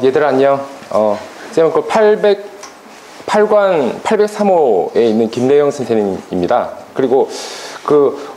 얘들아 안녕. 쌤은 그 8관 803호에 있는 김래영 선생님입니다. 그리고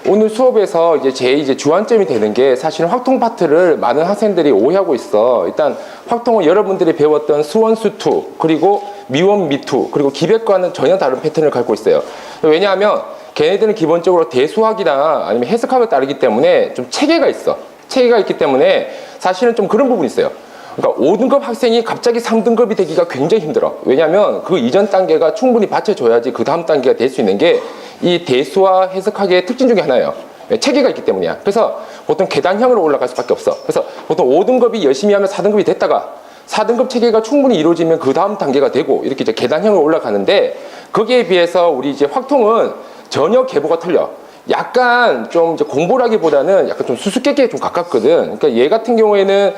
오늘 수업에서 이제 주안점이 되는 게 사실은 확통 파트를 많은 학생들이 오해하고 있어. 일단 확통은 여러분들이 배웠던 수원, 수투, 그리고 미원, 미투, 그리고 기백과는 전혀 다른 패턴을 갖고 있어요. 왜냐하면 걔네들은 기본적으로 대수학이나 아니면 해석학을 따르기 때문에 좀 체계가 있어. 체계가 있기 때문에 사실은 좀 그런 부분이 있어요. 그러니까 5등급 학생이 갑자기 3등급이 되기가 굉장히 힘들어. 왜냐하면 그 이전 단계가 충분히 받쳐줘야지 그 다음 단계가 될 수 있는 게 이 대수와 해석학의 특징 중에 하나예요. 체계가 있기 때문이야. 그래서 보통 계단형으로 올라갈 수밖에 없어. 그래서 보통 5등급이 열심히 하면 4등급이 됐다가 4등급 체계가 충분히 이루어지면 그 다음 단계가 되고 이렇게 이제 계단형으로 올라가는데, 거기에 비해서 우리 이제 확통은 전혀 계보가 틀려. 약간 좀 이제 공부라기보다는 약간 좀 수수께끼에 좀 가깝거든. 그러니까 얘 같은 경우에는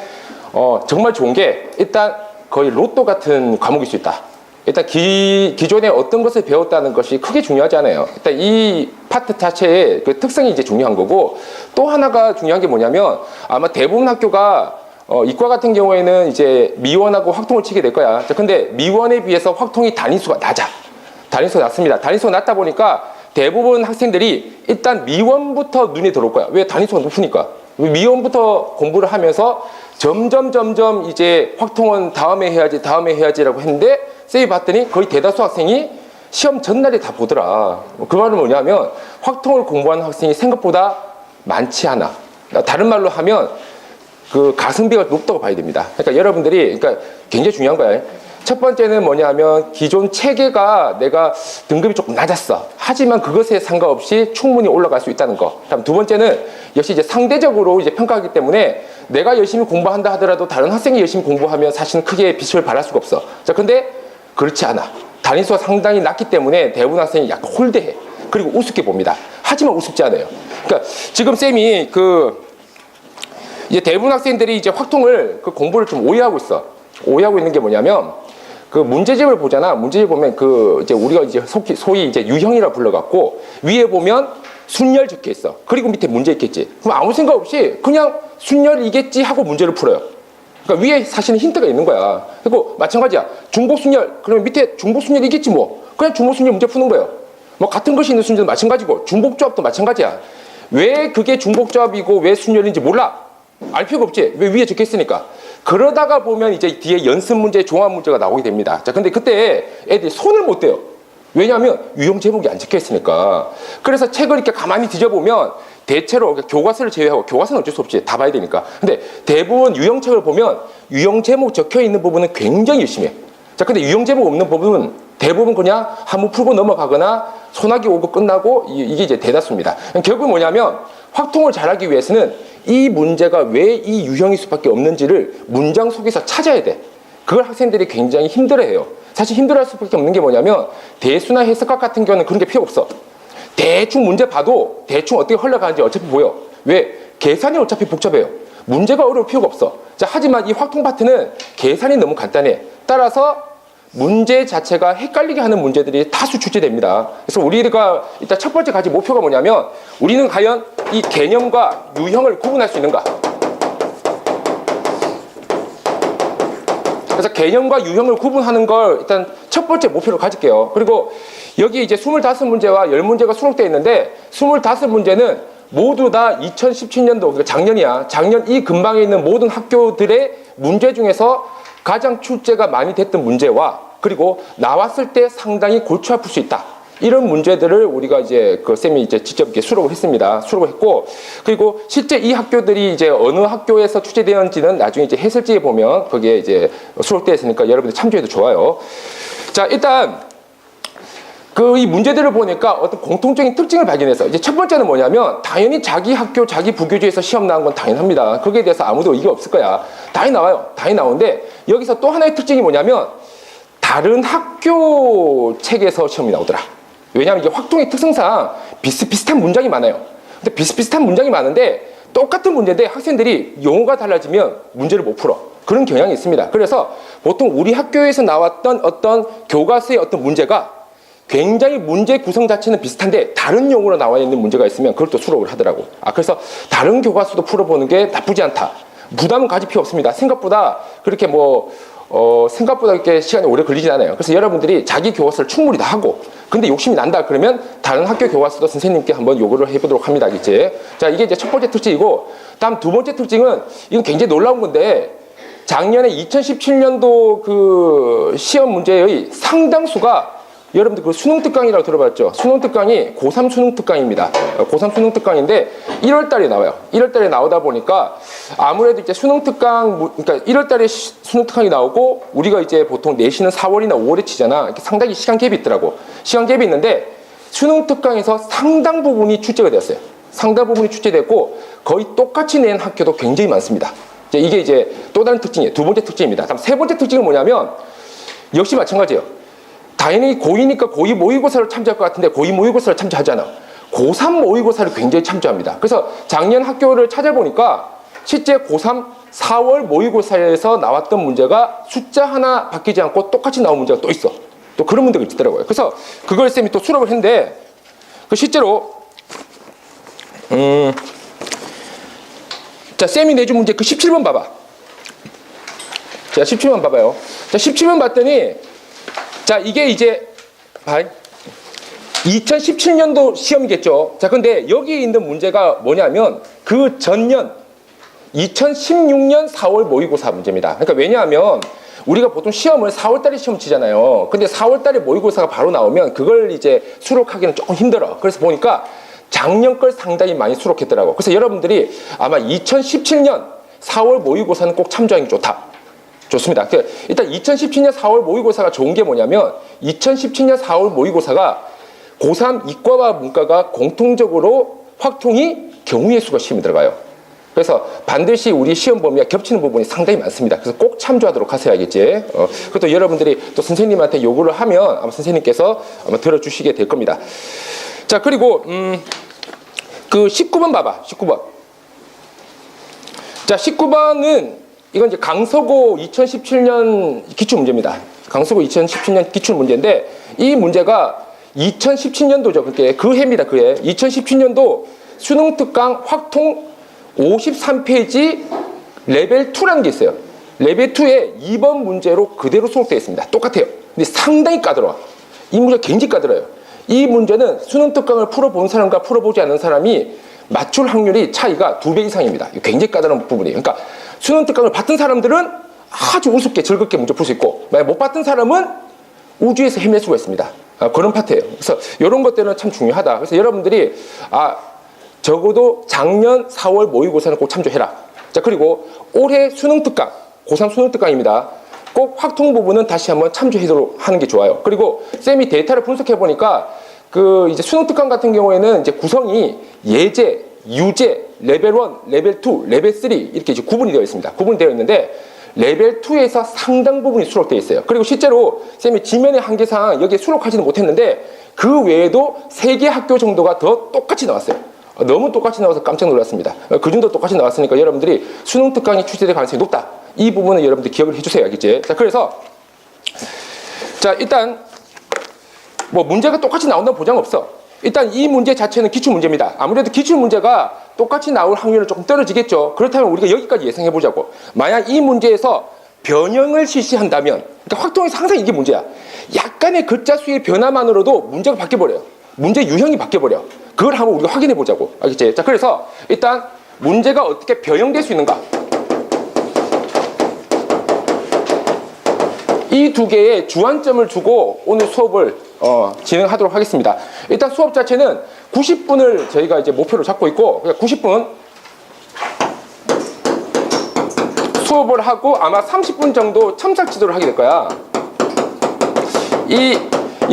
정말 좋은 게 일단 거의 로또 같은 과목일 수 있다. 일단 기존에 어떤 것을 배웠다는 것이 크게 중요하지 않아요. 일단 이 파트 자체의 그 특성이 이제 중요한 거고, 또 하나가 중요한 게 뭐냐면 아마 대부분 학교가 이과 같은 경우에는 이제 미원하고 확통을 치게 될 거야. 근데 미원에 비해서 확통이 단위수가 낮아. 단위수가 낮습니다. 단위수가 낮다 보니까 대부분 학생들이 일단 미원부터 눈에 들어올 거야. 왜? 단위수가 높으니까. 미원부터 공부를 하면서 점점 이제 확통은 다음에 해야지라고 했는데, 쌤이 봤더니 거의 대다수 학생이 시험 전날에 다 보더라. 그 말은 뭐냐면 확통을 공부하는 학생이 생각보다 많지 않아. 다른 말로 하면 그 가성비가 높다고 봐야 됩니다. 그러니까 여러분들이 굉장히 중요한 거야. 첫 번째는 뭐냐면 기존 체계가 내가 등급이 조금 낮았어. 하지만 그것에 상관없이 충분히 올라갈 수 있다는 거. 다음 두 번째는 역시 이제 상대적으로 이제 평가하기 때문에 내가 열심히 공부한다 하더라도 다른 학생이 열심히 공부하면 사실은 크게 빛을 발할 수가 없어. 자, 근데 그렇지 않아. 단위수가 상당히 낮기 때문에 대부분 학생이 약간 홀대해. 그리고 우습게 봅니다. 하지만 우습지 않아요. 그러니까 지금 쌤이 이제 대부분 학생들이 이제 확통을 공부를 좀 오해하고 있어. 오해하고 있는 게 뭐냐면 문제집을 보잖아. 문제집 보면 이제 우리가 이제 소위 이제 유형이라 불러갖고 위에 보면 순열 적혀 있어. 그리고 밑에 문제 있겠지. 그럼 아무 생각 없이 그냥 순열이겠지 하고 문제를 풀어요. 그러니까 위에 사실은 힌트가 있는 거야. 그리고 마찬가지야. 중복순열. 그러면 밑에 중복순열이겠지 뭐. 그냥 중복순열 문제 푸는 거예요. 뭐 같은 것이 있는 순열도 마찬가지고 중복조합도 마찬가지야. 왜 그게 중복조합이고 왜 순열인지 몰라. 알 필요가 없지. 왜 위에 적혀 있으니까. 그러다가 보면 이제 뒤에 연습 문제, 종합 문제가 나오게 됩니다. 자, 근데 그때 애들이 손을 못 대요. 왜냐하면 유형 제목이 안 적혀 있으니까. 그래서 책을 이렇게 가만히 뒤져보면 대체로 교과서를 제외하고, 교과서는 어쩔 수 없지. 다 봐야 되니까. 근데 대부분 유형책을 보면 유형 제목 적혀 있는 부분은 굉장히 열심히 해. 자, 근데 유형 제목 없는 부분은 대부분 그냥 한번 풀고 넘어가거나 소나기 오고 끝나고, 이게 이제 대다수입니다. 결국 뭐냐면 확통을 잘하기 위해서는 이 문제가 왜 이 유형일 수밖에 없는지를 문장 속에서 찾아야 돼. 그걸 학생들이 굉장히 힘들어해요. 사실 힘들어할 수밖에 없는 게 뭐냐면 대수나 해석학 같은 경우는 그런 게 필요 없어. 대충 문제 봐도 대충 어떻게 흘러가는지 어차피 보여. 왜? 계산이 어차피 복잡해요. 문제가 어려울 필요가 없어. 자, 하지만 이 확통 파트는 계산이 너무 간단해. 따라서 문제 자체가 헷갈리게 하는 문제들이 다수 출제됩니다. 그래서 우리가 일단 첫 번째 가진 목표가 뭐냐면 우리는 과연 이 개념과 유형을 구분할 수 있는가. 그래서 개념과 유형을 구분하는 걸 일단 첫 번째 목표로 가질게요. 그리고 여기 이제 25문제와 10문제가 수록되어 있는데 25문제는 모두 다 2017년도, 그러니까 작년이야. 작년 이 근방에 있는 모든 학교들의 문제 중에서 가장 출제가 많이 됐던 문제와, 그리고 나왔을 때 상당히 골치 아플 수 있다. 이런 문제들을 우리가 이제 쌤이 이제 직접 이렇게 수록을 했습니다. 수록을 했고, 그리고 실제 이 학교들이 이제 어느 학교에서 출제되었는지는 나중에 이제 해설지에 보면 거기에 이제 수록되어 있으니까 여러분들 참조해도 좋아요. 자, 일단 이 문제들을 보니까 어떤 공통적인 특징을 발견해서 이제 첫 번째는 뭐냐면 당연히 자기 학교, 자기 부교재에서 시험 나온 건 당연합니다. 거기에 대해서 아무도 이게 없을 거야. 당연히 나와요. 당연히 나오는데 여기서 또 하나의 특징이 뭐냐면 다른 학교 책에서 시험이 나오더라. 왜냐하면 이게 확통의 특성상 비슷비슷한 문장이 많아요. 근데 비슷비슷한 문장이 많은데 똑같은 문제인데 학생들이 용어가 달라지면 문제를 못 풀어. 그런 경향이 있습니다. 그래서 보통 우리 학교에서 나왔던 어떤 교과서의 어떤 문제가 굉장히 문제 구성 자체는 비슷한데 다른 용어로 나와 있는 문제가 있으면 그걸 또 수록을 하더라고. 그래서 다른 교과서도 풀어보는 게 나쁘지 않다. 부담은 가질 필요 없습니다. 생각보다 그렇게 생각보다 이렇게 시간이 오래 걸리진 않아요. 그래서 여러분들이 자기 교과서를 충분히 다 하고, 근데 욕심이 난다 그러면 다른 학교 교과서도 선생님께 한번 요구를 해보도록 합니다. 이제 자, 이게 이제 첫 번째 특징이고, 다음 두 번째 특징은 이건 굉장히 놀라운 건데, 작년에 2017년도 그 시험 문제의 상당수가 여러분들 그 수능 특강이라고 들어봤죠? 수능 특강이 고3 수능 특강입니다. 고3 수능 특강인데 1월 달에 나와요. 1월 달에 나오다 보니까 아무래도 이제 수능 특강, 그러니까 1월 달에 수능 특강이 나오고 우리가 이제 보통 내신은 4월이나 5월에 치잖아. 이렇게 상당히 시간 갭이 있더라고. 시간 갭이 있는데 수능 특강에서 상당 부분이 출제가 되었어요. 상당 부분이 출제됐고 거의 똑같이 낸 학교도 굉장히 많습니다. 이게 이제 또 다른 특징이에요. 두 번째 특징입니다. 다음 세 번째 특징은 뭐냐면 역시 마찬가지예요. 당연히 고2니까 고2 모의고사를 참조할 것 같은데 고2 모의고사를 참조하지 않아. 고3 모의고사를 굉장히 참조합니다. 그래서 작년 학교를 찾아보니까 실제 고3 4월 모의고사에서 나왔던 문제가 숫자 하나 바뀌지 않고 똑같이 나온 문제가 또 있어. 또 그런 문제가 있더라고요. 그래서 그걸 쌤이 또 수록을 했는데 그 실제로 자, 쌤이 내준 문제 그 17번 봐봐. 자, 17번 봐봐요. 자, 17번 봤더니 자, 이게 이제 2017년도 시험이겠죠. 자, 근데 여기 있는 문제가 뭐냐면 그 전년 2016년 4월 모의고사 문제입니다. 그러니까 왜냐하면 우리가 보통 시험을 4월달에 시험 치잖아요. 근데 4월달에 모의고사가 바로 나오면 그걸 이제 수록하기는 조금 힘들어. 그래서 보니까 작년 걸 상당히 많이 수록했더라고. 그래서 여러분들이 아마 2017년 4월 모의고사는 꼭 참조하는 게 좋다. 좋습니다. 일단 2017년 4월 모의고사가 좋은 게 뭐냐면 2017년 4월 모의고사가 고3 이과와 문과가 공통적으로 확통이 경우의 수가 시험에 들어가요. 그래서 반드시 우리 시험 범위와 겹치는 부분이 상당히 많습니다. 그래서 꼭 참조하도록 하셔야 알겠지. 그것도 여러분들이 또 선생님한테 요구를 하면 아마 선생님께서 아마 들어주시게 될 겁니다. 자, 그리고 그 19번 봐봐. 19번. 자, 19번은 이건 이제 강서고 2017년 기출문제입니다. 강서고 2017년 기출문제인데 이 문제가 2017년도죠. 그게 그 해입니다. 그 해. 2017년도 수능특강 확통 53페이지 레벨 2라는 게 있어요. 레벨 2에 2번 문제로 그대로 수록되어 있습니다. 똑같아요. 근데 상당히 까다로워. 이 문제가 굉장히 까다로워요. 이 문제는 수능특강을 풀어본 사람과 풀어보지 않은 사람이 맞출 확률이 차이가 2배 이상입니다. 굉장히 까다로운 부분이에요. 그러니까 수능특강을 받은 사람들은 아주 우습게 즐겁게 문제 풀 수 있고 만약 못 받은 사람은 우주에서 헤맬 수가 있습니다. 그런 파트예요. 그래서 이런 것들은 참 중요하다. 그래서 여러분들이 적어도 작년 4월 모의고사는 꼭 참조해라. 자, 그리고 올해 수능특강, 고3 수능특강입니다. 꼭 확통 부분은 다시 한번 참조하도록 하는 게 좋아요. 그리고 쌤이 데이터를 분석해 보니까 그 이제 수능특강 같은 경우에는 이제 구성이 예제, 유제, 레벨 1, 레벨 2, 레벨 3 이렇게 이제 구분이 되어 있습니다. 구분이 되어 있는데 레벨 2에서 상당 부분이 수록되어 있어요. 그리고 실제로 쌤이 지면의 한계상 여기에 수록하지는 못했는데 그 외에도 3개 학교 정도가 더 똑같이 나왔어요. 너무 똑같이 나와서 깜짝 놀랐습니다. 그 정도 똑같이 나왔으니까 여러분들이 수능특강이 출제될 가능성이 높다. 이 부분은 여러분들 기억을 해주세요. 알겠지? 자, 그래서 자, 일단 뭐 문제가 똑같이 나온다는 보장 없어. 일단 이 문제 자체는 기출문제입니다. 아무래도 기출문제가 똑같이 나올 확률은 조금 떨어지겠죠. 그렇다면 우리가 여기까지 예상해보자고. 만약 이 문제에서 변형을 실시한다면, 그러니까 확통에서 항상 이게 문제야. 약간의 글자 수의 변화만으로도 문제가 바뀌어버려요. 문제 유형이 바뀌어버려. 그걸 한번 우리가 확인해보자고. 알겠지? 자, 그래서 일단 문제가 어떻게 변형될 수 있는가. 이 두 개의 주안점을 두고 오늘 수업을 진행하도록 하겠습니다. 일단 수업 자체는 90분을 저희가 이제 목표로 잡고 있고 90분 수업을 하고 아마 30분 정도 첨삭 지도를 하게 될 거야. 이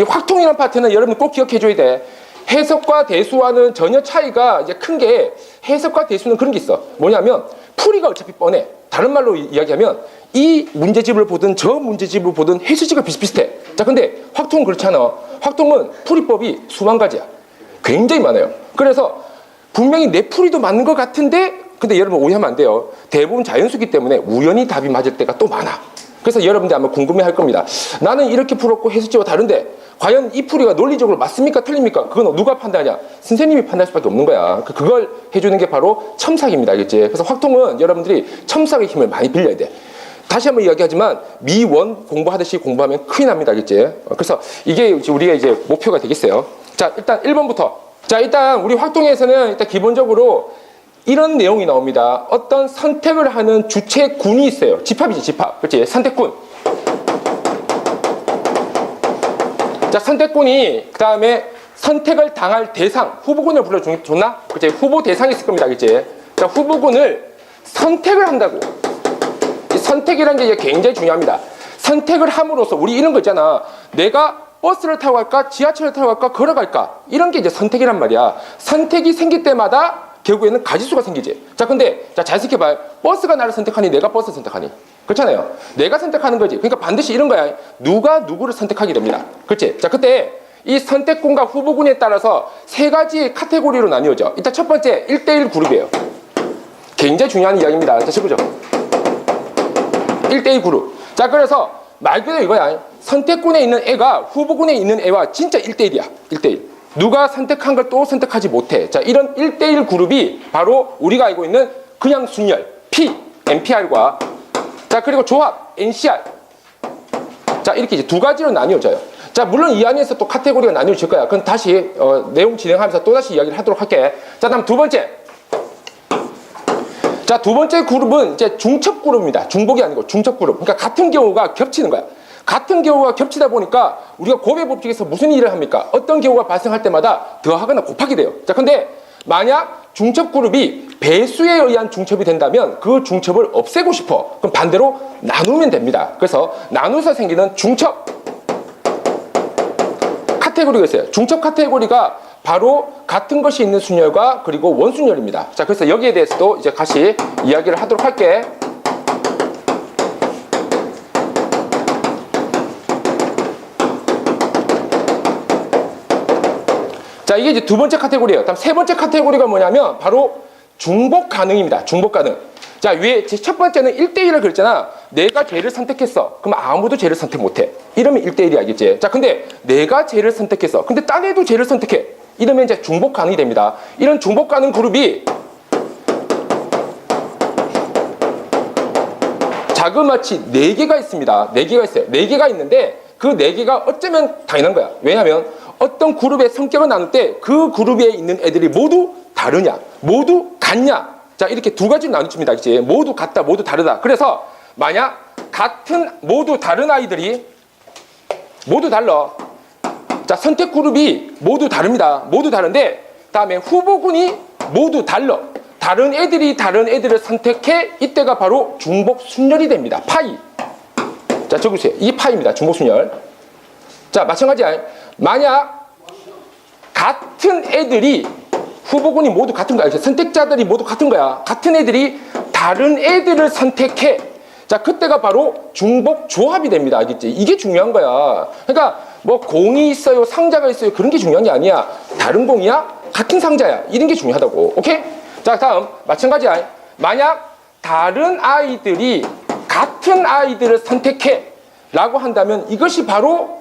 확통이라는 파트는 여러분 꼭 기억해 줘야 돼. 해석과 대수와는 전혀 차이가 이제 큰 게 해석과 대수는 그런 게 있어. 뭐냐면 풀이가 어차피 뻔해. 다른 말로 이야기하면 이 문제집을 보든 저 문제집을 보든 해설지가 비슷비슷해. 자, 근데 확통은 그렇지 않아. 확통은 풀이법이 수만 가지야. 굉장히 많아요. 그래서 분명히 내 풀이도 맞는 것 같은데 근데 여러분 오해하면 안 돼요. 대부분 자연수기 때문에 우연히 답이 맞을 때가 또 많아. 그래서 여러분들 아마 궁금해할 겁니다. 나는 이렇게 풀었고 해수지와 다른데 과연 이 풀이가 논리적으로 맞습니까? 틀립니까? 그건 누가 판단하냐? 선생님이 판단할 수밖에 없는 거야. 그걸 해주는 게 바로 첨삭입니다. 알겠지? 그래서 확통은 여러분들이 첨삭의 힘을 많이 빌려야 돼. 다시 한번 이야기하지만 미원 공부하듯이 공부하면 큰일 납니다. 알겠지? 그래서 이게 우리가 이제 목표가 되겠어요. 자, 일단 1번부터. 자, 일단 우리 확통에서는 일단 기본적으로 이런 내용이 나옵니다. 어떤 선택을 하는 주체군이 있어요. 집합이지, 집합. 그렇지? 선택군. 자, 선택군이 그 다음에 선택을 당할 대상, 후보군을 불러줬나? 그렇지? 후보 대상이 있을 겁니다. 그렇지? 자, 후보군을 선택을 한다고. 이 선택이라는 게 굉장히 중요합니다. 선택을 함으로써 우리 이런 거 있잖아. 내가 버스를 타고 갈까? 지하철을 타고 갈까? 걸어갈까? 이런 게 이제 선택이란 말이야. 선택이 생길 때마다 결국에는 가지수가 생기지. 자, 근데 잘 생각해봐요. 버스가 나를 선택하니 내가 버스를 선택하니? 그렇잖아요. 내가 선택하는 거지. 그러니까 반드시 이런 거야. 누가 누구를 선택하게 됩니다. 그렇지? 자, 그때 이 선택군과 후보군에 따라서 세 가지 카테고리로 나뉘어져. 일단 첫 번째 1대1 그룹이에요. 굉장히 중요한 이야기입니다. 자, 쳐보죠. 1대1 그룹. 자, 그래서 말 그대로 이거야. 선택군에 있는 애가 후보군에 있는 애와 진짜 1대1이야. 1대1. 누가 선택한 걸 또 선택하지 못해. 자, 이런 1대1 그룹이 바로 우리가 알고 있는 그냥 순열, P, NPR과 자, 그리고 조합, NCR. 자, 이렇게 이제 두 가지로 나뉘어져요. 자, 물론 이 안에서 또 카테고리가 나뉘어질 거야. 그럼 다시 내용 진행하면서 또다시 이야기를 하도록 할게. 자, 다음 두 번째. 자, 두 번째 그룹은 이제 중첩 그룹입니다. 중복이 아니고 중첩 그룹. 그러니까 같은 경우가 겹치는 거야. 같은 경우가 겹치다 보니까 우리가 곱의 법칙에서 무슨 일을 합니까? 어떤 경우가 발생할 때마다 더하거나 곱하게 돼요. 자, 근데 만약 중첩 그룹이 배수에 의한 중첩이 된다면 그 중첩을 없애고 싶어. 그럼 반대로 나누면 됩니다. 그래서 나누어서 생기는 중첩 카테고리가 있어요. 중첩 카테고리가 바로 같은 것이 있는 순열과 그리고 원순열입니다. 자, 그래서 여기에 대해서도 이제 같이 이야기를 하도록 할게. 자, 이게 이제 두 번째 카테고리예요. 다음 세 번째 카테고리가 뭐냐면 바로 중복 가능입니다. 중복 가능. 자, 위에 첫 번째는 1대1을 그랬잖아. 내가 쟤를 선택했어. 그럼 아무도 쟤를 선택 못해. 이러면 1대1이 알겠지? 자, 근데 내가 쟤를 선택했어. 근데 딴 애도 쟤를 선택해. 이러면 이제 중복 가능이 됩니다. 이런 중복 가능 그룹이 자그마치 4개가 있습니다. 4개가 있어요. 4개가 있는데 그 4개가 어쩌면 당연한 거야. 왜냐하면 어떤 그룹의 성격을 나눌 때 그 그룹에 있는 애들이 모두 다르냐, 모두 같냐. 자, 이렇게 두 가지로 나뉘집니다. 이제 모두 같다, 모두 다르다. 그래서 만약 같은 모두 다른 아이들이 모두 달라. 자, 선택 그룹이 모두 다릅니다. 모두 다른데 다음에 후보군이 모두 달라. 다른 애들이 다른 애들을 선택해. 이때가 바로 중복 순열이 됩니다. 파이. 자, 적으세요. 이 파이입니다. 중복 순열. 자, 마찬가지야. 만약 같은 애들이 후보군이 모두 같은 거야. 선택자들이 모두 같은 거야. 같은 애들이 다른 애들을 선택해. 자, 그때가 바로 중복 조합이 됩니다. 알겠지? 이게 중요한 거야. 그러니까 뭐 공이 있어요, 상자가 있어요. 그런 게 중요한 게 아니야. 다른 공이야? 같은 상자야. 이런 게 중요하다고. 오케이? 자, 다음 마찬가지야. 만약 다른 아이들이 같은 아이들을 선택해 라고 한다면 이것이 바로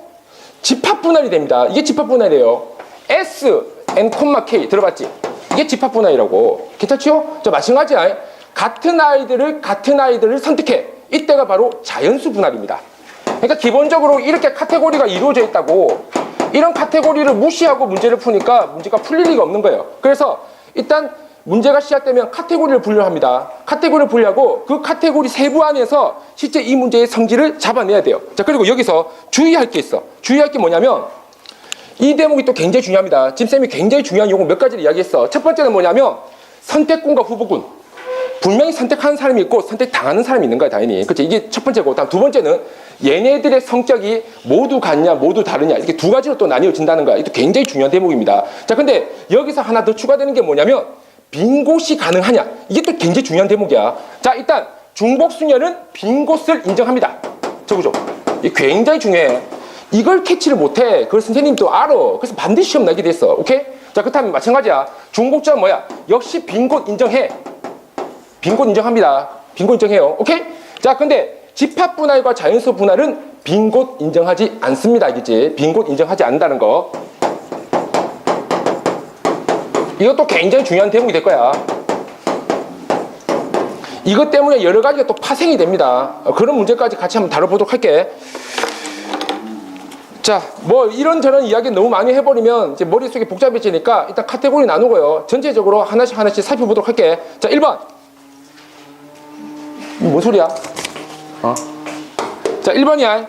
집합 분할이 됩니다. 이게 집합 분할이에요. S, N, K 들어봤지? 이게 집합 분할이라고. 괜찮죠? 자, 마찬가지야. 같은 아이들을 선택해. 이때가 바로 자연수 분할입니다. 그러니까 기본적으로 이렇게 카테고리가 이루어져 있다고. 이런 카테고리를 무시하고 문제를 푸니까 문제가 풀릴 리가 없는 거예요. 그래서 일단 문제가 시작되면 카테고리를 분류합니다. 카테고리를 분류하고 그 카테고리 세부 안에서 실제 이 문제의 성질을 잡아내야 돼요. 자, 그리고 여기서 주의할 게 있어. 주의할 게 뭐냐면 이 대목이 또 굉장히 중요합니다. 지금 쌤이 굉장히 중요한 요거 몇 가지를 이야기했어. 첫 번째는 뭐냐면 선택군과 후보군. 분명히 선택하는 사람이 있고 선택당하는 사람이 있는 거야, 당연히. 그치? 이게 첫 번째고. 다음 두 번째는 얘네들의 성격이 모두 같냐, 모두 다르냐. 이렇게 두 가지로 또 나뉘어진다는 거야. 이것도 굉장히 중요한 대목입니다. 자, 근데 여기서 하나 더 추가되는 게 뭐냐면 빈 곳이 가능하냐. 이게 또 굉장히 중요한 대목이야. 자, 일단 중복순열은 빈 곳을 인정합니다. 적어줘. 이게 굉장히 중요해. 이걸 캐치를 못해. 그걸 선생님도 알아. 그래서 반드시 시험 나게 됐어. 오케이? 자, 그렇다면 마찬가지야. 중복자는 뭐야? 역시 빈 곳 인정해. 빈 곳 인정합니다. 빈 곳 인정해요. 오케이? 자, 근데 집합 분할과 자연수 분할은 빈 곳 인정하지 않습니다. 알겠지? 빈 곳 인정하지 않는다는 거. 이것도 굉장히 중요한 대목이 될 거야. 이것 때문에 여러 가지가 또 파생이 됩니다. 그런 문제까지 같이 한번 다뤄보도록 할게. 자, 뭐 이런저런 이야기 너무 많이 해버리면 이제 머릿속이 복잡해지니까 일단 카테고리 나누고요. 전체적으로 하나씩 살펴보도록 할게. 자, 1번. 뭔 소리야? 자, 1번이야.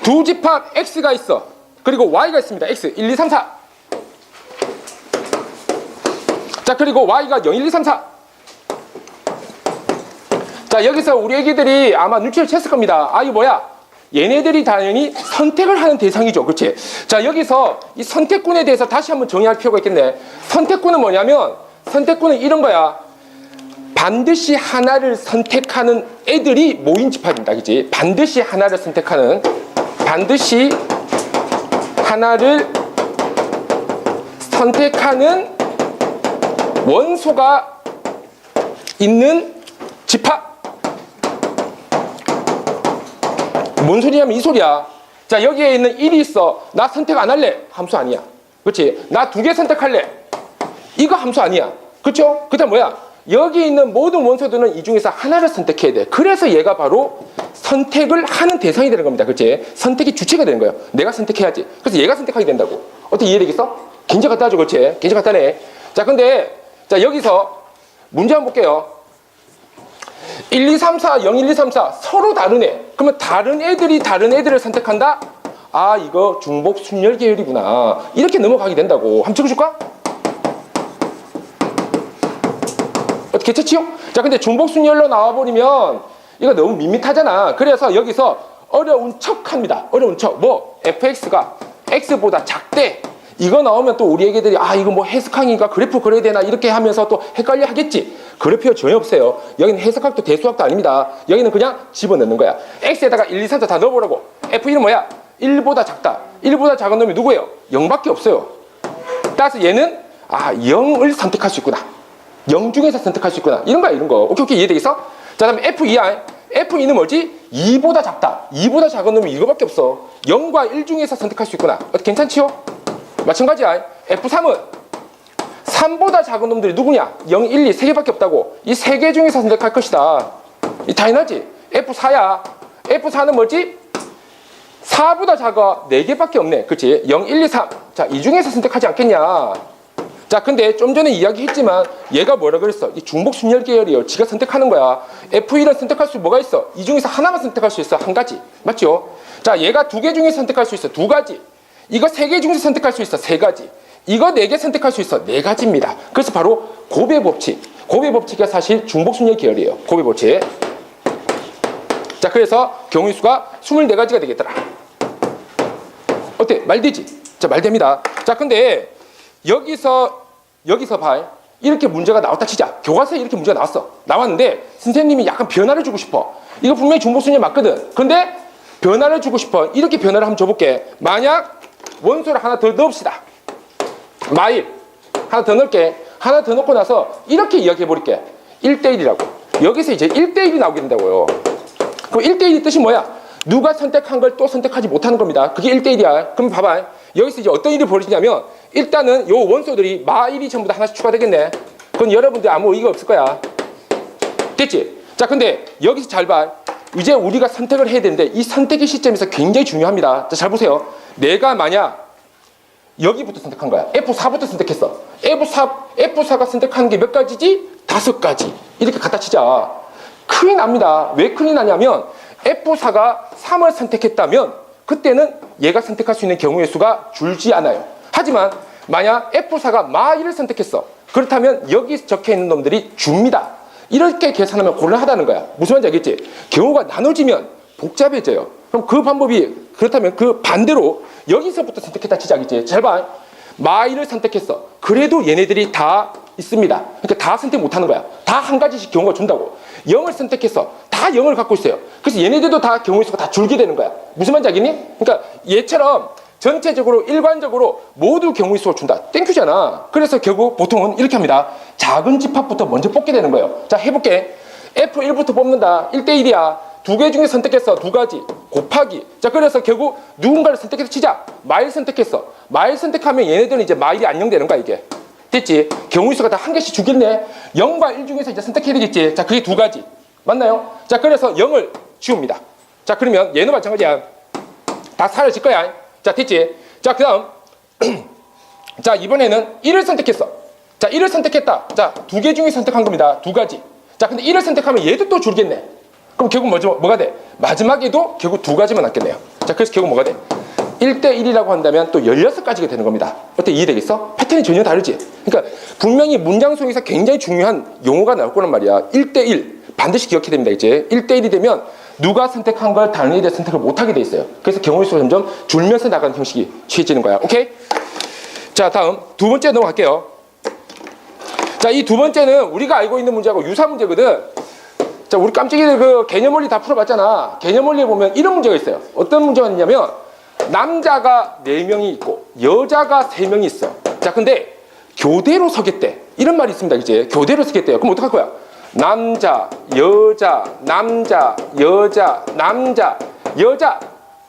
두 집합 X가 있어. 그리고 Y가 있습니다. X 1, 2, 3, 4. 자, 그리고 Y가 0, 1, 2, 3, 4. 자, 여기서 우리 애기들이 아마 눈치를 챘을 겁니다. 아, 이거 뭐야? 얘네들이 당연히 선택을 하는 대상이죠. 그렇지? 자, 여기서 이 선택군에 대해서 다시 한번 정의할 필요가 있겠네. 선택군은 뭐냐면, 선택군은 이런 거야. 반드시 하나를 선택하는 애들이 모인 집합입니다. 그치? 반드시 하나를 선택하는, 반드시 하나를 선택하는 원소가 있는 집합. 뭔 소리냐면 이 소리야. 자, 여기에 있는 1이 있어. 나 선택 안 할래. 함수 아니야. 그렇지? 나 2개 선택할래. 이거 함수 아니야. 그렇죠? 그 다음 뭐야? 여기 있는 모든 원소들은 이 중에서 하나를 선택해야 돼. 그래서 얘가 바로 선택을 하는 대상이 되는 겁니다. 그렇지? 선택이 주체가 되는 거예요. 내가 선택해야지. 그래서 얘가 선택하게 된다고. 어떻게 이해되겠어? 굉장히 간단하죠. 그렇지? 굉장히 간단해. 자, 근데 자, 여기서 문제 한번 볼게요. 1, 2, 3, 4, 0, 1, 2, 3, 4 서로 다르네. 그러면 다른 애들이 다른 애들을 선택한다? 아, 이거 중복 순열 계열이구나. 이렇게 넘어가게 된다고. 한번 적어줄까? 어떻게 괜찮지요? 자, 근데 중복 순열로 나와버리면 이거 너무 밋밋하잖아. 그래서 여기서 어려운 척 합니다. 어려운 척. 뭐 fx가 x보다 작대. 이거 나오면 또 우리 애기들이 아, 이거 뭐 해석항인가 그래프 그려야 되나 이렇게 하면서 또 헷갈려 하겠지. 그럴 필요 전혀 없어요. 여기는 해석학도 대수학도 아닙니다. 여기는 그냥 집어넣는 거야. x에다가 1, 2, 3, 4 다 넣어보라고. f1은 뭐야? 1보다 작다. 1보다 작은 놈이 누구예요? 0밖에 없어요. 따라서 얘는 아, 0을 선택할 수 있구나. 0 중에서 선택할 수 있구나. 이런 거야, 이런 거. 오케이, 오케이. 이해되겠어? 자, 다음에 F2야. F2는 뭐지? 2보다 작다. 2보다 작은 놈이 이거밖에 없어. 0과 1 중에서 선택할 수 있구나. 마찬가지요? 마찬가지야. F3은 3보다 작은 놈들이 누구냐? 0, 1, 2, 3개밖에 없다고. 이 3개 중에서 선택할 것이다. 이 당연하지? F4야. F4는 뭐지? 4보다 작아. 4개밖에 없네. 그치? 0, 1, 2, 3. 자, 이 중에서 선택하지 않겠냐? 자, 근데 좀 전에 이야기했지만 얘가 뭐라 그랬어? 이 중복 순열 계열이에요. 지가 선택하는 거야. F1은 선택할 수 뭐가 있어? 이 중에서 하나만 선택할 수 있어. 한 가지. 맞죠? 자, 얘가 2개 중에서 선택할 수 있어. 2가지. 이거 3개 중에서 선택할 수 있어. 3가지. 이거 4개 선택할 수 있어. 4가지입니다. 그래서 바로 고배 법칙. 고배 법칙이 사실 중복 순열 계열이에요. 고배 법칙. 자, 그래서 경우의 수가 24가지가 되겠더라. 어때? 말되지? 자, 말됩니다. 자, 근데 여기서 봐. 이렇게 문제가 나왔다 치자. 교과서에 이렇게 문제가 나왔는데 선생님이 약간 변화를 주고 싶어. 이거 분명히 중복순열 맞거든. 근데 변화를 주고 싶어. 이렇게 변화를 한번 줘볼게. 만약 원소를 하나 더 넣읍시다. 마일 하나 더 넣을게. 하나 더 넣고 나서 이렇게 이야기해버릴게. 1대1이라고. 여기서 이제 1대1이 나오게 된다고요. 그럼 1대1이 뜻이 뭐야? 누가 선택한 걸 또 선택하지 못하는 겁니다. 그게 1대1이야. 그럼 봐봐. 여기서 이제 어떤 일이 벌어지냐면 일단은 요 원소들이 마1이 전부 다 하나씩 추가되겠네. 그건 여러분들 아무 의의가 없을 거야. 됐지? 자, 근데 여기서 잘 봐. 이제 우리가 선택을 해야 되는데 이 선택의 시점에서 굉장히 중요합니다. 자, 잘 보세요. 내가 만약 여기부터 선택한 거야. F4부터 선택했어. F4가 선택한 게 몇 가지지? 5가지. 이렇게 갖다 치자. 큰일 납니다. 왜 큰일 나냐면 F4가 3을 선택했다면 그때는 얘가 선택할 수 있는 경우의 수가 줄지 않아요. 하지만 만약 F4가 마1을 선택했어. 그렇다면 여기 적혀있는 놈들이 줍니다. 이렇게 계산하면 곤란하다는 거야. 무슨 말인지 알겠지? 경우가 나눠지면 복잡해져요. 그럼 그 방법이 그렇다면 그 반대로 여기서부터 선택했다 치자. 알겠지? 잘 봐. 마1을 선택했어. 그래도 얘네들이 다 있습니다. 그러니까 다 선택 못하는 거야. 다 한 가지씩 경우가 준다고. 0을 선택했어. 다 0을 갖고 있어요. 그래서 얘네들도 다 경우의 수가 다 줄게 되는 거야. 무슨 말인지 알겠니? 그러니까 얘처럼 전체적으로 일관적으로 모두 경우의 수를 준다. 땡큐잖아. 그래서 결국 보통은 이렇게 합니다. 작은 집합부터 먼저 뽑게 되는 거예요. 자, 해볼게. F1부터 뽑는다. 1대1이야. 두 개 중에 선택했어. 두 가지. 곱하기. 자, 그래서 결국 누군가를 선택해서 치자. 마일 선택했어. 마일 선택하면 얘네들은 이제 마일이 안녕되는 거야, 이게. 됐지? 경우수가 다 한 개씩 주겠네. 0과 1 중에서 이제 선택해야 되겠지. 자, 그게 두 가지. 맞나요? 자, 그래서 0을 지웁니다. 자, 그러면 얘는 마찬가지야. 다 사라질 거야. 자, 됐지? 자, 그 다음. 자, 이번에는 1을 선택했어. 자, 1을 선택했다. 자, 두 개 중에 선택한 겁니다. 두 가지. 자, 근데 1을 선택하면 얘도 또 줄겠네. 그럼 결국 뭐가 돼? 마지막에도 결국 두 가지만 남겠네요. 자, 그래서 결국 뭐가 돼? 1대1이라고 한다면 또 16가지가 되는 겁니다. 어때? 이해되겠어? 패턴이 전혀 다르지? 그러니까 분명히 문장 속에서 굉장히 중요한 용어가 나올 거란 말이야. 1대1. 반드시 기억해야 됩니다. 이제 1대1이 되면 누가 선택한 걸 다른 애들이 선택을 못하게 돼 있어요. 그래서 경우의 수가 점점 줄면서 나가는 형식이 취해지는 거야. 오케이? 자, 다음 두 번째 넘어갈게요. 자, 이 두 번째는 우리가 알고 있는 문제하고 유사 문제거든. 자, 우리 깜찍이들 그 개념 원리 다 풀어봤잖아. 개념 원리에 보면 이런 문제가 있어요. 어떤 문제가 있냐면 남자가 4명이 있고 여자가 3명이 있어. 자, 근데 교대로 서겠대. 이런 말이 있습니다. 이제 교대로 서겠대요. 그럼 어떡할 거야? 남자, 여자, 남자, 여자, 남자, 여자.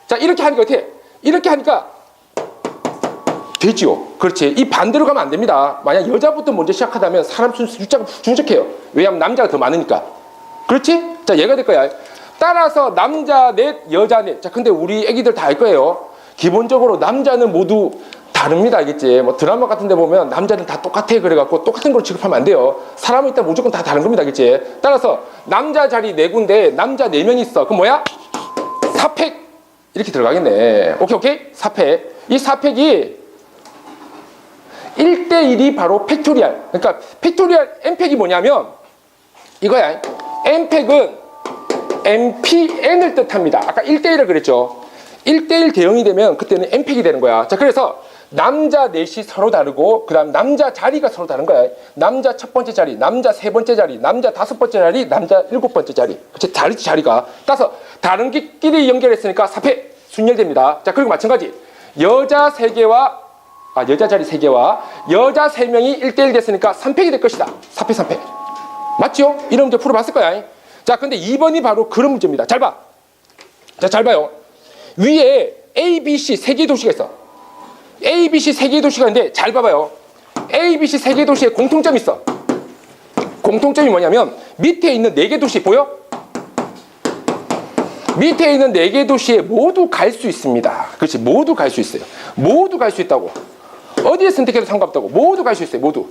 자, 이렇게 하니까 어떻게? 이렇게 하니까 되지요. 그렇지. 이 반대로 가면 안 됩니다. 만약 여자부터 먼저 시작하다면 사람 숫자가 중적해요. 왜냐하면 남자가 더 많으니까. 그렇지? 자, 얘가 될 거야. 따라서 남자 넷, 여자 넷. 자, 근데 우리 애기들 다 알 거예요. 기본적으로 남자는 모두 다릅니다. 알겠지? 뭐 드라마 같은 데 보면 남자는 다 똑같아. 그래갖고 똑같은 걸 취급하면 안 돼요. 사람이 있다 무조건 다 다른 겁니다. 알겠지? 따라서 남자 자리 4군데 남자 4명이 있어. 그럼 뭐야? 4팩. 이렇게 들어가겠네. 오케이? 4팩. 이 4팩이 1대1이 바로 팩토리얼. 그러니까 팩토리얼 N팩이 뭐냐면 이거야. N팩은 NPN을 뜻합니다. 아까 1대1을 그랬죠. 1대1 대응이 되면 그때는 N팩이 되는 거야. 자, 그래서 남자 넷이 서로 다르고 그 다음 남자 자리가 서로 다른 거야. 남자 첫 번째 자리, 남자 세 번째 자리, 남자 다섯 번째 자리, 남자 일곱 번째 자리. 그치? 다르지 자리가. 따라서 다른 끼리 연결했으니까 4팩 순열됩니다. 자, 그리고 마찬가지 여자 3개와 여자 자리 3개와 여자 3명이 1대1 됐으니까 3팩이 될 것이다. 4팩 3팩. 맞죠? 이런 문제 풀어봤을 거야. 자, 근데 2번이 바로 그런 문제입니다. 잘 봐. 자, 잘 봐요. 위에 A, B, C 3개의 도시가 있어. A, B, C 3개의 도시가 있는데 잘 봐봐요. A, B, C 3개의 도시에 공통점이 있어. 공통점이 뭐냐면 밑에 있는 4개 도시 보여? 밑에 있는 4개 도시에 모두 갈 수 있습니다. 그렇지? 모두 갈 수 있어요. 모두 갈 수 있다고. 어디에 선택해도 상관없다고. 모두 갈 수 있어요. 모두.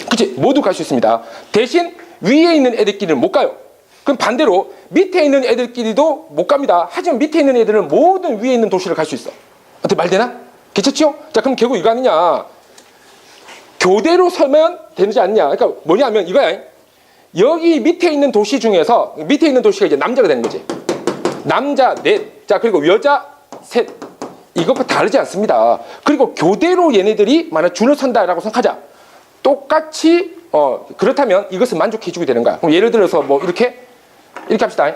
그치? 모두 갈 수 있습니다. 대신 위에 있는 애들끼리는 못 가요. 그럼 반대로 밑에 있는 애들끼리도 못 갑니다. 하지만 밑에 있는 애들은 모든 위에 있는 도시를 갈 수 있어. 어떻게 말되나? 괜찮죠? 자, 그럼 결국 이거 아니냐? 교대로 서면 되지 않냐? 그러니까 뭐냐면 이거야. 여기 밑에 있는 도시 중에서 밑에 있는 도시가 이제 남자가 되는 거지. 남자 넷. 자, 그리고 여자 셋. 이것과 다르지 않습니다. 그리고 교대로 얘네들이 만약 줄을 선다라고 생각하자. 똑같이 그렇다면 이것은 만족해주게 되는 거야. 그럼 예를 들어서 뭐 이렇게 합시다.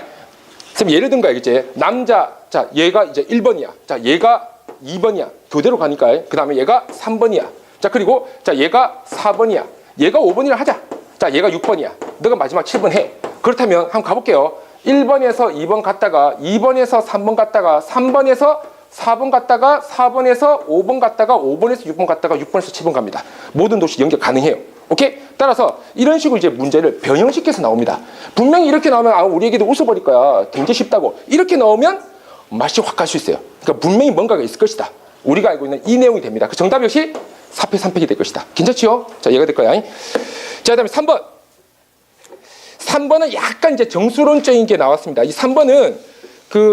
선생님 예를 든 거야, 이제 남자. 자, 얘가 이제 1번이야. 자, 얘가 2번이야. 교대로 가니까. 그 다음에 얘가 3번이야. 자, 그리고 자, 얘가 4번이야. 얘가 5번이라 하자. 자, 얘가 6번이야. 너가 마지막 7번 해. 그렇다면 한번 가볼게요. 1번에서 2번 갔다가 2번에서 3번 갔다가 3번에서 4번 갔다가 4번에서 5번 갔다가 5번에서 6번 갔다가 6번에서 7번 갑니다. 모든 도시 연결 가능해요. 오케이? 따라서 이런 식으로 이제 문제를 변형시켜서 나옵니다. 분명히 이렇게 나오면 우리 애기도 웃어버릴 거야. 굉장히 쉽다고. 이렇게 나오면 맛이 확 갈 수 있어요. 그러니까 분명히 뭔가가 있을 것이다. 우리가 알고 있는 이 내용이 됩니다. 그 정답 역시 4팩 3팩이 될 것이다. 괜찮지요? 자, 얘가 될 거야. 자, 그다음에 3번. 3번은 약간 이제 정수론적인 게 나왔습니다. 이 3번은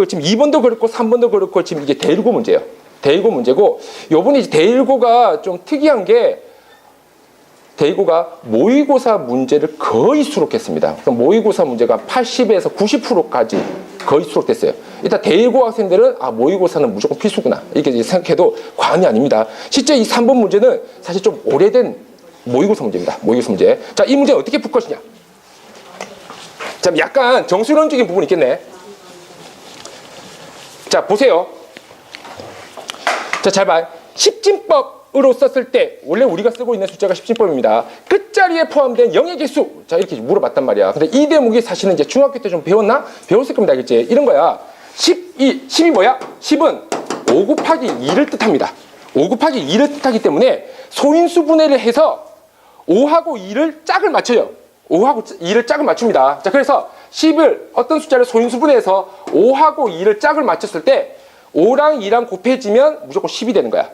지금 2번도 그렇고 3번도 그렇고 지금 이게 대일고 문제예요. 대일고 문제고, 요번에 이제 대일고가 좀 특이한 게 대일고가 모의고사 문제를 거의 수록했습니다. 그럼 모의고사 문제가 80에서 90%까지 거의 수록됐어요. 일단 대일고 학생들은 모의고사는 무조건 필수구나 이렇게 생각해도 과언이 아닙니다. 실제 이 3번 문제는 사실 좀 오래된 모의고사 문제입니다. 모의고사 문제. 자, 이 문제 어떻게 풀 것이냐. 자, 약간 정수론적인 부분이 있겠네. 자, 보세요. 자, 잘 봐. 십진법으로 썼을 때 원래 우리가 쓰고 있는 숫자가 십진법입니다. 끝자리 끝자리에 포함된 0의 개수. 자, 이렇게 물어봤단 말이야. 근데 이 대목이 사실은 이제 중학교 때 좀 배웠나? 배웠을 겁니다. 알겠지? 이런 거야. 10이 뭐야? 10은 5 곱하기 2를 뜻합니다. 5 곱하기 2를 뜻하기 때문에 소인수 분해를 해서 5하고 2를 짝을 맞춰요. 5하고 2를 짝을 맞춥니다. 자, 그래서 10을 어떤 숫자를 소인수 분해해서 5하고 2를 짝을 맞췄을 때 5랑 2랑 곱해지면 무조건 10이 되는 거야.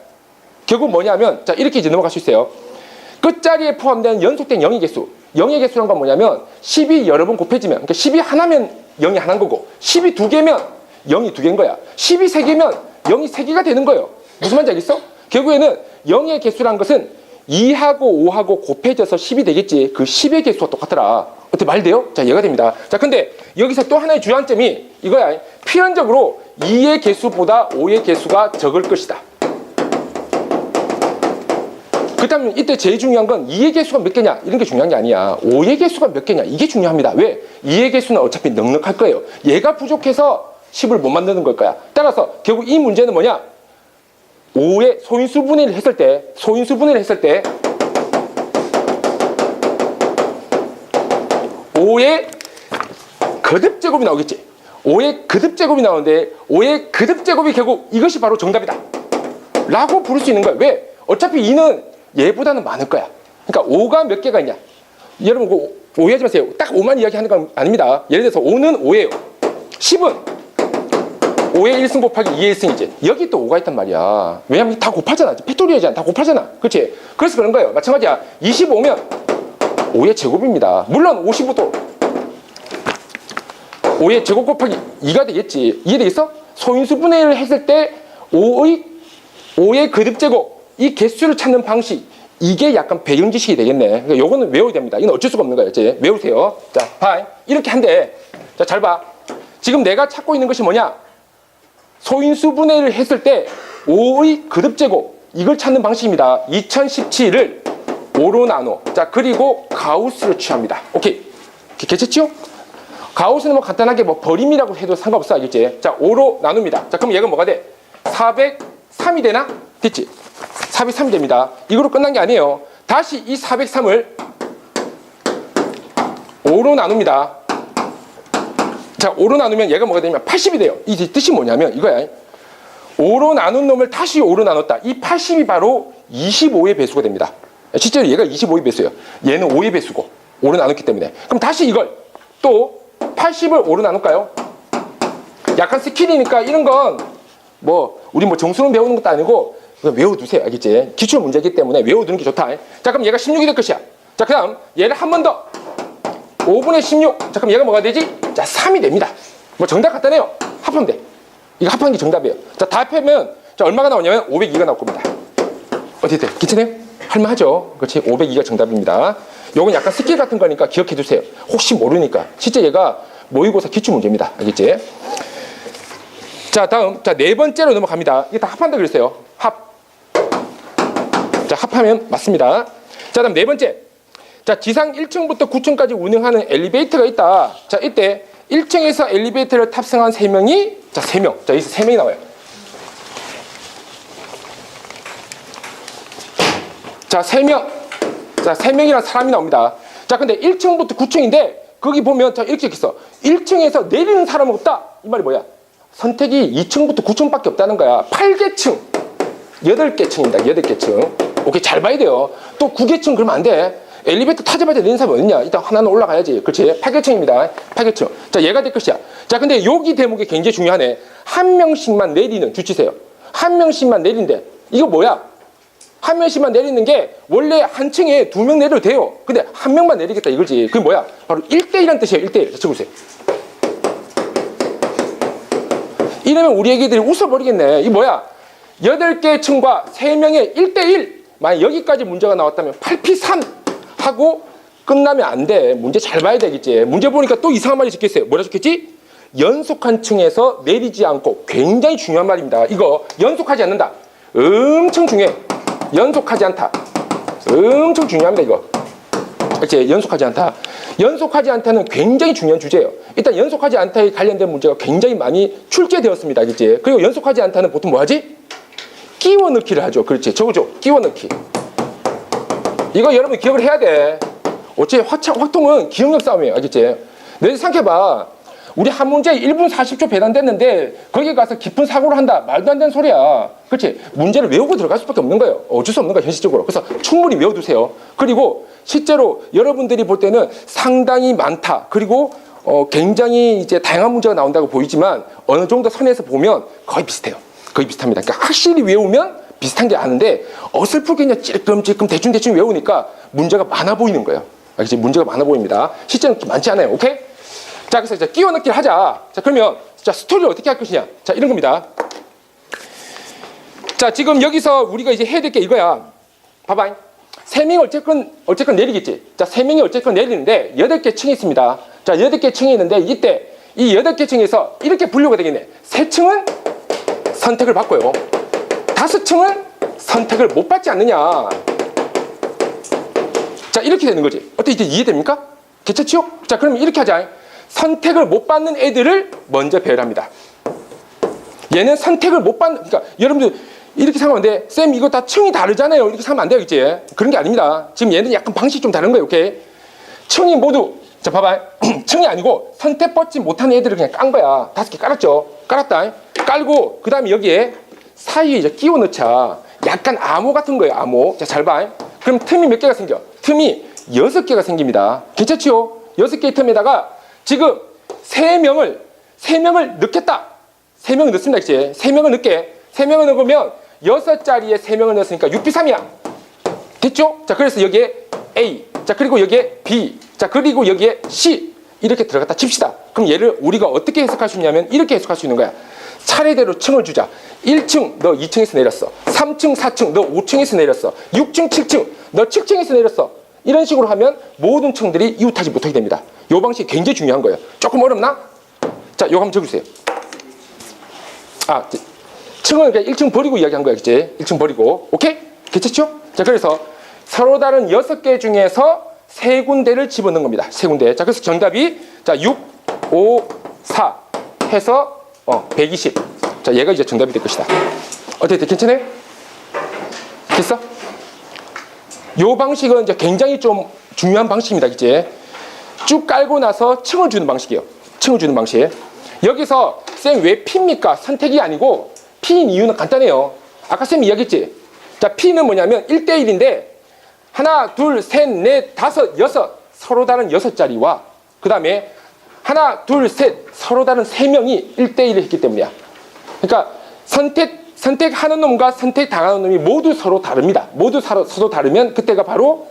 결국 뭐냐면, 자, 이렇게 이제 넘어갈 수 있어요. 끝자리에 포함된 연속된 0의 개수. 0의 개수란 건 뭐냐면 10이 여러 번 곱해지면, 그러니까 10이 하나면 0이 하나인 거고, 10이 두 개면 0이 두 개인 거야. 10이 세 개면 0이 세 개가 되는 거예요. 무슨 말인지 알겠어? 결국에는 0의 개수란 것은 2하고 5하고 곱해져서 10이 되겠지. 그 10의 개수가 똑같더라. 어떻게 말 돼요? 자, 이해가 됩니다. 자, 근데 여기서 또 하나의 주안점이 이거야. 필연적으로 2의 개수보다 5의 개수가 적을 것이다. 그렇다면 이때 제일 중요한 건 2의 개수가 몇 개냐 이런 게 중요한 게 아니야. 5의 개수가 몇 개냐 이게 중요합니다. 왜? 2의 개수는 어차피 넉넉할 거예요. 얘가 부족해서 10을 못 만드는 걸 거야. 따라서 결국 이 문제는 뭐냐? 5의 소인수 분해를 했을 때 5의 거듭제곱이 나오겠지. 5의 거듭제곱이 나오는데 5의 거듭제곱이 결국 이것이 바로 정답이다 라고 부를 수 있는 거야. 왜? 어차피 2는 얘보다는 많을 거야. 그러니까 5가 몇 개가 있냐. 여러분 오해하지 마세요. 딱 5만 이야기하는 건 아닙니다. 예를 들어서 5는 5예요. 10은 5의 1승 곱하기 2의 1승이지. 여기 또 5가 있단 말이야. 왜냐면 다 곱하잖아. 팩토리얼이잖아. 다 곱하잖아. 그렇지? 그래서 그런 거예요. 마찬가지야. 25면 5의 제곱입니다. 물론 55도 5의 제곱 곱하기 2가 되겠지. 이해되겠어? 소인수 분해를 했을 때 5의 거듭제곱 이 개수를 찾는 방식 이게 약간 배경 지식이 되겠네. 그러니까 요거는 외워야 됩니다. 이건 어쩔 수가 없는 거예요. 이제 외우세요. 자, 봐. 이렇게 한대. 자, 잘 봐. 지금 내가 찾고 있는 것이 뭐냐? 소인수 분해를 했을 때 5의 거듭제곱 이걸 찾는 방식입니다. 2017을 5로 나눠. 자, 그리고 가우스를 취합니다. 오케이. 괜찮죠? 가우스는 뭐 간단하게 뭐 버림이라고 해도 상관없어. 알겠지? 자, 5로 나눕니다. 자, 그럼 얘가 뭐가 돼? 403이 되나? 됐지? 403이 됩니다. 이거로 끝난 게 아니에요. 다시 이 403을 5로 나눕니다. 자, 5로 나누면 얘가 뭐가 되냐면 80이 돼요. 이 뜻이 뭐냐면 이거야. 5로 나눈 놈을 다시 5로 나눴다. 이 80이 바로 25의 배수가 됩니다. 실제로 얘가 25의 배수예요. 얘는 5의 배수고 5로 나눴기 때문에. 그럼 다시 이걸 또 80을 5로 나눌까요? 약간 스킬이니까 이런 건 뭐 우리 뭐 정수는 배우는 것도 아니고 외워두세요. 알겠지? 기출 문제이기 때문에 외워두는 게 좋다. 자, 그럼 얘가 16이 될 것이야. 자, 그 다음 얘를 한 번 더 5분의 16. 자, 그럼 얘가 뭐가 되지? 자, 3이 됩니다. 뭐 정답 갖다내요. 합하면 돼. 이거 합하는 게 정답이에요. 자, 다 합하면 자, 얼마가 나오냐면 502가 나올 겁니다. 어떻게 돼? 괜찮아요? 할만하죠? 그렇지? 502가 정답입니다. 요건 약간 스킬 같은 거니까 기억해 두세요. 혹시 모르니까. 실제 얘가 모의고사 기출 문제입니다. 알겠지? 자, 다음. 자, 네 번째로 넘어갑니다. 이게 다 합한다 그랬어요. 합. 자, 합하면 맞습니다. 자, 다음 네 번째. 자, 지상 1층부터 9층까지 운행하는 엘리베이터가 있다. 자, 이때 1층에서 엘리베이터를 탑승한 3명이 자, 3명. 자, 여기서 3명이 나와요. 자, 3명. 자, 3명이라는 사람이 나옵니다. 자, 근데 1층부터 9층인데 거기 보면 자, 이렇게 있어. 1층에서 내리는 사람은 없다. 이 말이 뭐야? 선택이 2층부터 9층밖에 없다는 거야. 8개 층. 8개 층입니다. 8개 층. 오케이, 잘 봐야 돼요. 또 9개 층 그러면 안 돼. 엘리베이터 타자마자 내리는 사람이 어딨냐? 일단 하나는 올라가야지. 그렇지? 8개 층입니다. 8개 층. 자, 얘가 될 것이야. 자, 근데 여기 대목이 굉장히 중요하네. 한 명씩만 내리는 주치세요. 한 명씩만 내린대. 이거 뭐야? 한 명씩만 내리는 게 원래 한 층에 2명 내려도 돼요. 근데 한 명만 내리겠다 이거지. 그게 뭐야? 바로 1대1이라는 뜻이에요. 1대1. 자, 적어보세요. 이러면 우리 애기들이 웃어버리겠네. 이게 뭐야? 8개 층과 3명의 1대1. 만약 여기까지 문제가 나왔다면 8P3 하고 끝나면 안 돼. 문제 잘 봐야 되겠지. 문제 보니까 또 이상한 말이 적혀있어요. 뭐라 적혔지? 연속한 층에서 내리지 않고. 굉장히 중요한 말입니다. 이거 연속하지 않는다. 엄청 중요해. 연속하지 않다. 엄청 중요합니다. 이거. 그렇지? 연속하지 않다. 연속하지 않다는 굉장히 중요한 주제예요. 일단 연속하지 않다에 관련된 문제가 굉장히 많이 출제되었습니다. 알겠지? 그리고 연속하지 않다는 보통 뭐 하지? 끼워 넣기를 하죠. 그렇지? 저거죠? 끼워 넣기. 이거 여러분 기억을 해야 돼. 어째 확통은 기억력 싸움이에요. 알겠지? 너희 생각해봐. 우리 한 문제에 1분 40초 배당됐는데 거기 가서 깊은 사고를 한다. 말도 안 되는 소리야. 그렇지? 문제를 외우고 들어갈 수밖에 없는 거예요. 어쩔 수 없는 거야, 현실적으로. 그래서 충분히 외워두세요. 그리고 실제로 여러분들이 볼 때는 상당히 많다. 그리고 굉장히 이제 다양한 문제가 나온다고 보이지만 어느 정도 선에서 보면 거의 비슷해요. 거의 비슷합니다. 그러니까 확실히 외우면 비슷한 게 아는데 어설프게 그냥 찔끔찔끔 대충대충 외우니까 문제가 많아 보이는 거예요. 알겠지? 문제가 많아 보입니다. 실제는 많지 않아요. 오케이? 자, 그래서 이제 끼워 넣기를 하자. 자, 그러면 자, 스토리를 어떻게 할 것이냐. 자, 이런 겁니다. 자, 지금 여기서 우리가 이제 해야 될 게 이거야. 봐봐. 3명이 어쨌건 내리겠지. 자, 3명이 어쨌건 내리는데 8개 층이 있습니다. 자, 8개 층이 있는데 이때 이 8개 층에서 이렇게 분류가 되겠네. 3층은 선택을 받고요. 5층은 선택을 못 받지 않느냐. 자, 이렇게 되는 거지. 어떻게 이제 이해됩니까? 괜찮지요? 자, 그러면 이렇게 하자. 선택을 못 받는 애들을 먼저 배열합니다. 얘는 선택을 못 받는, 그러니까 여러분들 이렇게 생각하면 돼. 쌤, 이거 다 층이 다르잖아요. 이렇게 생각하면 안 돼요, 그치? 그런 게 아닙니다. 지금 얘는 약간 방식이 좀 다른 거예요, 오케이? 층이 모두, 자, 봐봐. 층이 아니고 선택받지 못하는 애들을 그냥 깐 거야. 5개 깔았죠? 깔았다. 깔고, 그 다음에 여기에 사이에 이제 끼워 넣자. 약간 암호 같은 거예요, 암호. 자, 잘 봐. 그럼 틈이 몇 개가 생겨? 틈이 6개가 생깁니다. 괜찮지요? 6개의 틈에다가 지금 3명을 넣겠다. 3명을 넣습니다, 그치? 3명을 넣게. 3명을 넣으면 6자리에 3명을 넣었으니까 6B3이야. 됐죠? 자, 그래서 여기에 A. 자, 그리고 여기에 B. 자, 그리고 여기에 C. 이렇게 들어갔다 칩시다. 그럼 얘를 우리가 어떻게 해석할 수 있냐면 이렇게 해석할 수 있는 거야. 차례대로 층을 주자. 1층, 너 2층에서 내렸어. 3층, 4층, 너 5층에서 내렸어. 6층, 7층, 너 7층에서 내렸어. 이런 식으로 하면 모든 층들이 이웃하지 못하게 됩니다. 이 방식이 굉장히 중요한 거예요. 조금 어렵나? 자, 요거 한번 적어주세요. 아, 층은 그냥 1층 버리고 이야기한 거야, 그치? 1층 버리고. 오케이? 괜찮죠? 자, 그래서 서로 다른 6개 중에서 3군데를 집어넣은 겁니다. 3군데. 자, 그래서 정답이, 자, 6, 5, 4 해서, 120. 자, 얘가 이제 정답이 될 것이다. 어때? 괜찮아요? 됐어? 요 방식은 이제 굉장히 좀 중요한 방식입니다, 그치? 쭉 깔고 나서 층을 주는 방식이에요. 층을 주는 방식. 여기서 쌤 왜 P입니까? 선택이 아니고 P인 이유는 간단해요. 아까 쌤 이야기했지? 자, P는 뭐냐면 1대1인데 하나, 둘, 셋, 넷, 다섯, 여섯 서로 다른 6자리와 그 다음에 하나, 둘, 셋 서로 다른 3명이 1대1을 했기 때문이야. 그러니까 선택하는 놈과 선택당하는 놈이 모두 서로 다릅니다. 모두 서로 다르면 그때가 바로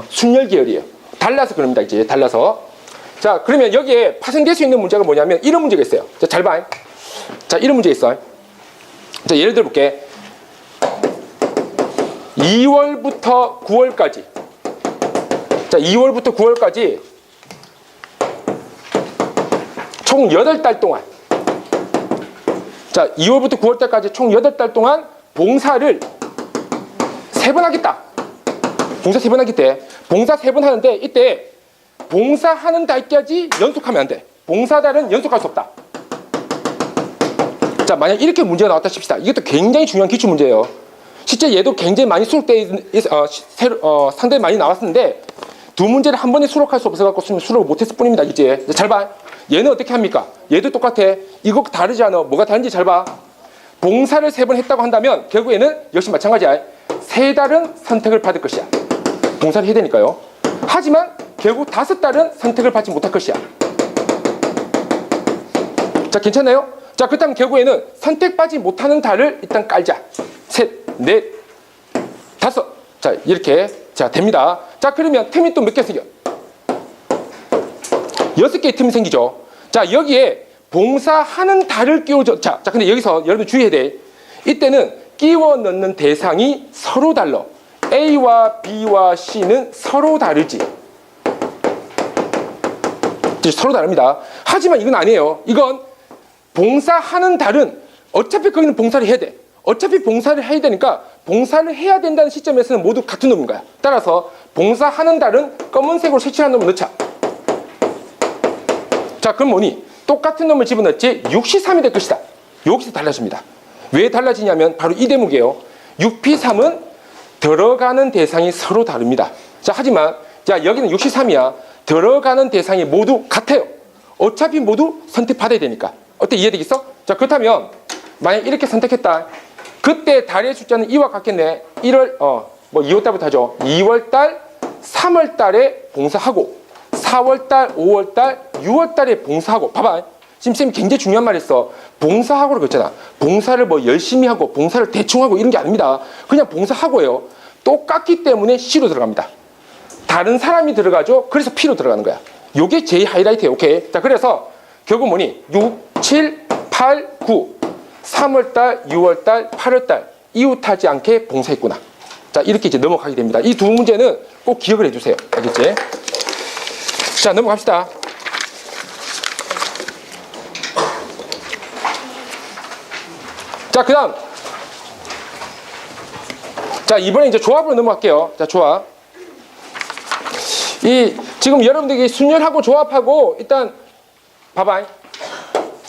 순열 계열이에요. 달라서 그럽니다. 이제 달라서. 자, 그러면 여기에 파생될 수 있는 문제가 뭐냐면 이런 문제가 있어요. 자, 잘 봐. 자, 이런 문제 있어. 자, 예를 들어 볼게. 2월부터 9월까지. 자, 2월부터 9월까지 총 8달 동안. 자, 2월부터 9월달까지 총 8달 동안 봉사를 3번 하겠다. 봉사 3번 하겠대. 봉사 3번 하는데 이때 봉사하는 달까지 연속하면 안 돼. 봉사달은 연속할 수 없다. 자, 만약 이렇게 문제가 나왔다 칩시다. 이것도 굉장히 중요한 기출 문제예요. 실제 얘도 굉장히 많이 수록돼 상당히 많이 나왔었는데 두 문제를 한 번에 수록할 수 없어서 수록을 못했을 뿐입니다. 이제 잘 봐. 얘는 어떻게 합니까? 얘도 똑같아. 이거 다르지 않아. 뭐가 다른지 잘 봐. 봉사를 3번 했다고 한다면 결국에는 역시 마찬가지야. 3달은 선택을 받을 것이야. 봉사를 해야 되니까요. 하지만 결국 5달은 선택을 받지 못할 것이야. 자, 괜찮나요? 자, 그렇다면 결국에는 선택받지 못하는 달을 일단 깔자. 셋, 넷, 5. 자, 이렇게. 자, 됩니다. 자, 그러면 틈이 또 몇 개 생겨? 6개의 틈이 생기죠. 자, 여기에 봉사하는 달을 끼워줘. 자, 근데 여기서 여러분 주의해야 돼. 이때는 끼워 넣는 대상이 서로 달라. A와 B와 C는 서로 다르지. 서로 다릅니다. 하지만 이건 아니에요. 이건 봉사하는 달은 어차피 거기는 봉사를 해야 돼. 어차피 봉사를 해야 되니까 봉사를 해야 된다는 시점에서는 모두 같은 놈인 거야. 따라서 봉사하는 달은 검은색으로 색칠한 놈을 넣자. 자, 그럼 뭐니? 똑같은 놈을 집어넣지 6C3이 될 것이다. 여기서 달라집니다. 왜 달라지냐면 바로 이 대목이에요. 6P3은 들어가는 대상이 서로 다릅니다. 자, 하지만 자, 여기는 63이야. 들어가는 대상이 모두 같아요. 어차피 모두 선택받아야 되니까. 어때? 이해되겠어? 자, 그렇다면 만약 이렇게 선택했다. 그때 달의 숫자는 이와 같겠네. 1월, 2월달부터 하죠. 2월달, 3월달에 봉사하고 4월달, 5월달, 6월달에 봉사하고. 봐봐. 지금 쌤이 굉장히 중요한 말 했어. 봉사하고를 그랬잖아. 봉사를 뭐 열심히 하고 봉사를 대충 하고 이런 게 아닙니다. 그냥 봉사하고예요. 똑같기 때문에 C로 들어갑니다. 다른 사람이 들어가죠. 그래서 P로 들어가는 거야. 요게 제일 하이라이트예요. 오케이. 자, 그래서 결국 뭐니? 6, 7, 8, 9. 3월달, 6월달, 8월달 이웃하지 않게 봉사했구나. 자, 이렇게 이제 넘어가게 됩니다. 이 두 문제는 꼭 기억을 해주세요. 알겠지? 자, 넘어갑시다. 자, 그 다음. 자, 이번에 이제 조합으로 넘어갈게요. 자, 조합. 지금 여러분들이 순열하고 조합하고 일단 봐봐.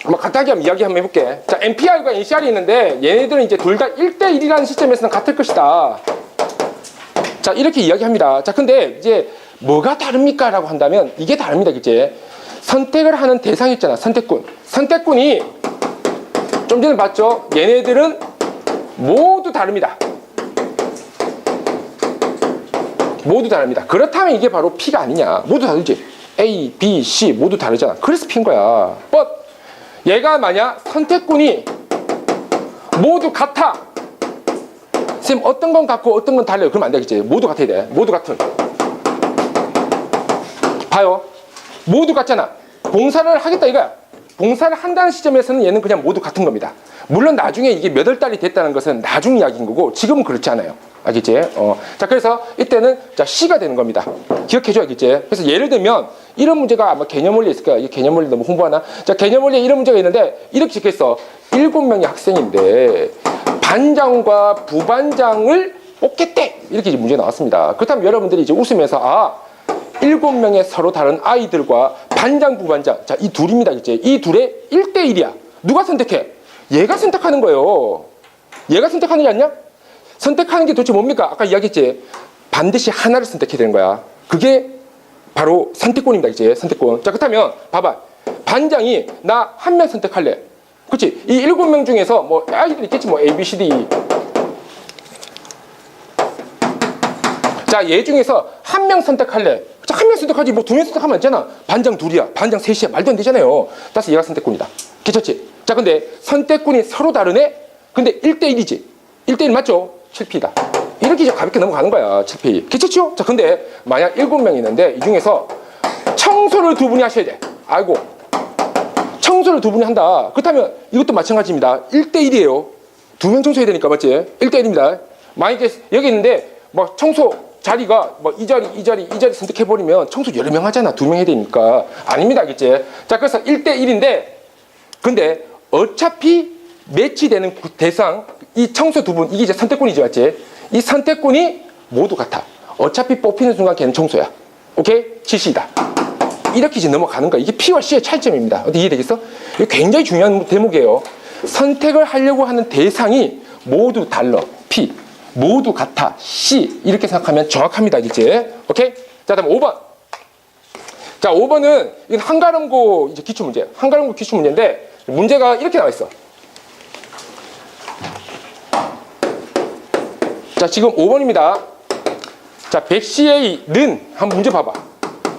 뭐 간단하게 한번 이야기 한번 해볼게. 자, MPR과 NCR이 있는데 얘네들은 이제 둘 다 1대1이라는 시점에서는 같을 것이다. 자, 이렇게 이야기합니다. 자, 근데 이제 뭐가 다릅니까? 라고 한다면 이게 다릅니다. 이제 선택을 하는 대상이 있잖아. 선택군. 선택군이 좀 전에 봤죠? 얘네들은 모두 다릅니다. 모두 다릅니다. 그렇다면 이게 바로 P가 아니냐. 모두 다르지. A, B, C 모두 다르잖아. 그래서 P인 거야. But 얘가 만약 선택군이 모두 같아. 쌤, 어떤 건 같고 어떤 건 달라요. 그러면 안 되겠지. 모두 같아야 돼. 모두 같은. 봐요. 모두 같잖아. 봉사를 하겠다 이거야. 봉사를 한다는 시점에서는 얘는 그냥 모두 같은 겁니다. 물론 나중에 이게 몇 월 달이 됐다는 것은 나중 이야기인 거고 지금은 그렇지 않아요. 알겠지? 자, 그래서 이때는 자, C가 되는 겁니다. 기억해줘야겠지? 그래서 예를 들면 이런 문제가 아마 개념 원리에 있을 거야. 이 개념 원리 너무 홍보하나? 자, 개념 원리에 이런 문제가 있는데 이렇게 적혀있어. 7명의 학생인데 반장과 부반장을 뽑겠대. 이렇게 이제 문제 나왔습니다. 그렇다면 여러분들이 이제 웃으면서 7명의 서로 다른 아이들과 반장, 부반장. 자, 이 둘입니다. 이제 이 둘의 1대1이야. 누가 선택해? 얘가 선택하는 거예요. 얘가 선택하는 게 아니냐? 선택하는 게 도대체 뭡니까? 아까 이야기했지. 반드시 하나를 선택해야 되는 거야. 그게 바로 선택권입니다. 이제 선택권. 자, 그렇다면 봐봐. 반장이 나 한 명 선택할래. 그렇지? 이 7명 중에서 뭐 아이들이 있겠지. 뭐 A, B, C, D. 자, 얘 중에서 한 명 선택할래. 자, 한 명 선택하지. 뭐 2명 선택하면 안 되잖아. 반장 2이야. 반장 3이야. 말도 안 되잖아요. 따라서 얘가 선택권이다. 괜찮지? 자, 근데 선택권이 서로 다르네? 근데 1대1이지. 1대1 맞죠? 7P다. 이렇게 이제 가볍게 넘어가는 거야. 7P. 괜찮죠? 자, 근데 만약 7명이 있는데 이 중에서 청소를 2분이 하셔야 돼. 아이고. 청소를 2분이 한다. 그렇다면 이것도 마찬가지입니다. 1대1이에요. 2명 청소해야 되니까 맞지? 1대1입니다. 만약에 여기 있는데 뭐 청소 자리가 뭐 이 자리 선택해버리면 청소 여러 명 하잖아. 2명 해야 되니까. 아닙니다. 알겠지? 자, 그래서 1대1인데 근데 어차피 매치되는 대상 이 청소 2분 이게 이제 선택권이지 맞지? 이 선택권이 모두 같아. 어차피 뽑히는 순간 걔는 청소야. 오케이? 7C다. 이렇게 이제 넘어가는 거야. 이게 P와 C의 차이점입니다. 어떻게 이해되겠어? 이게 굉장히 중요한 대목이에요. 선택을 하려고 하는 대상이 모두 달라. P. 모두 같아. C. 이렇게 생각하면 정확합니다. 이제. 오케이? 자, 다음 5번. 자, 5번은 이건 한가름고 이제 기출문제예요. 한가름고 기출문제인데 문제가 이렇게 나와 있어. 자, 지금 5번입니다. 자, 100CA는 한번 문제 봐봐.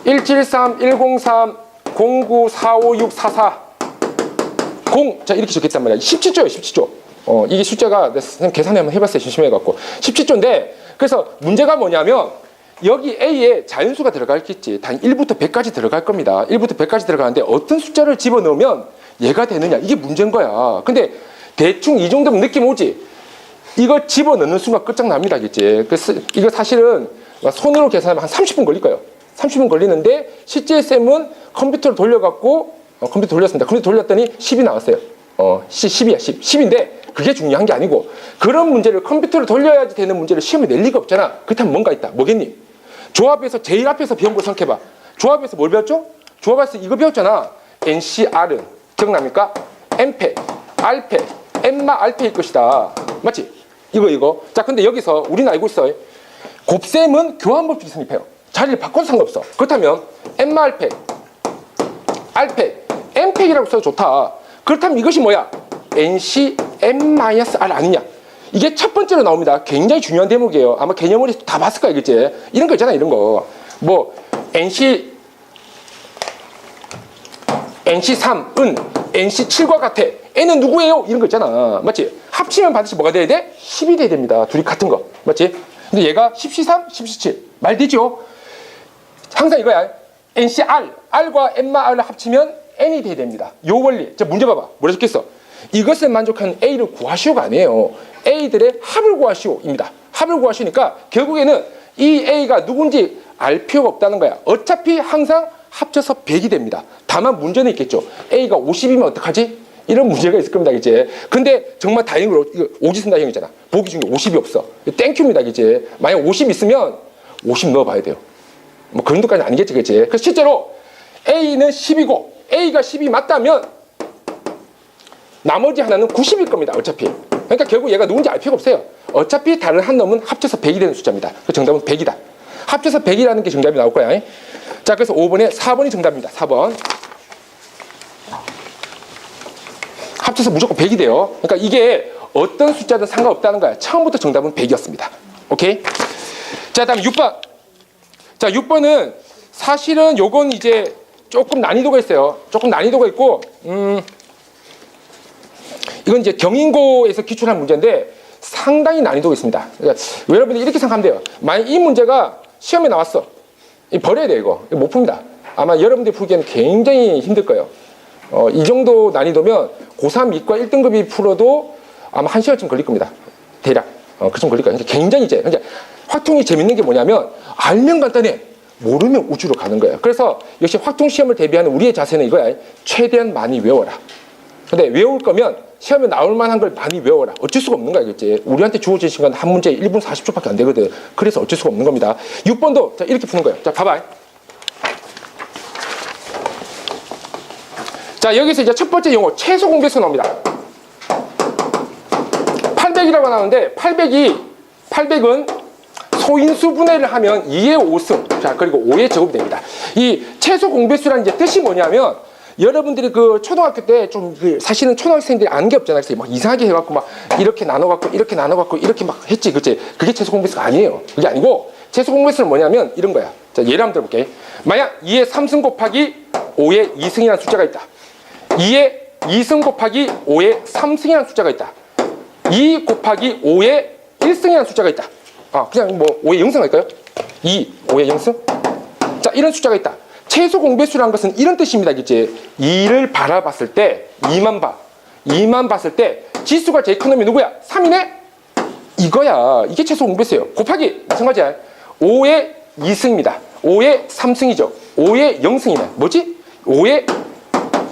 173, 103, 09, 456, 44, 0. 자, 이렇게 적겠단 말이야. 17조예요, 17조. 이게 숫자가 선생님 계산해 한번 해봤어요. 심심해갖고. 17조인데, 그래서 문제가 뭐냐면, 여기 A에 자연수가 들어갈겠지. 단 1부터 100까지 들어갈 겁니다. 1부터 100까지 들어가는데 어떤 숫자를 집어넣으면 얘가 되느냐. 이게 문제인 거야. 근데 대충 이 정도면 느낌 오지? 이거 집어넣는 순간 끝장납니다. 알겠지? 그래서 이거 사실은 손으로 계산하면 한 30분 걸릴 거예요. 30분 걸리는데 실제 쌤은 컴퓨터를 돌려갖고 컴퓨터 돌렸습니다. 컴퓨터 돌렸더니 10이 나왔어요. 10이야, 10. 10인데 그게 중요한 게 아니고 그런 문제를 컴퓨터를 돌려야지 되는 문제를 시험에 낼 리가 없잖아. 그렇다면 뭔가 있다. 뭐겠니? 조합에서 제일 앞에서 배운 걸 생각해봐. 조합에서 뭘 배웠죠? 조합에서 이거 배웠잖아. NCR은 기억납니까? N패, R패, N마 R패일 것이다. 맞지? 이거. 자, 근데 여기서 우리는 알고 있어요. 곱셈은 교환법칙이 성립해요. 자리를 바꿔도 상관없어. 그렇다면 N마알팩, R팩, N팩이라고 써도 좋다. 그렇다면 이것이 뭐야? NC N-R 아니냐? 이게 첫 번째로 나옵니다. 굉장히 중요한 대목이에요. 아마 개념을 다 봤을 거야, 이겠지? 이런 거 있잖아, 이런 거. 뭐 NC3은 NC7과 같아. N은 누구예요? 이런 거 있잖아. 맞지? 합치면 반드시 뭐가 돼야 돼? 10이 돼야 됩니다. 둘이 같은 거. 맞지? 근데 얘가 10C3, 10C7. 말 되죠? 항상 이거야. NCR, R과 N마 R을 합치면 N이 돼야 됩니다. 요 원리. 자, 문제 봐봐. 뭐라 적혔어? 이것을 만족하는 A를 구하시오가 아니에요. A들의 합을 구하시오입니다. 합을 구하시니까 결국에는 이 A가 누군지 알 필요가 없다는 거야. 어차피 항상 합쳐서 100이 됩니다. 다만 문제는 있겠죠. A가 50이면 어떡하지? 이런 문제가 있을 겁니다. 그치? 근데 정말 다행으로 이거 오지선다 형이잖아. 보기 중에 50이 없어. 땡큐입니다. 그치? 만약 50 있으면 50 넣어봐야 돼요. 뭐 그 정도까지는 아니겠지. 그치? 그래서 실제로 A는 10이고 A가 10이 맞다면 나머지 하나는 90일 겁니다. 어차피. 그러니까 결국 얘가 누군지 알 필요가 없어요. 어차피 다른 한 놈은 합쳐서 100이 되는 숫자입니다. 그 정답은 100이다. 합쳐서 100이라는 게 정답이 나올 거야. 자, 그래서 5번에 4번이 정답입니다. 4번. 합쳐서 무조건 100이 돼요. 그러니까 이게 어떤 숫자든 상관없다는 거야. 처음부터 정답은 100이었습니다. 오케이? 자, 다음 6번. 자, 6번은 사실은 요건 이제 조금 난이도가 있어요. 조금 난이도가 있고, 이건 이제 경인고에서 기출한 문제인데 상당히 난이도가 있습니다. 그러니까 여러분이 이렇게 생각하면 돼요. 만약 이 문제가 시험에 나왔어. 버려야 돼, 이거. 못 풉니다. 아마 여러분들이 풀기에는 굉장히 힘들 거예요. 이 정도 난이도면 고3 이과 1등급이 풀어도 아마 1시간쯤 걸릴 겁니다. 대략. 그쯤 걸릴 거예요. 그러니까 굉장히 이제. 그러니까 확통이 재밌는 게 뭐냐면 알면 간단해. 모르면 우주로 가는 거예요. 그래서 역시 확통 시험을 대비하는 우리의 자세는 이거야. 최대한 많이 외워라. 근데 외울 거면 시험에 나올 만한 걸 많이 외워라. 어쩔 수가 없는 거야, 알겠지? 우리한테 주어진 시간 한 문제 1분 40초밖에 안 되거든. 그래서 어쩔 수가 없는 겁니다. 6번도 자, 이렇게 푸는 거예요. 자, 봐봐. 자, 여기서 이제 첫 번째 용어 최소 공배수 나옵니다. 800이라고 나오는데 800은 소인수 분해를 하면 2의 5승. 자, 그리고 5의 제곱이 됩니다. 이 최소 공배수라는 이제 뜻이 뭐냐면 여러분들이 그 초등학교 때 좀 사실은 초등학생들이 아는 게 없잖아요. 그래서 막 이상하게 해갖고 막 이렇게 나눠갖고 이렇게 막 했지. 그치? 그게 최소 공배수가 아니에요. 그게 아니고 최소 공배수는 뭐냐면 이런 거야. 자, 예를 한번 들어볼게. 만약 2의 3승 곱하기 5의 2승이라는 숫자가 있다. 2의 2승 곱하기 5의 3승이라는 숫자가 있다. 2 곱하기 5의 1승이라는 숫자가 있다. 그냥 뭐 5의 0승 할까요? 2, 5의 0승? 자, 이런 숫자가 있다. 최소 공배수라는 것은 이런 뜻입니다. 그치? 2를 바라봤을 때 2만 봤을 때 지수가 제일 큰 놈이 누구야? 3이네? 이거야. 이게 최소 공배수예요. 곱하기 마찬가지야. 5의 2승입니다. 5의 3승이죠. 5의 0승이네. 뭐지? 5의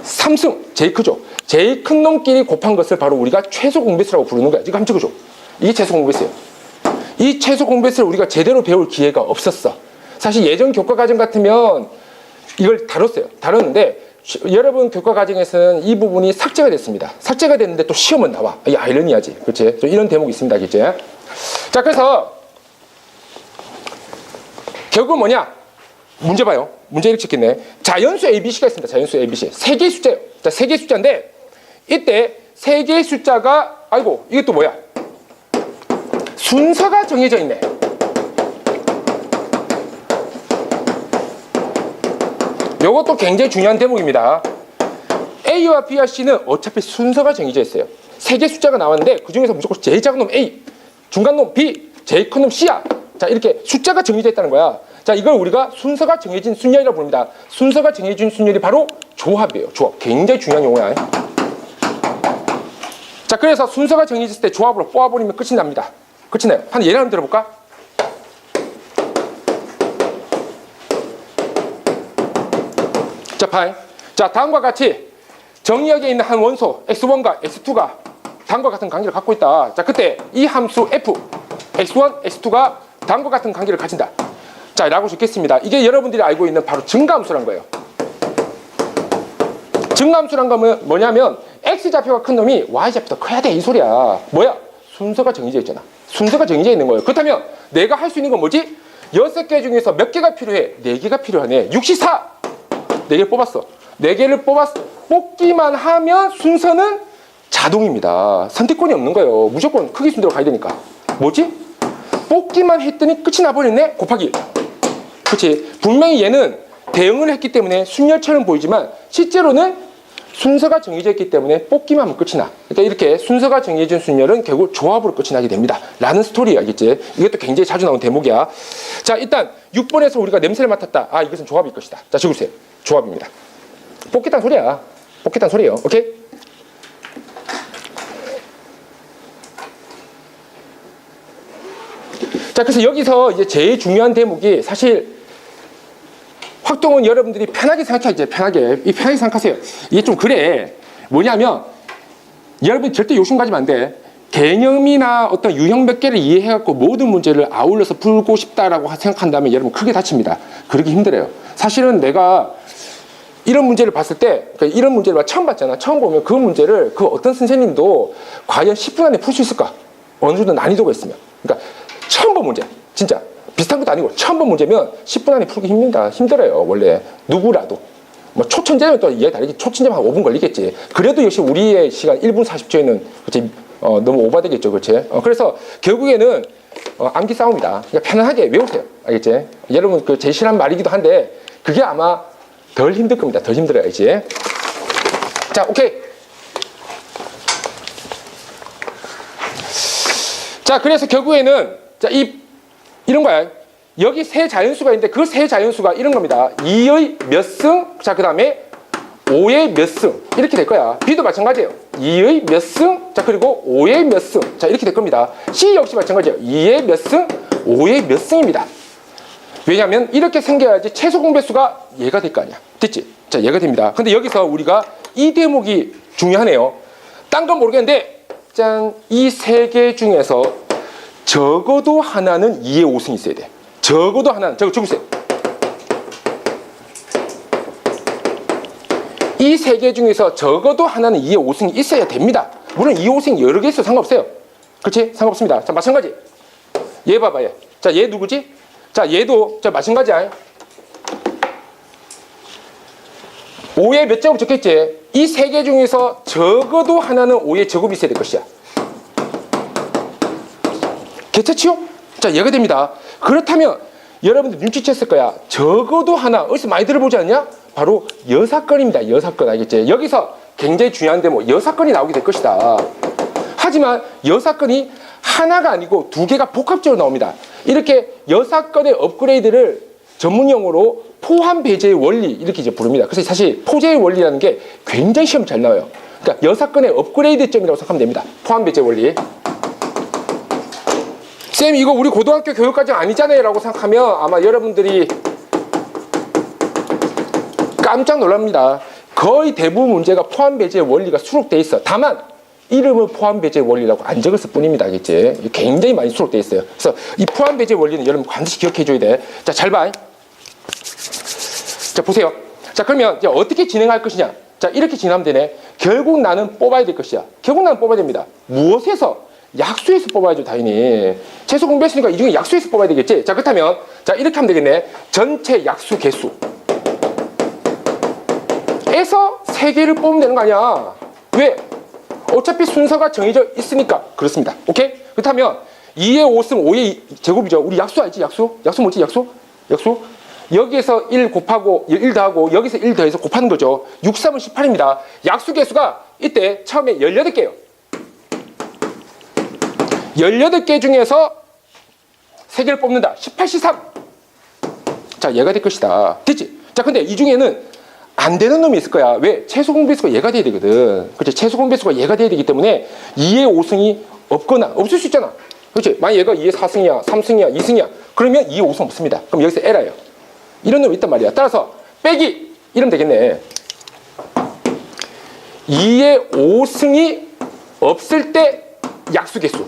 3승. 제일 크죠. 제일 큰 놈끼리 곱한 것을 바로 우리가 최소 공배수라고 부르는 거야. 이거 한번 적어줘. 이게 최소 공배수예요. 이 최소 공배수를 우리가 제대로 배울 기회가 없었어. 사실 예전 교과 과정 같으면 이걸 다뤘는데 여러분 교과 과정에서는 이 부분이 삭제가 됐습니다. 삭제가 됐는데 또 시험은 나와. 이 아이러니하지. 그렇지? 이런 대목이 있습니다. 그렇지? 자, 그래서 결국은 뭐냐? 문제 봐요. 문제 이렇게 찍겠네. 자연수 ABC가 있습니다. 자연수 ABC. 세 개의 숫자예요. 자, 세 개의 숫자인데 이때 세 개의 숫자가 아이고, 이게 또 뭐야? 순서가 정해져 있네. 이것도 굉장히 중요한 대목입니다. A와 B와 C는 어차피 순서가 정해져 있어요. 세 개 숫자가 나왔는데 그 중에서 무조건 제일 작은 놈 A, 중간 놈 B, 제일 큰 놈 C야. 자, 이렇게 숫자가 정해져 있다는 거야. 자, 이걸 우리가 순서가 정해진 순열이라고 부릅니다. 순서가 정해진 순열이 바로 조합이에요. 조합. 굉장히 중요한 용어야. 자, 그래서 순서가 정해졌을 때 조합으로 뽑아버리면 끝이 납니다. 끝이 나요. 한 예를 한번 들어볼까? 자, 파이. 자, 다음과 같이 정의역에 있는 한 원소 x1과 x2가 다음과 같은 관계를 갖고 있다. 자, 그때 이 함수 f x1, x2가 다음과 같은 관계를 가진다. 자, 라고 적겠습니다. 이게 여러분들이 알고 있는 바로 증가함수란 거예요. 증가함수란 거는 뭐냐면 x좌표가 큰 놈이 y좌표도 커야 돼, 이 소리야. 뭐야? 순서가 정해져 있잖아. 순서가 정해져 있는 거예요. 그렇다면 내가 할 수 있는 건 뭐지? 6개 중에서 몇 개가 필요해? 4개가 필요하네. 64! 4개를 뽑았어. 4개를 뽑기만 하면 순서는 자동입니다. 선택권이 없는 거예요. 무조건 크기 순서로 가야 되니까. 뭐지? 뽑기만 했더니 끝이 나버렸네? 곱하기 1. 그치? 분명히 얘는 대응을 했기 때문에 순열처럼 보이지만 실제로는 순서가 정해져 있기 때문에 뽑기만 하면 끝이 나. 그러니까 이렇게 순서가 정해진 순열은 결국 조합으로 끝이 나게 됩니다. 라는 스토리 알겠지? 이것도 굉장히 자주 나온 대목이야. 자, 일단 6번에서 우리가 냄새를 맡았다. 아, 이것은 조합일 것이다. 자, 적으세요. 조합입니다. 뽑겠다는 소리야. 뽑겠다는 소리예요. 오케이? 자, 그래서 여기서 이제 제일 중요한 대목이 사실 확동은 여러분들이 편하게 생각하죠. 편하게 생각하세요. 이게 좀 그래. 뭐냐면 여러분 절대 욕심 가지면 안 돼. 개념이나 어떤 유형 몇 개를 이해해갖고 모든 문제를 아울러서 풀고 싶다라고 생각한다면 여러분 크게 다칩니다. 그러기 힘들어요. 사실은 내가 이런 문제를 봤을 때, 그러니까 이런 문제를 처음 봤잖아. 처음 보면 그 문제를 그 어떤 선생님도 과연 10분 안에 풀 수 있을까? 어느 정도 난이도가 있으면. 그러니까 처음 본 문제, 진짜 비슷한 것도 아니고 처음 본 문제면 10분 안에 풀기 힘들어요. 원래 누구라도. 뭐 초천재면 또 이해 다르지. 초천재면 한 5분 걸리겠지. 그래도 역시 우리의 시간 1분 40초에는 그치, 너무 오버되겠죠, 그렇지? 그래서 결국에는 암기 싸움이다. 그러니까 편안하게 외우세요, 알겠지? 여러분 그 제일 싫어하는 말이기도 한데 그게 아마 덜 힘들 겁니다. 덜 힘들어요, 알지? 자, 오케이. 자, 그래서 결국에는 자, 이런 거야. 여기 세 자연수가 있는데 그 세 자연수가 이런 겁니다. 2의 몇 승, 자, 그 다음에 5의 몇 승. 이렇게 될 거야. B도 마찬가지예요. 2의 몇 승, 자, 그리고 5의 몇 승. 자, 이렇게 될 겁니다. C 역시 마찬가지예요. 2의 몇 승, 5의 몇 승입니다. 왜냐하면 이렇게 생겨야지 최소 공배수가 얘가 될 거 아니야. 됐지? 자, 얘가 됩니다. 근데 여기서 우리가 이 대목이 중요하네요. 딴 건 모르겠는데, 짠, 이 세 개 중에서 적어도 하나는 2의 5승이 있어야 돼. 적어도 하나는, 적으세요. 이 세 개 중에서 적어도 하나는 2의 5승이 있어야 됩니다. 물론 2의 5승이 여러 개 있어도 상관없어요. 그렇지? 상관없습니다. 자, 마찬가지. 얘 봐봐, 얘. 자, 얘 누구지? 자, 얘도, 자, 마찬가지야. 5의 몇 제곱 적겠지? 이 세 개 중에서 적어도 하나는 5의 제곱이 있어야 될 것이야. 괜찮지요? 자, 얘가 됩니다. 그렇다면 여러분들 눈치챘을 거야. 적어도 하나, 어디서 많이 들어보지 않냐? 바로 여사건입니다. 여사건, 알겠지? 여기서 굉장히 중요한 대목, 여사건이 나오게 될 것이다. 하지만 여사건이 하나가 아니고 두 개가 복합적으로 나옵니다. 이렇게 여사건의 업그레이드를 전문용어로 포함 배제의 원리 이렇게 이제 부릅니다. 그래서 사실 포제의 원리라는 게 굉장히 시험 잘 나와요. 그러니까 여사건의 업그레이드점이라고 생각하면 됩니다. 포함 배제 원리. 쌤, 이거 우리 고등학교 교육과정 아니잖아요 라고 생각하면 아마 여러분들이 깜짝 놀랍니다. 거의 대부분 문제가 포함 배제의 원리가 수록되어 있어. 다만 이름은 포함 배제 원리라고 안 적었을 뿐입니다. 알겠지? 굉장히 많이 수록되어 있어요. 그래서 이 포함 배제 원리는 여러분 반드시 기억해 줘야 돼. 자, 잘 봐. 자, 보세요. 자, 그러면 이제 어떻게 진행할 것이냐? 자, 이렇게 진행하면 되네. 결국 나는 뽑아야 될 것이야. 결국 나는 뽑아야 됩니다. 무엇에서? 약수에서 뽑아야죠, 당연히. 최소 공배수니까 이 중에 약수에서 뽑아야 되겠지? 자, 그렇다면 자, 이렇게 하면 되겠네. 전체 약수 개수 에서 3개를 뽑으면 되는 거 아니야. 왜? 어차피 순서가 정해져 있으니까. 그렇습니다. 오케이? 그렇다면 2의 5승 5의 제곱이죠. 우리 약수 알지? 약수? 약수 뭐지? 약수? 약수? 여기에서 1 곱하고 1 더하고 여기서 1 더해서 곱하는 거죠. 6, 3은 18입니다. 약수 개수가 이때 처음에 18개예요. 18개 중에서 3개를 뽑는다. 18C3. 자, 얘가 될 것이다. 됐지? 자, 근데 이 중에는 안 되는 놈이 있을 거야. 왜? 최소 공배수가 얘가 돼야 되거든. 그렇지? 최소 공배수가 얘가 돼야 되기 때문에 2의 5승이 없거나 없을 수 있잖아. 그렇지? 만약 얘가 2의 4승이야, 3승이야, 2승이야. 그러면 2의 5승 없습니다. 그럼 여기서 에러예요. 이런 놈이 있단 말이야. 따라서 빼기 이러면 되겠네. 2의 5승이 없을 때 약수 개수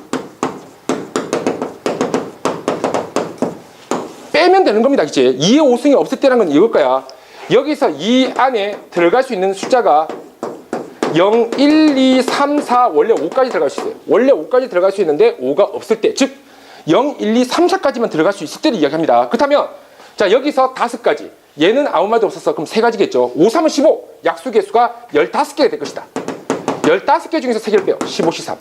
빼면 되는 겁니다. 그치? 2의 5승이 없을 때라는 건 이걸 거야. 여기서 이 안에 들어갈 수 있는 숫자가 0, 1, 2, 3, 4 원래 5까지 들어갈 수 있어요. 원래 5까지 들어갈 수 있는데 5가 없을 때, 즉 0, 1, 2, 3, 4까지만 들어갈 수 있을 때를 이야기합니다. 그렇다면 자 여기서 5가지. 얘는 아무 말도 없었어. 그럼 3가지겠죠. 5, 3은 15. 약수 개수가 15개가 될 것이다. 15개 중에서 3개를 빼요. 15, 13.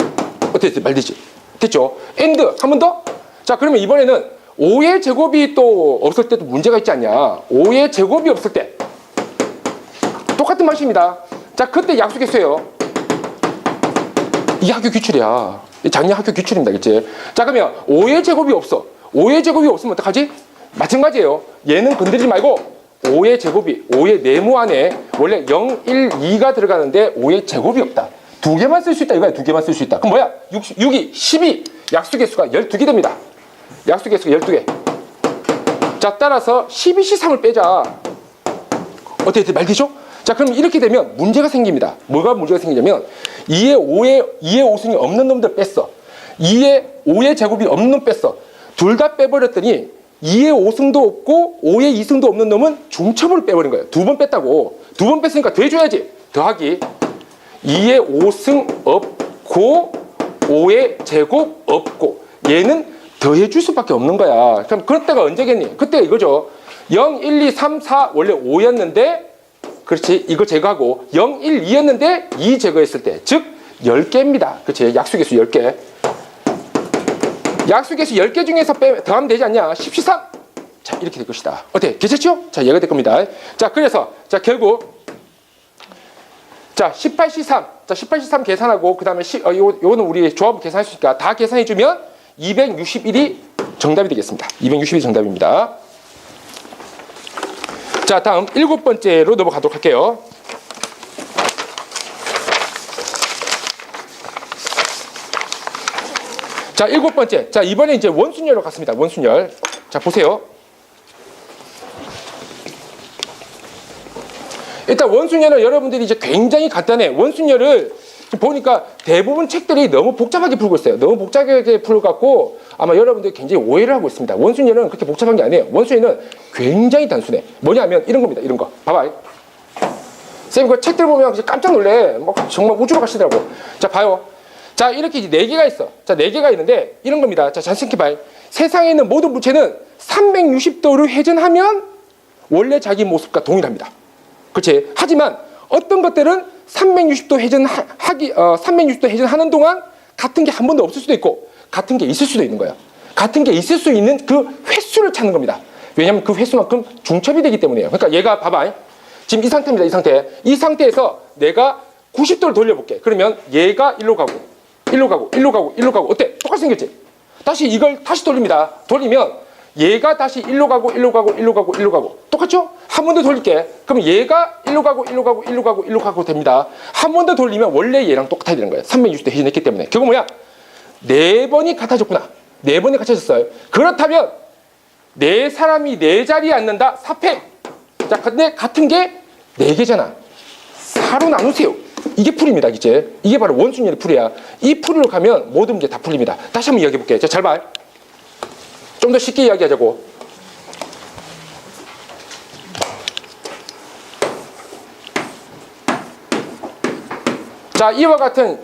어떻게 말되지? 됐죠? AND 한 번 더. 자 그러면 이번에는 5의 제곱이 또 없을 때도 문제가 있지 않냐. 5의 제곱이 없을 때 똑같은 방식입니다. 자 그때 약수 개수예요. 이게 학교 규칙이야. 작년 학교 규칙입니다. 그치? 자 그러면 5의 제곱이 없어. 5의 제곱이 없으면 어떡하지? 마찬가지예요. 얘는 건드리지 말고 5의 제곱이 5의 네모 안에 원래 0, 1, 2가 들어가는데 5의 제곱이 없다. 2개만 쓸 수 있다 이거야. 2개만 쓸 수 있다. 그럼 뭐야? 6이 12. 약수 개수가 12개 됩니다. 약수 개수가 12개. 자 따라서 12C3을 빼자. 어떻게 말되죠? 자 그럼 이렇게 되면 문제가 생깁니다. 뭐가 문제가 생기냐면 2의 5승이 없는 놈들 뺐어. 2의 5의 제곱이 없는 놈 뺐어. 둘 다 빼버렸더니 2의 5승도 없고 5의 2승도 없는 놈은 중첩으로 빼버린 거예요. 2번 뺐다고. 2번 뺐으니까 더해줘야지. 더하기 2의 5승 없고 5의 제곱 없고 얘는 더해줄 수밖에 없는 거야. 그럼 그럴 때가 언제겠니? 그때가 이거죠. 0, 1, 2, 3, 4 원래 5였는데 그렇지 이거 제거하고 0, 1, 2였는데 2 제거했을 때 즉 10개입니다. 그렇지 약수개수 10개. 약수개수 10개 중에서 더하면 되지 않냐? 10C3. 자 이렇게 될 것이다. 어때? 괜찮죠? 자 얘가 될 겁니다. 자 그래서 자 결국 자 18C3 자 18C3 계산하고 그 다음에 요거는 우리 조합 계산할 수 있으니까 다 계산해주면 261이 정답이 되겠습니다. 261이 정답입니다. 자 다음 7번째로 넘어가도록 할게요. 자 7번째. 자 이번에 이제 원순열로 갔습니다. 원순열. 자 보세요. 일단 원순열은 여러분들이 이제 굉장히 간단해. 원순열을 보니까 대부분 책들이 너무 복잡하게 풀고 있어요. 너무 복잡하게 풀어갖고 아마 여러분들이 굉장히 오해를 하고 있습니다. 원순열은 그렇게 복잡한 게 아니에요. 원순열은 굉장히 단순해. 뭐냐면 이런 겁니다. 이런 거. 봐봐. 쌤, 그 책들 보면 깜짝 놀래. 막 정말 우주로 가시더라고. 자, 봐요. 자, 이렇게 이제 4개가 있어. 자, 4개가 있는데 이런 겁니다. 자, 잘 생각해봐요. 세상에 있는 모든 물체는 360도를 회전하면 원래 자기 모습과 동일합니다. 그렇지? 하지만 어떤 것들은 360도 회전하는 동안 같은 게 한 번도 없을 수도 있고 같은 게 있을 수도 있는 거예요. 같은 게 있을 수 있는 그 횟수를 찾는 겁니다. 왜냐하면 그 횟수만큼 중첩이 되기 때문이에요. 그러니까 얘가 봐봐. 지금 이 상태입니다. 이 상태. 이 상태에서 내가 90도를 돌려볼게. 그러면 얘가 일로 가고 일로 가고 일로 가고 일로 가고 어때? 똑같이 생겼지? 다시 이걸 다시 돌립니다. 돌리면 얘가 다시 일로 가고 일로 가고 일로 가고 일로 가고 똑같죠? 한 번 더 돌릴게. 그럼 얘가 일로 가고 일로 가고 일로 가고 일로 가고 됩니다. 한 번 더 돌리면 원래 얘랑 똑같아야 되는 거예요. 360도 회전했기 때문에. 결국 뭐야? 4번이 같아졌구나. 4번이 같아졌어요. 그렇다면 4사람이 4자리에 앉는다. 4패. 자, 근데 같은 게 4개잖아. 4로 나누세요. 이게 풀입니다. 이제 이게 바로 원순열의 풀이야. 이 풀로 가면 모든 문제 다 풀립니다. 다시 한번 이야기해 볼게요. 자, 잘 봐. 좀 더 쉽게 이야기하자고. 자, 이와 같은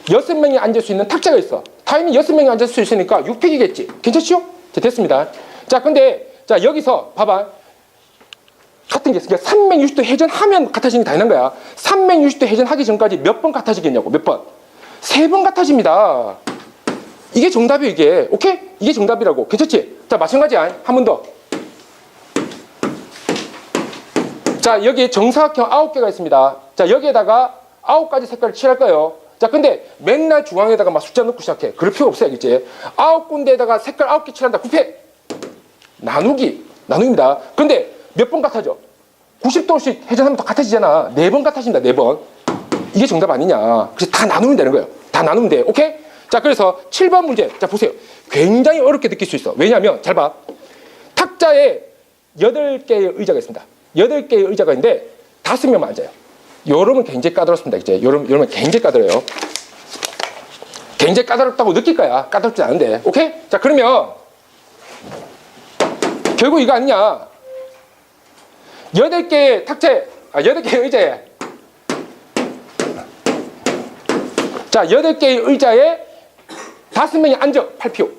6명이 앉을 수 있는 탁자가 있어. 타임이 6명이 앉을 수 있으니까 6팩이겠지. 괜찮죠? 자, 됐습니다. 자, 근데 자 여기서 봐봐. 같은 게 있으니까 360도 회전하면 같아지는 게 당연한 거야. 360도 회전하기 전까지 몇 번 같아지겠냐고. 몇 번? 3번 같아집니다. 이게 정답이에요. 이게. 오케이? 이게 정답이라고. 괜찮지? 자, 마찬가지야. 한 번 더. 자, 여기 정사각형 9개가 있습니다. 자, 여기에다가 9가지 색깔을 칠할 거예요. 자, 근데 맨날 중앙에다가 막 숫자 넣고 시작해. 그럴 필요 없어요. 이제 9군데에다가 색깔 9개 칠한다. 9패. 나누기입니다. 근데 몇 번 같아져? 90도씩 회전하면 더 같아지잖아. 4번 같아진다. 4번. 이게 정답 아니냐. 그래서 다 나누면 되는 거예요. 다 나누면 돼. 오케이? 자, 그래서 7번 문제. 자, 보세요. 굉장히 어렵게 느낄 수 있어. 왜냐하면 잘 봐. 탁자에 8개의 의자가 있습니다. 8개의 의자가 있는데 5명만 앉아요. 요러면 굉장히 까다롭습니다. 이제 요러면 굉장히 까다로워요. 굉장히 까다롭다고 느낄 거야. 까다롭지 않은데. 오케이? 자, 그러면 결국 이거 아니냐. 8개의 탁자에 8개의 의자에 자, 8개의 의자에 5명이 앉아. 8표.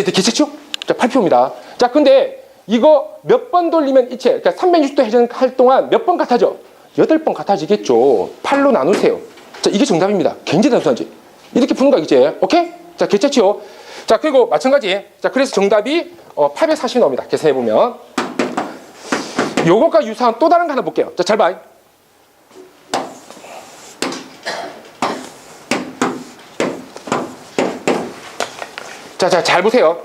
어때? 괜찮죠? 자, 8표입니다. 자, 근데 이거 몇 번 돌리면 이체, 그러니까 360도 회전할 동안 몇 번 같아져? 8번 같아지겠죠. 8로 나누세요. 자, 이게 정답입니다. 굉장히 단순하지? 이렇게 푸는 거 이제. 오케이? 자, 괜찮죠? 자, 그리고 마찬가지. 자, 그래서 정답이 840이 나옵니다. 계산해보면. 요것과 유사한 또 다른 거 하나 볼게요. 자, 잘 봐. 자, 잘 보세요.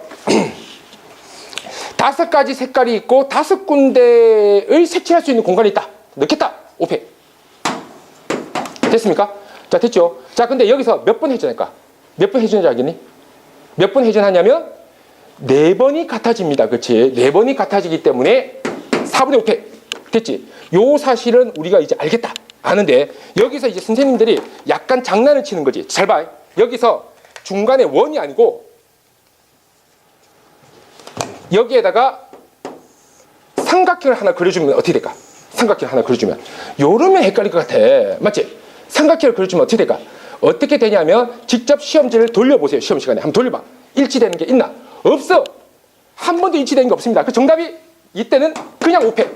5가지 색깔이 있고 5군데의 색칠할 수 있는 공간이 있다. 넣겠다. 5패. 됐습니까? 자, 됐죠? 자, 근데 여기서 몇 번 회전할까? 몇 번 회전인지 알겠니? 몇 번 회전하냐면 4번이 같아집니다. 그렇지? 4번이 같아지기 때문에 4분의 5패. 됐지? 요 사실은 우리가 이제 알겠다. 아는데 여기서 이제 선생님들이 약간 장난을 치는 거지. 잘 봐. 여기서 중간에 원이 아니고 여기에다가 삼각형을 하나 그려주면 어떻게 될까? 삼각형 하나 그려주면 요러면 헷갈릴 것 같아. 맞지? 삼각형을 그려주면 어떻게 될까? 어떻게 되냐면 직접 시험지를 돌려보세요. 시험 시간에 한번 돌려봐. 일치되는 게 있나? 없어. 한 번도 일치되는 게 없습니다. 그 정답이 이때는 그냥 5패.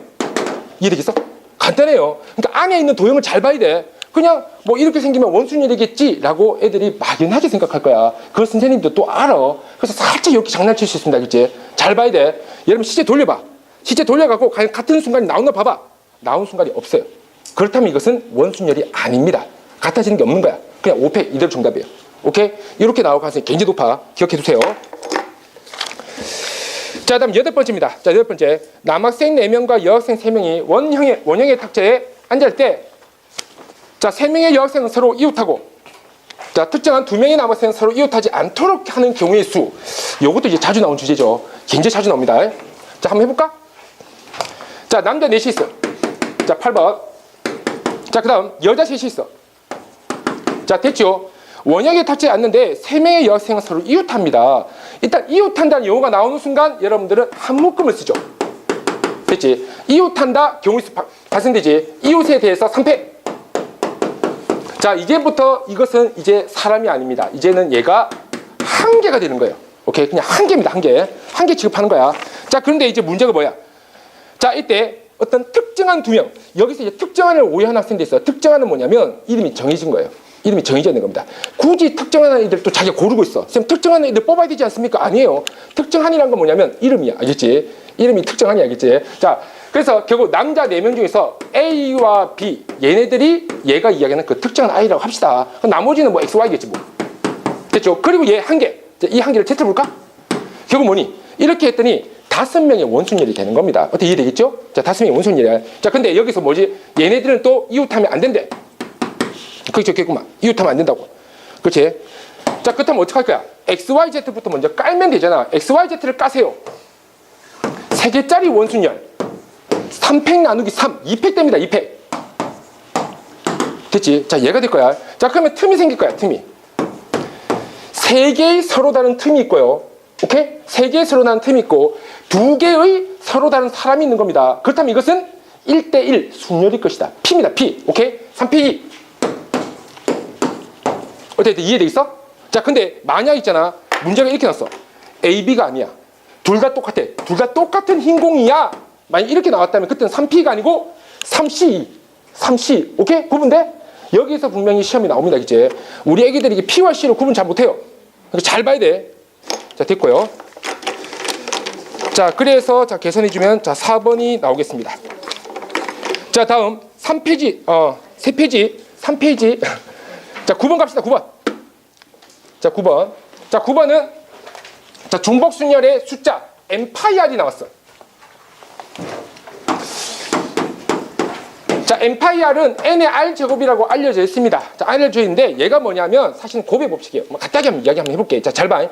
이해되겠어? 간단해요. 그러니까 안에 있는 도형을 잘 봐야 돼. 그냥 뭐 이렇게 생기면 원순열이겠지 라고 애들이 막연하게 생각할 거야. 그걸 선생님도 또 알아. 그래서 살짝 이렇게 장난칠 수 있습니다. 그치? 잘 봐야 돼. 여러분 시제 돌려봐. 시제 돌려갖고 같은 순간이 나오나 봐봐. 나온 순간이 없어요. 그렇다면 이것은 원순열이 아닙니다. 같아지는 게 없는 거야. 그냥 5패 이대로 정답이에요. 오케이? 이렇게 나올 가능성이 굉장히 높아. 기억해 두세요. 자, 다음 8번째입니다. 자, 8번째. 남학생 4명과 여학생 3명이 원형의 탁자에 앉을 때 자, 3명의 여학생은 서로 이웃하고 자, 특정한 2명의 남학생은 서로 이웃하지 않도록 하는 경우의 수. 요것도 이제 자주 나온 주제죠. 굉장히 자주 나옵니다. 자, 한번 해볼까? 자, 남자 4이 있어. 자, 8번. 자, 그 다음 여자 3이 있어. 자, 됐죠? 원형의 탁자에 앉는데 3명의 여학생은 서로 이웃합니다. 일단 이웃한다는 용어가 나오는 순간 여러분들은 한 묶음을 쓰죠. 됐지? 이웃한다 경우의 수 발생되지. 이웃에 대해서 3패. 자, 이제부터 이것은 이제 사람이 아닙니다. 이제는 얘가 한 개가 되는 거예요. 오케이? 그냥 한 개입니다. 한 개. 한 개 취급하는 거야. 자, 그런데 이제 문제가 뭐야? 자, 이때 어떤 특정한 2명. 여기서 이제 특정한을 오해하는 학생들이 있어요. 특정한은 뭐냐면 이름이 정해진 거예요. 이름이 정해져 있는 겁니다. 굳이 특정한 아이들 또 자기가 고르고 있어. 선생님, 특정한 아이들 뽑아야 되지 않습니까? 아니에요. 특정한이라는 건 뭐냐면 이름이야. 알겠지? 이름이 특정한이 알겠지? 자, 그래서 결국 남자 4명 중에서 A와 B 얘네들이 얘가 이야기하는 그 특정한 I라고 합시다. 나머지는 뭐 X, Y겠지 뭐. 됐죠? 그리고 얘 한 개. 이 한 개를 Z 볼까? 결국 뭐니? 이렇게 했더니 5명의 원순열이 되는 겁니다. 어떻게 이해되겠죠? 자, 5명의 원순열이야. 자, 근데 여기서 뭐지? 얘네들은 또 이웃하면 안 된대. 그게 좋겠구만. 이웃하면 안 된다고. 그렇지? 자, 그렇다면 어떻게 할 거야? XYZ부터 먼저 깔면 되잖아. XYZ를 까세요. 3개짜리 원순열. 3팩 나누기 3. 2팩 됩니다. 2팩. 됐지? 자, 얘가 될 거야. 자, 그러면 틈이 생길 거야. 틈이. 3개의 서로 다른 틈이 있고요. 오케이? 3개의 서로 다른 틈이 있고 2개의 서로 다른 사람이 있는 겁니다. 그렇다면 이것은 1대1 순열일 것이다. P입니다. P. 오케이? 3P2. 어때? 이해되겠어? 자, 근데 만약 있잖아. 문제가 이렇게 났어. A, B가 아니야. 둘 다 똑같아. 둘 다 똑같은 흰 공이야. 만약 이렇게 나왔다면 그때는 3P가 아니고 3C. 3C. 오케이? 구분돼? 여기서 분명히 시험이 나옵니다. 이제 우리 애기들이 P와 C를 구분 잘 못해요. 그러니까 잘 봐야 돼. 자, 됐고요. 자, 그래서 자 계산해주면 자 4번이 나오겠습니다. 자, 다음 3페이지 3페이지 3페이지 자 9번 갑시다. 9번. 자, 9번. 자, 9번은 자 중복순열의 숫자 M파이R이 나왔어. 자, M파이R은 N의 R제곱이라고 알려져 있습니다. 자, 알려져 있는데 얘가 뭐냐면 사실은 곱의 법칙이에요. 뭐 간단하게 한번 이야기 한번 해볼게. 자, 잘 봐.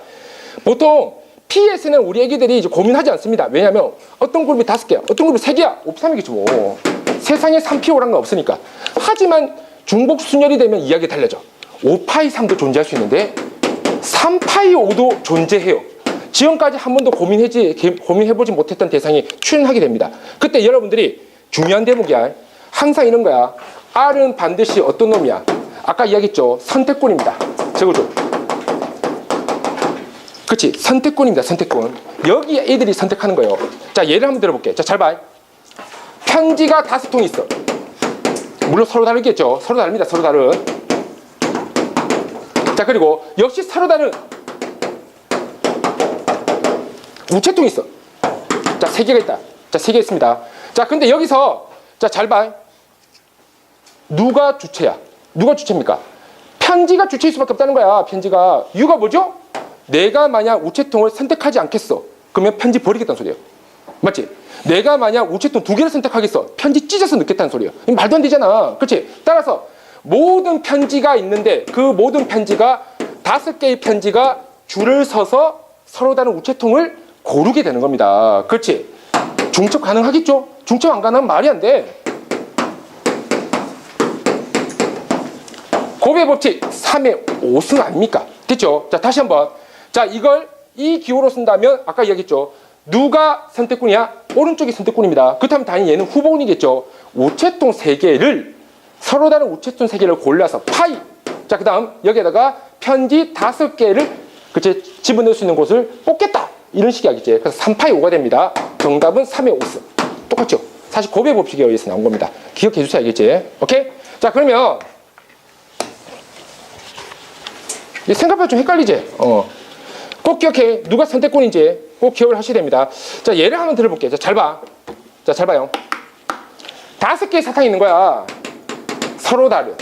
보통 PS는 우리 애기들이 이제 고민하지 않습니다. 왜냐면 어떤 그룹이 5개야, 어떤 그룹이 3개야, 옵삼이겠지 뭐. 세상에 3P5란 건 없으니까. 하지만 중복순열이 되면 이야기 달라져. 5파이3도 존재할 수 있는데 3파이5도 존재해요. 지금까지 한 번도 고민해보지 못했던 대상이 출현하게 됩니다. 그때 여러분들이 중요한 대목이야. 항상 이런 거야. R은 반드시 어떤 놈이야? 아까 이야기했죠. 선택권입니다. 적어줘. 그치? 선택권입니다. 선택권. 여기 애들이 선택하는 거예요. 자, 예를 한번 들어볼게. 자, 잘 봐. 편지가 5통이 있어. 물론 서로 다르겠죠. 서로 다릅니다. 서로 다른. 자, 그리고 역시 서로 다른 우체통이 있어. 자, 3개가 있다. 자, 3개 있습니다. 자, 근데 여기서 자, 잘 봐. 누가 주체야? 누가 주체입니까? 편지가 주체일 수밖에 없다는 거야. 편지가. 이유가 뭐죠? 내가 만약 우체통을 선택하지 않겠어. 그러면 편지 버리겠다는 소리예요. 맞지? 내가 만약 우체통 2개를 선택하겠어. 편지 찢어서 넣겠다는 소리예요. 말도 안 되잖아. 그렇지? 따라서 모든 편지가 있는데 그 모든 편지가 5개의 편지가 줄을 서서 서로 다른 우체통을 고르게 되는 겁니다. 그렇지? 중첩 가능하겠죠? 중첩 안 가능하면 말이 안 돼. 곱의 법칙 3의 5승 아닙니까? 됐죠? 자, 다시 한번. 자, 이걸 이 기호로 쓴다면 아까 이야기했죠. 누가 선택군이야? 오른쪽이 선택군입니다. 그렇다면 당연히 얘는 후보군이겠죠. 우체통 3개를 서로 다른 우체통 3개를 골라서 파이. 자, 그 다음 여기에다가 편지 5개를 그치 집어넣을 수 있는 곳을 뽑겠다. 이런 식이 하겠지. 그래서 3파이 5가 됩니다. 정답은 3의 5승. 똑같죠? 사실 곱의 법칙에 의해서 나온 겁니다. 기억해 주셔야 알겠지? 오케이? 자, 그러면 생각보다 좀 헷갈리지? 꼭 기억해. 누가 선택권인지 꼭 기억을 하셔야 됩니다. 자, 예를 한번 들어볼게요. 자, 잘 봐. 자, 잘 봐요. 5개의 사탕이 있는 거야. 서로 다른.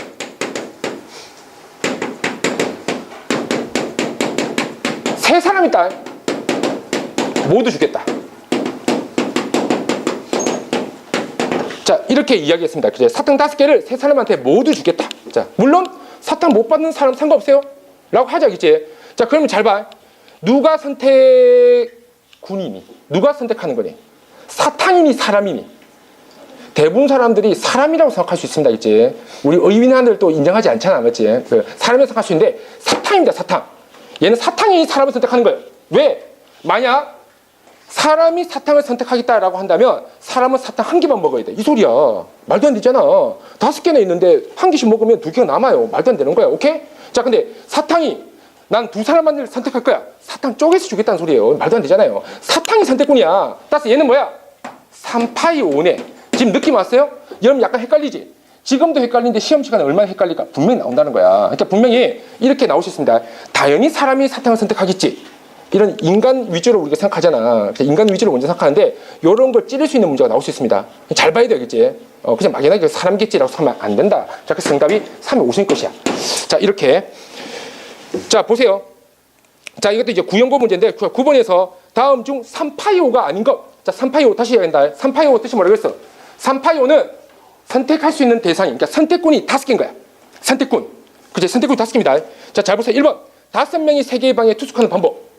세 사람 있다. 모두 주겠다. 자, 이렇게 이야기했습니다. 그제 사탕 5개를 세 사람한테 모두 주겠다. 자, 물론 사탕 못 받는 사람 상관없어요. 라고 하자겠지. 자, 그러면 잘 봐. 누가 선택군이니? 누가 선택하는 거니? 사탕이니 사람이니? 대부분 사람들이 사람이라고 생각할 수 있습니다. 그치? 우리 의인한들도 인정하지 않잖아. 맞지? 사람이라고 생각할 수 있는데 사탕입니다. 사탕. 얘는 사탕이 사람을 선택하는 거예요. 왜? 만약 사람이 사탕을 선택하겠다라고 한다면 사람은 사탕 1개만 먹어야 돼. 이 소리야. 말도 안 되잖아. 5개나 있는데 1개씩 먹으면 2개가 남아요. 말도 안 되는 거야. 오케이? 자, 근데 사탕이 난 2사람만을 선택할 거야. 사탕 쪼개서 주겠다는 소리예요. 말도 안 되잖아요. 사탕이 선택군이야. 따라서 얘는 뭐야? 3파이 5네. 지금 느낌 왔어요? 여러분 약간 헷갈리지? 지금도 헷갈리는데 시험 시간에 얼마나 헷갈릴까? 분명히 나온다는 거야. 그러니까 분명히 이렇게 나올 수 있습니다. 당연히 사람이 사탕을 선택하겠지. 이런 인간 위주로 우리가 생각하잖아. 인간 위주로 먼저 생각하는데 이런 걸 찌를 수 있는 문제가 나올 수 있습니다. 잘 봐야 되겠지. 그냥 막연하게 사람겠지라고 하면 안 된다. 자, 그래서 정답이 3의 5인 것이야. 자, 이렇게. 자, 보세요. 자, 이것도 이제 구형고 문제인데 9번에서 다음 중 3파이5가 아닌 것. 자, 3파이5 다시 해야된다. 3파이5 뜻이 뭐라고 했어? 3파이5는 선택할 수 있는 대상이, 그러니까 선택군이 5개인 거야. 선택군. 그치? 선택군이 5개입니다. 자, 잘 보세요. 1번. 5명이 3개의 방에 투숙하는 방법.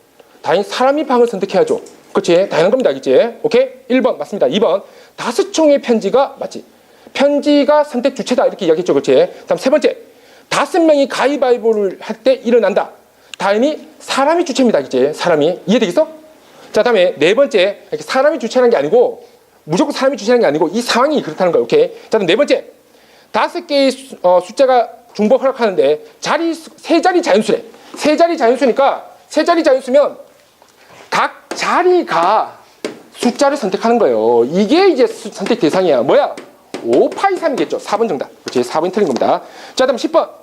당연히 사람이 방을 선택해야죠. 그치? 당연한 겁니다. 알겠지? 오케이? 1번 맞습니다. 2번. 5총의 편지가 맞지? 편지가 선택 주체다. 이렇게 이야기했죠. 그치? 다음 3번째. 5명이 가위바위보를 할 때 일어난다. 당연히 사람이 주체입니다. 그치? 사람이. 이해되겠어? 자, 다음에 4번째. 이렇게 사람이 주체라는 게 아니고 무조건 사람이 주체라는 게 아니고 이 상황이 그렇다는 거예요. 오케이? 자, 그럼 4번째. 5개의 숫자가 중복 허락하는데 세 자리 자연수래. 세 자리 자연수니까 세 자리 자연수면 각 자리가 숫자를 선택하는 거예요. 이게 이제 선택 대상이야. 뭐야? 5파이 3이겠죠. 4번 정답. 그렇지? 4번이 틀린 겁니다. 자, 다음 10번.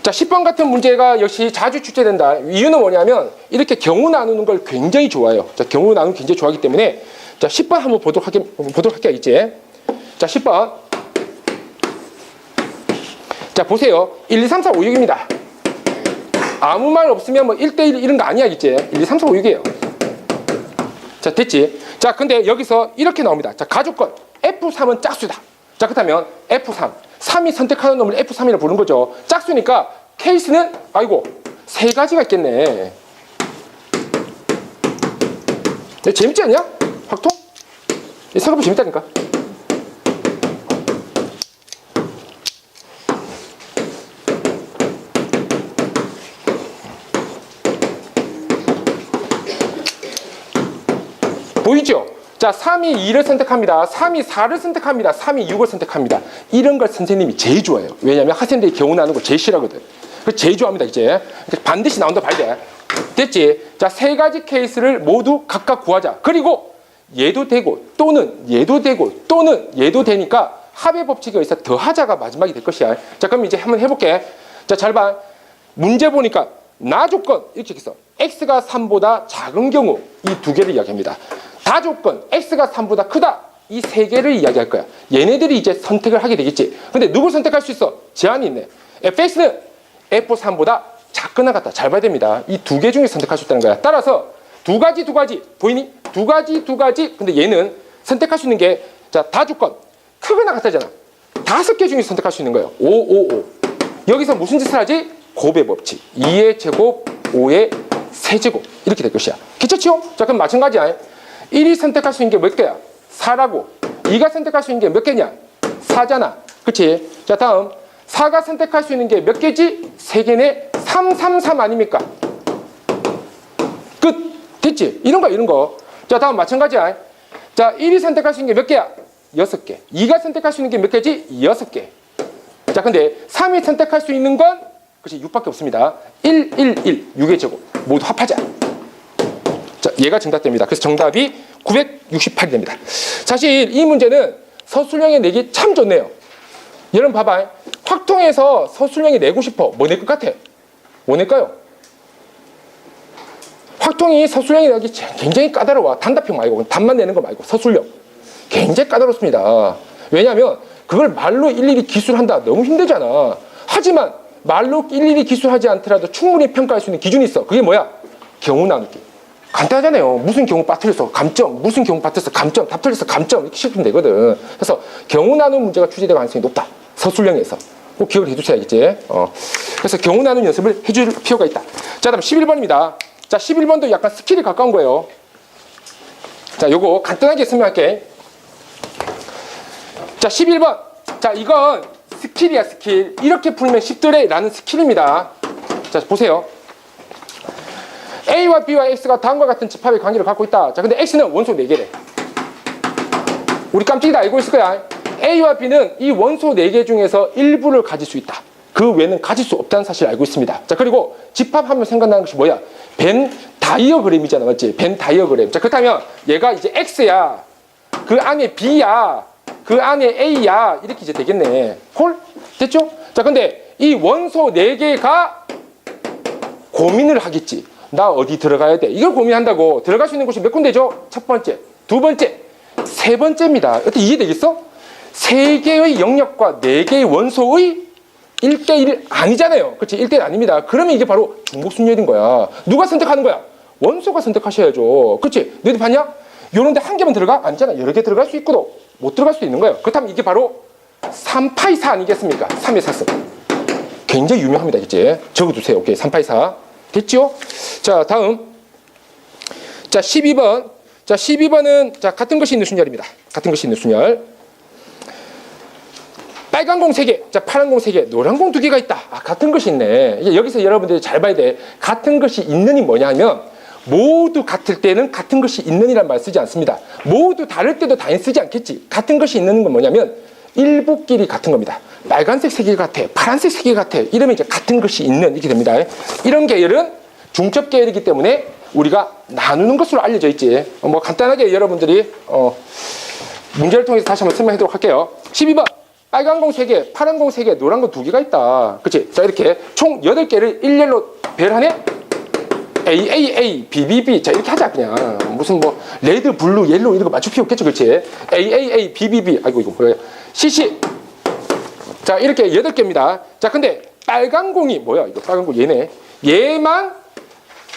자, 10번 같은 문제가 역시 자주 출제된다. 이유는 뭐냐면 이렇게 경우 나누는 걸 굉장히 좋아해요. 자, 경우 나누는 걸 굉장히 좋아하기 때문에 자, 10번 한번 보도록 할게요. 이제. 자, 10번. 자, 보세요. 1, 2, 3, 4, 5, 6입니다. 아무 말 없으면 뭐 1대1 이런 거 아니야, 이제. 1, 2, 3, 4, 5, 6이에요. 자, 됐지? 자, 근데 여기서 이렇게 나옵니다. 자, 가족권. F3은 짝수다. 자, 그렇다면 F3. 3이 선택하는 놈을 F3이라고 부르는 거죠. 짝수니까 케이스는, 아이고, 3가지가 있겠네. 재밌지 않냐? 확통? 생각보다 재밌다니까. 보이죠? 자, 3이 2를 선택합니다. 3이 4를 선택합니다. 3이 6을 선택합니다. 이런 걸 선생님이 제일 좋아해요. 왜냐하면 학생들이 경우 나는 거 제일 싫어하거든. 그 제일 좋아합니다, 이제. 반드시 나온다, 봐야 돼. 됐지? 자, 세 가지 케이스를 모두 각각 구하자. 그리고 얘도 되고, 또는 얘도 되고, 또는 얘도 되니까 합의 법칙에 의해서 더하자가 마지막이 될 것이야. 자, 그럼 이제 한번 해볼게. 자, 잘 봐. 문제 보니까 나 조건 이렇게 있어. x가 3보다 작은 경우 이 두 개를 이야기합니다. 다 조건 x가 3보다 크다 이 세 개를 이야기할 거야. 얘네들이 이제 선택을 하게 되겠지. 근데 누굴 선택할 수 있어? 제한이 있네. fx는 f3보다 작거나 같다. 잘 봐야 됩니다. 이 두 개 중에 선택할 수 있다는 거야. 따라서 두 가지 보이니? 두 가지. 근데 얘는 선택할 수 있는 게 자, 다 조건 크거나 같다잖아. 5개 중에 선택할 수 있는 거예요. 5. 여기서 무슨 짓을 하지? 곱의 법칙. 2의 제곱, 5의 세제곱. 이렇게 될 것이야. 괜찮죠? 자, 그럼 마찬가지야. 1이 선택할 수 있는 게 몇 개야? 4라고. 2가 선택할 수 있는 게 몇 개냐? 4잖아. 그치? 자, 다음. 4가 선택할 수 있는 게 몇 개지? 3개네. 3 아닙니까? 끝. 됐지? 이런 거. 자, 다음 마찬가지야. 자, 1이 선택할 수 있는 게 몇 개야? 6개. 2가 선택할 수 있는 게 몇 개지? 6개. 자, 근데 3이 선택할 수 있는 건 그렇지 6밖에 없습니다. 1, 6의 제곱 모두 합하자. 자, 얘가 정답됩니다. 그래서 정답이 968이 됩니다. 사실 이 문제는 서술형에 내기 참 좋네요. 여러분 봐봐. 확통해서 서술형에 내고 싶어. 뭐 낼 것 같아? 뭐 낼까요? 확통이 서술형에 내기 굉장히 까다로워. 단답형 말고 답만 내는 거 말고 서술형. 굉장히 까다롭습니다. 왜냐하면 그걸 말로 일일이 기술한다. 너무 힘들잖아. 하지만 말로 일일이 기술하지 않더라도 충분히 평가할 수 있는 기준이 있어. 그게 뭐야? 경우 나누기. 간단하잖아요. 무슨 경우 빠뜨려서 감점, 무슨 경우 빠뜨려서 감점, 답 틀려서 감점 이렇게 시키면 되거든. 그래서 경우 나누는 문제가 출제될 가능성이 높다. 서술형에서. 꼭 기억을 해두셔야겠지. 그래서 경우 나누는 연습을 해줄 필요가 있다. 자, 다음 11번입니다. 자, 11번도 약간 스킬이 가까운 거예요. 자, 요거 간단하게 설명할게. 자, 11번. 자, 이건 스킬이야, 스킬. 이렇게 풀면 쉽더래 라는 스킬입니다. 자, 보세요. A와 B와 X가 다음과 같은 집합의 관계를 갖고 있다. 자, 근데 X는 원소 4개래. 우리 깜찍이 다 알고 있을 거야. A와 B는 이 원소 4개 중에서 일부를 가질 수 있다. 그 외에는 가질 수 없다는 사실을 알고 있습니다. 자, 그리고 집합하면 생각나는 것이 뭐야? 벤 다이어그램이잖아, 맞지? 벤 다이어그램. 자, 그렇다면 얘가 이제 X야. 그 안에 B야. 그 안에 A야. 이렇게 이제 되겠네. 홀? 됐죠? 자, 근데 이 원소 4개가 고민을 하겠지. 나 어디 들어가야 돼? 이걸 고민한다고. 들어갈 수 있는 곳이 몇 군데죠? 첫 번째, 두 번째, 세 번째입니다. 어떻게 이해되겠어? 3개의 영역과 4개의 원소의 1대1 아니잖아요. 그렇지? 1대1 아닙니다. 그러면 이게 바로 중복순열인 거야. 누가 선택하는 거야? 원소가 선택하셔야죠. 그렇지? 너희들 봤냐? 요런데 한 개만 들어가? 아니잖아. 여러 개 들어갈 수 있고도 못 들어갈 수도 있는 거예요. 그렇다면 이게 바로 3파이 4 아니겠습니까? 3의 4승. 굉장히 유명합니다. 그치? 적어두세요. 오케이. 3파이 4. 됐죠? 자, 다음. 자, 12번. 자, 12번은 자, 같은 것이 있는 순열입니다. 같은 것이 있는 순열. 빨간 공 3개, 자, 파란 공 3개, 노란 공 2개가 있다. 아, 같은 것이 있네. 여기서 여러분들이 잘 봐야 돼. 같은 것이 있는이 뭐냐면 모두 같을 때는 같은 것이 있는이란 말 쓰지 않습니다. 모두 다를 때도 당연히 쓰지 않겠지. 같은 것이 있는 건 뭐냐면 일부끼리 같은 겁니다. 빨간색 3개 같아, 파란색 3개 같아. 이러면 이제 같은 것이 있는 이렇게 됩니다. 이런 계열은 중첩 계열이기 때문에 우리가 나누는 것으로 알려져 있지. 뭐 간단하게 여러분들이 문제를 통해서 다시 한번 설명하도록 할게요. 12번. 빨간 공 3개, 파란 공 3개, 노란 공 2개가 있다. 그치? 자, 이렇게 총 8개를 일렬로 배열하네? A, A, A, B, B, B. 자, 이렇게 하자, 그냥. 무슨 뭐, 레드, 블루, 옐로우 이런 거 맞출 필요 없겠죠, 그치? A, A, A, B, B, B. 아이고, 이거 뭐야. C, C. 자, 이렇게 8개입니다. 자, 근데 빨간 공이 뭐야? 이거 빨간 공 얘네. 얘만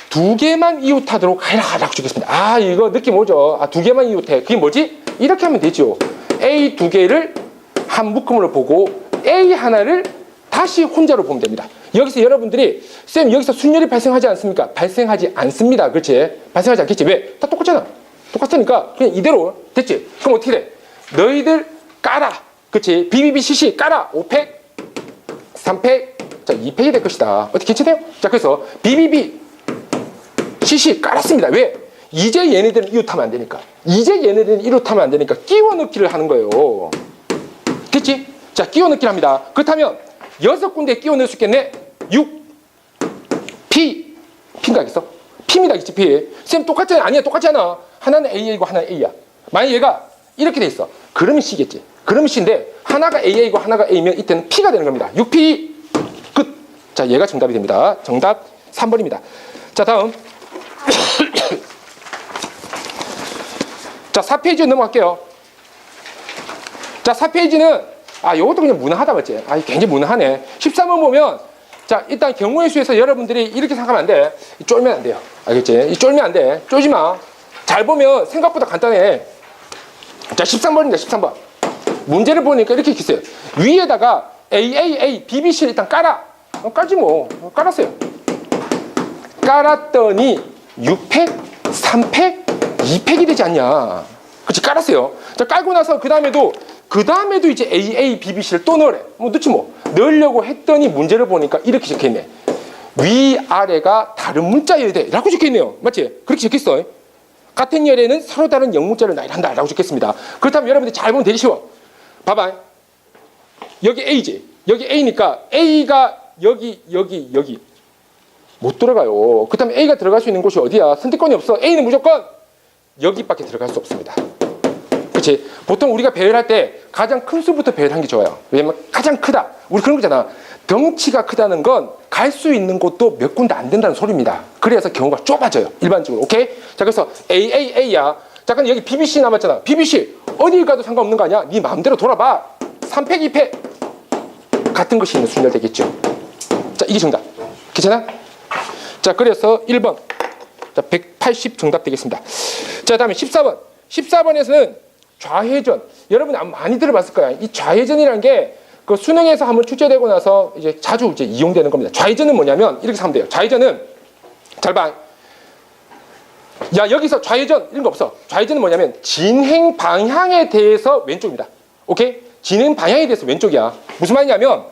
2개만 이웃하도록 하라고 주겠습니다. 아, 이거 느낌 오죠? 아, 2개만 이웃해. 그게 뭐지? 이렇게 하면 되죠. A 2개를 한 묶음으로 보고 A 하나를 다시 혼자로 보면 됩니다. 여기서 여러분들이 쌤 여기서 순열이 발생하지 않습니까? 발생하지 않습니다. 그렇지? 발생하지 않겠지. 왜? 다 똑같잖아. 똑같으니까 그냥 이대로 됐지? 그럼 어떻게 돼? 너희들 까라. 그렇지? BBBCC 까라. 5팩, 3팩, 자 2팩이 될 것이다. 어떻게 괜찮아요? 자, 그래서 BBBCC 깔았습니다. 왜? 이제 얘네들은 이웃하면 안 되니까. 이제 얘네들은 이웃하면 안 되니까 끼워 넣기를 하는 거예요. 됐지? 자, 끼워 넣기를 합니다. 그렇다면 6군데 끼워 넣을 수 있겠네? 6 P P인가 하겠어? P입니다. 그치? P. 쌤 똑같잖아. 아니야. 똑같지 않아. 하나는 AA고 하나는 A야. 만약 얘가 이렇게 돼 있어. 그러면 C겠지. 그러면 C인데 하나가 AA고 하나가 A면 이때는 P가 되는 겁니다. 6P 끝. 자, 얘가 정답이 됩니다. 정답 3번입니다. 자, 다음. 자, 4페이지 넘어갈게요. 자, 4페이지는 요것도 그냥 무난하다 맞지? 굉장히 무난하네. 13번 보면 자, 일단 경우의 수에서 여러분들이 이렇게 생각하면 안 돼. 쫄면 안 돼요. 알겠지? 이 쫄면 안 돼. 쫄지 마. 잘 보면 생각보다 간단해. 자, 13번입니다. 13번. 문제를 보니까 이렇게 있어요. 위에다가 AAA, BBC를 일단 깔아. 깔지 뭐. 깔았어요. 깔았더니 6팩, 3팩, 2팩이 되지 않냐. 그치? 깔았어요. 자, 깔고 나서 그 다음에도 이제 AA, BBC를 또 넣으래. 뭐 넣지 뭐. 넣으려고 했더니 문제를 보니까 이렇게 적혀있네. 위아래가 다른 문자여야 돼. 라고 적혀있네요. 맞지? 그렇게 적혀있어. 같은 열에는 서로 다른 영문자를 나열한다. 라고 적혀있습니다. 그렇다면 여러분들이 잘 보면 되게 쉬워. 봐봐. 여기 A지. 여기 A니까 A가 여기. 못 들어가요. 그렇다면 A가 들어갈 수 있는 곳이 어디야? 선택권이 없어. A는 무조건 여기밖에 들어갈 수 없습니다. 그렇지? 보통 우리가 배열할 때 가장 큰 수부터 배열하는 게 좋아요. 왜냐면 가장 크다. 우리 그런 거잖아. 덩치가 크다는 건 갈 수 있는 곳도 몇 군데 안 된다는 소리입니다. 그래서 경우가 좁아져요. 일반적으로. 오케이? 자, 그래서 AAA야. 자, 근데 여기 BBC 남았잖아. BBC 어딜 가도 상관없는 거 아니야? 네 마음대로 돌아봐. 3팩, 2팩 같은 것이 있는 순열되겠죠. 자, 이게 정답. 괜찮아? 자, 그래서 1번. 자, 180 정답 되겠습니다. 자, 다음에 14번. 14번에서는 좌회전. 여러분 많이 들어봤을 거야. 이 좌회전이라는 게 그 수능에서 한번 출제되고 나서 이제 자주 이제 이용되는 겁니다. 좌회전은 뭐냐면 이렇게 하면 돼요. 좌회전은 잘 봐. 야, 여기서 좌회전 이런 거 없어. 좌회전은 뭐냐면 진행 방향에 대해서 왼쪽입니다. 오케이? 진행 방향에 대해서 왼쪽이야. 무슨 말이냐면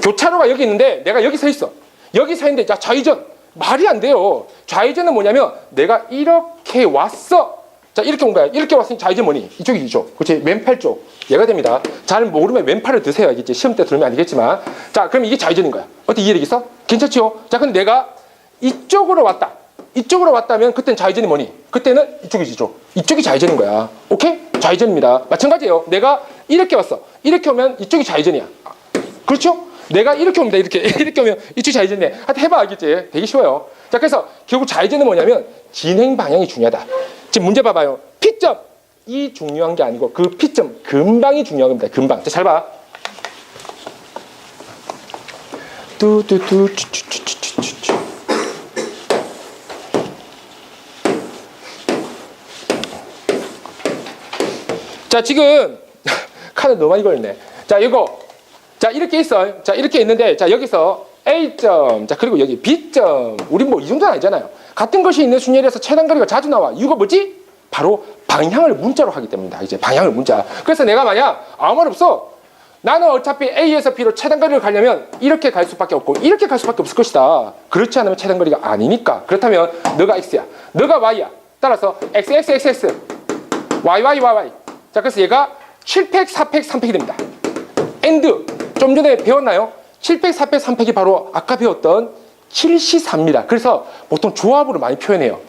교차로가 여기 있는데 내가 여기 서 있어. 여기 서 있는데 자, 좌회전. 말이 안 돼요. 좌회전은 뭐냐면 내가 이렇게 왔어. 자, 이렇게 온 거야. 이렇게 왔으니 좌회전 뭐니? 이쪽이 이쪽. 그렇지? 왼팔 쪽. 얘가 됩니다. 잘 모르면 왼팔을 드세요. 알겠지? 시험 때 들으면 아니겠지만. 자, 그럼 이게 좌회전인 거야. 어떻게 이해되겠어? 괜찮지요? 자, 근데 내가 이쪽으로 왔다. 이쪽으로 왔다면 그때는 좌회전이 뭐니? 그때는 이쪽이지, 이쪽. 이쪽이 좌회전인 거야. 오케이? 좌회전입니다. 마찬가지예요. 내가 이렇게 왔어. 이렇게 오면 이쪽이 좌회전이야. 그렇죠? 내가 이렇게 옵니다. 이렇게. 이렇게 오면 이쪽이 좌회전이네. 하여튼 해봐. 알겠지? 되게 쉬워요. 자, 그래서 결국 좌회전은 뭐냐면 진행 방향이 중요하다. 지금 문제 봐봐요. P점. 이 중요한 게 아니고 그 P점 근방이 중요한 겁니다. 근방. 자, 잘 봐. 뚜뚜뚜 추추추추추추. 자, 지금 카드 너무 많이 걸렸네. 자, 이거. 자, 이렇게 있어. 자, 이렇게 있는데 자, 여기서 A점. 자, 그리고 여기 B점. 우린 뭐 이 정도는 아니잖아요. 같은 것이 있는 순열에서 최단거리가 자주 나와. 이유가 뭐지? 바로 방향을 문자로 하기 때문이다. 이제 방향을 문자. 그래서 내가 만약 아무 말 없어. 나는 어차피 A에서 B로 최단거리를 가려면 이렇게 갈 수밖에 없고 이렇게 갈 수밖에 없을 것이다. 그렇지 않으면 최단거리가 아니니까. 그렇다면 너가 X야. 너가 Y야. 따라서 X, X, X, X. Y, Y, Y, Y. 자, 그래서 얘가 7팩, 4팩, 3팩이 됩니다. AND. 좀 전에 배웠나요? 7팩, 4팩, 3팩이 바로 아까 배웠던 7시4입니다. 그래서 보통 조합으로 많이 표현해요.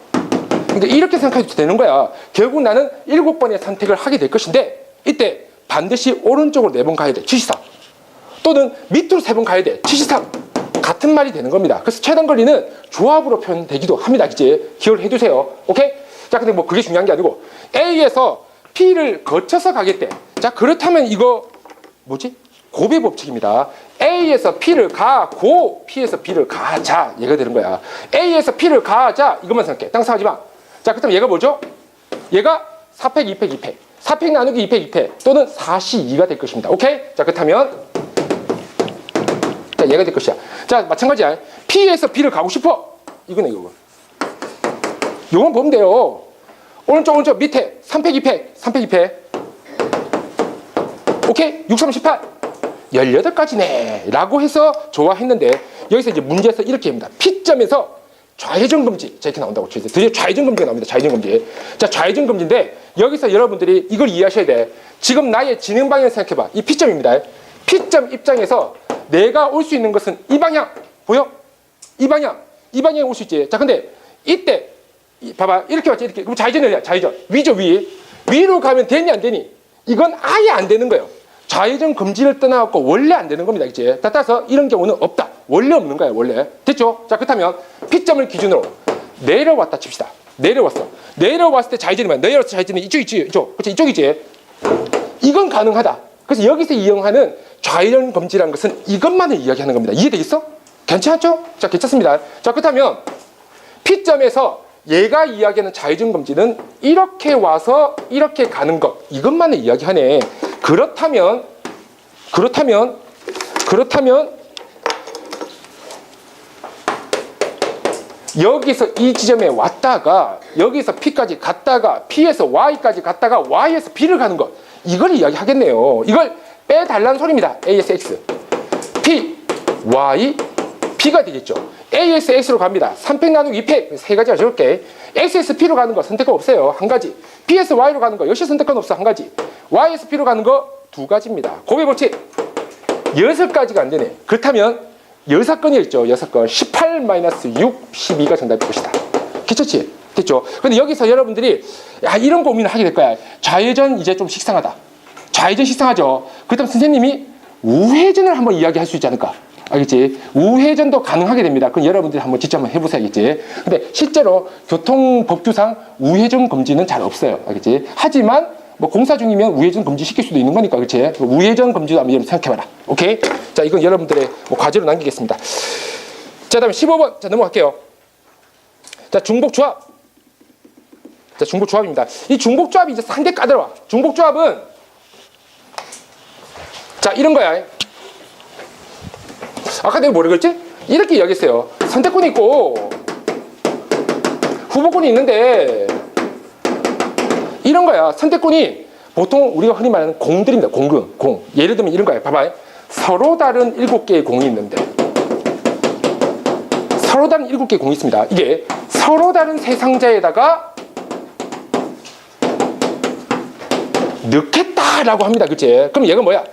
그러니까 이렇게 생각해도 되는 거야. 결국 나는 7번의 선택을 하게 될 것인데 이때 반드시 오른쪽으로 4번 가야 돼. 7시4. 또는 밑으로 3번 가야 돼. 7시3. 같은 말이 되는 겁니다. 그래서 최단거리는 조합으로 표현되기도 합니다. 이제 기억을 해두세요. 오케이? 자, 근데 뭐 그게 중요한 게 아니고 A에서 P를 거쳐서 가겠대. 자, 그렇다면 이거 뭐지? 곱의 법칙입니다. A에서 P를 가고 P에서 B를 가자. 얘가 되는 거야. A에서 P를 가자. 이것만 생각해. 땅 사하지 마. 자, 그렇다면 얘가 뭐죠? 얘가 4팩, 2팩, 2팩. 4팩 나누기 2팩, 2팩. 또는 4시2가 될 것입니다. 오케이? 자, 그렇다면 자, 얘가 될 것이야. 자, 마찬가지야. P에서 B를 가고 싶어. 이거네, 이거. 요건 보면 돼요. 오른쪽 밑에 3팩, 2팩, 3팩, 2팩. 오케이? 6, 3, 18. 18가지네. 라고 해서 좋아했는데 여기서 이제 문제에서 이렇게 합니다. P점에서 좌회전 금지. 자, 이렇게 나온다고. 드디어 좌회전 금지가 나옵니다. 좌회전 금지. 자, 좌회전 금지인데 여기서 여러분들이 이걸 이해하셔야 돼. 지금 나의 진행 방향을 생각해봐. 이 P점입니다. P점 입장에서 내가 올 수 있는 것은 이 방향. 보여? 이 방향에 올 수 있지. 자, 근데 이때 봐봐. 이렇게 왔지, 이렇게. 그럼 좌회전이 어디야? 좌회전. 위죠, 위. 위로 가면 되니 안 되니? 이건 아예 안 되는 거예요. 좌회전 금지를 떠나갖고 원래 안 되는 겁니다. 이제 따라서 이런 경우는 없다. 원래 없는 거야, 원래. 됐죠? 자, 그렇다면 P점을 기준으로 내려왔다 칩시다. 내려왔어. 내려왔을 때 좌회전이 뭐야? 내려왔을 때 좌회전이 이쪽 있지, 이쪽. 그렇지, 이쪽이지. 이건 가능하다. 그래서 여기서 이용하는 좌회전 금지라는 것은 이것만을 이야기하는 겁니다. 이해되겠어? 괜찮죠? 자, 괜찮습니다. 자, 그렇다면 P점에서 얘가 이야기하는 좌회전 금지는 이렇게 와서 이렇게 가는 것, 이것만을 이야기하네. 그렇다면 여기서 이 지점에 왔다가 여기서 P까지 갔다가 P에서 Y까지 갔다가 Y에서 B를 가는 것, 이걸 이야기하겠네요. 이걸 빼달라는 소리입니다. A에서 X, P, Y, B가 되겠죠. A에서 X로 갑니다. 3팩 나누기 2팩, 세 가지가 적을게. X에서 P로 가는 거 선택권 없어요. 한 가지. B에서 Y로 가는 거 역시 선택권 없어. 한 가지. Y에서 P로 가는 거 두 가지입니다. 고백 법칙 6가지가 안 되네. 그렇다면 6건이 있죠. 6건. 18-6, 12가 정답일 것이다. 괜찮지? 됐죠? 근데 여기서 여러분들이 야, 이런 고민을 하게 될 거야. 좌회전 이제 좀 식상하다. 좌회전 식상하죠? 그렇다면 선생님이 우회전을 한번 이야기할 수 있지 않을까? 알겠지? 우회전도 가능하게 됩니다. 그럼 여러분들이 한번 직접 한번 해보세요. 알겠지? 근데 실제로 교통법규상 우회전 금지는 잘 없어요. 알겠지? 하지만 뭐 공사 중이면 우회전 금지 시킬 수도 있는 거니까. 그렇지? 우회전 금지도 한번 생각해봐라. 오케이? 자, 이건 여러분들의 뭐 과제로 남기겠습니다. 자, 다음에 15번. 자, 넘어갈게요. 자, 중복조합. 자, 중복조합입니다. 이 중복조합이 이제 상당히 까다로워. 중복조합은 자, 이런 거야. 아까 내가 뭐라 그랬지? 이렇게 이야기했어요. 선택권이 있고 후보권이 있는데 이런 거야. 선택권이 보통 우리가 흔히 말하는 공들입니다. 공. 예를 들면 이런 거야. 봐봐. 서로 다른 7개의 공이 있는데 서로 다른 7개의 공이 있습니다. 이게 서로 다른 세 상자에다가 넣겠다라고 합니다. 그치? 그럼 얘가 뭐야?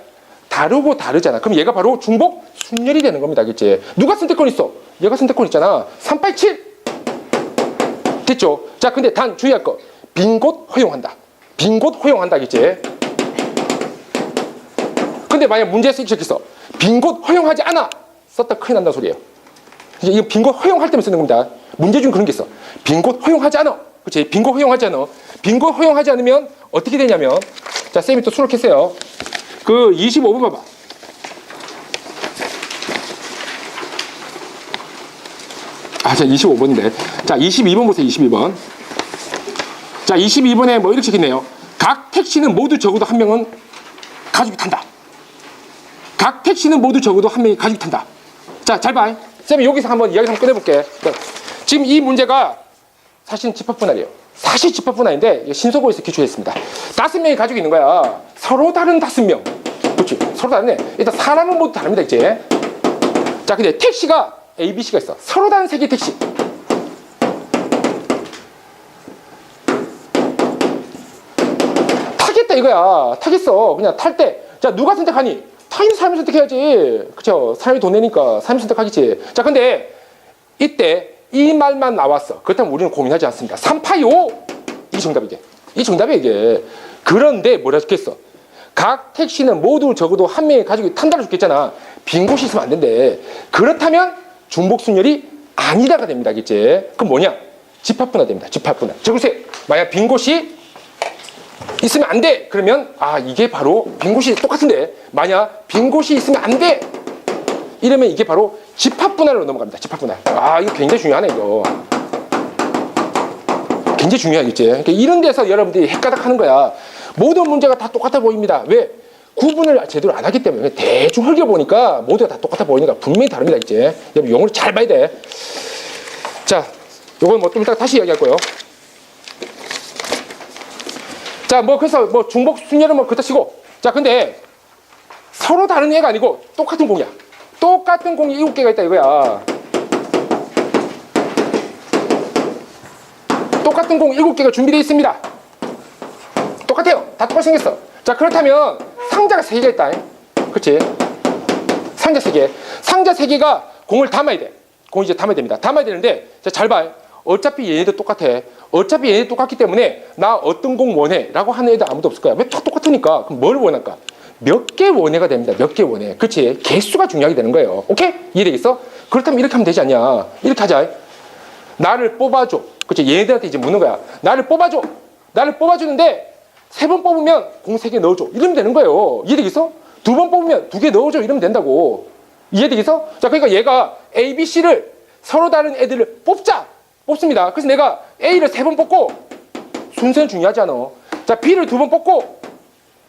다르고 다르잖아. 그럼 얘가 바로 중복 순열이 되는 겁니다. 그치? 누가 선택권 있어? 얘가 선택권 있잖아. 387 됐죠? 자, 근데 단 주의할 거 빈 곳 허용한다. 빈 곳 허용한다. 그치? 근데 만약 문제에서 이렇게 써. 빈 곳 허용하지 않아. 썼다 큰일 난다는 소리예요. 이거 빈 곳 허용할 때만 쓰는 겁니다. 문제 중에 그런 게 있어. 빈 곳 허용하지 않아. 그치? 빈 곳 허용하지 않아. 빈 곳 허용하지 않으면 어떻게 되냐면 자, 쌤이 또 수록했어요. 그 25번 봐봐. 자, 25번인데. 자, 22번 보세요. 22번. 자, 22번에 뭐 이렇게 적혀있네요. 각 택시는 모두 적어도 한 명은 가족이 탄다. 각 택시는 모두 적어도 한 명이 가족이 탄다. 자, 잘 봐. 쌤이 여기서 한번 이야기 한번 꺼내볼게. 지금 이 문제가 사실 집합분할이에요. 사실 집합분할인데 신소고에서 기초했습니다. 5명이 가족이 있는 거야. 서로 다른 5명. 그렇지? 서로 다르네. 일단 사람은 모두 다릅니다. 이제. 자, 근데 택시가 A, B, C가 있어. 서로 다른 3개 택시. 타겠다 이거야. 타겠어. 그냥 탈 때. 자, 누가 선택하니? 타인 사람이 선택해야지. 그쵸? 사람이 돈 내니까 사람이 선택하겠지. 자, 근데 이때 이 말만 나왔어. 그렇다면 우리는 고민하지 않습니다. 385! 이게 정답이게. 이 정답이야, 이게. 그런데 뭐라 적혔어? 각 택시는 모두 적어도 한 명의 가족이 탄다고 적혔잖아. 빈 곳이 있으면 안 된대. 그렇다면 중복순열이 아니다가 됩니다. 알겠지? 그럼 뭐냐? 집합분할 됩니다. 집합분할. 적으세요. 만약 빈 곳이 있으면 안 돼. 그러면 이게 바로 빈 곳이 똑같은데 만약 빈 곳이 있으면 안 돼. 이러면 이게 바로 집합분할로 넘어갑니다. 집합분할. 이거 굉장히 중요하네, 이거. 굉장히 중요하겠지. 그러니까 이런 데서 여러분들이 헷가닥 하는 거야. 모든 문제가 다 똑같아 보입니다. 왜? 구분을 제대로 안 하기 때문에 대충 흘겨보니까 모두가 다 똑같아 보이니까 분명히 다릅니다. 이제 여러분 용어를 잘 봐야 돼. 자, 요건 뭐 좀 이따가 다시 이야기할 거예요. 자, 뭐 그래서 뭐 중복 순열은 뭐 그렇다 치고, 자, 근데 서로 다른 애가 아니고 똑같은 공이야. 똑같은 공이 7개가 있다 이거야. 똑같은 공 7개가 준비되어 있습니다. 똑같아요. 다 똑같이 생겼어. 자, 그렇다면 상자가 3개가 있다. 그치? 상자 3개. 상자 3개가 공을 담아야 돼. 공 이제 담아야 됩니다. 담아야 되는데, 자, 잘 봐. 어차피 얘네도 똑같아. 어차피 얘네도 똑같기 때문에 나 어떤 공 원해? 라고 하는 애들 아무도 없을 거야. 왜 다 똑같으니까? 그럼 뭘 원할까? 몇 개 원해가 됩니다. 몇 개 원해. 그치? 개수가 중요하게 되는 거예요. 오케이? 이해되겠어? 그렇다면 이렇게 하면 되지 않냐? 이렇게 하자. 나를 뽑아줘. 그치? 얘네들한테 이제 묻는 거야. 나를 뽑아줘. 나를 뽑아주는데 3번 뽑으면 공 3개 넣어줘. 이러면 되는 거예요. 이해되겠어? 2번 뽑으면 2개 넣어줘. 이러면 된다고. 이해되겠어? 자, 그러니까 얘가 A, B, C를 서로 다른 애들을 뽑습니다. 그래서 내가 A를 3번 뽑고, 순서는 중요하지 않아. 자, B를 2번 뽑고,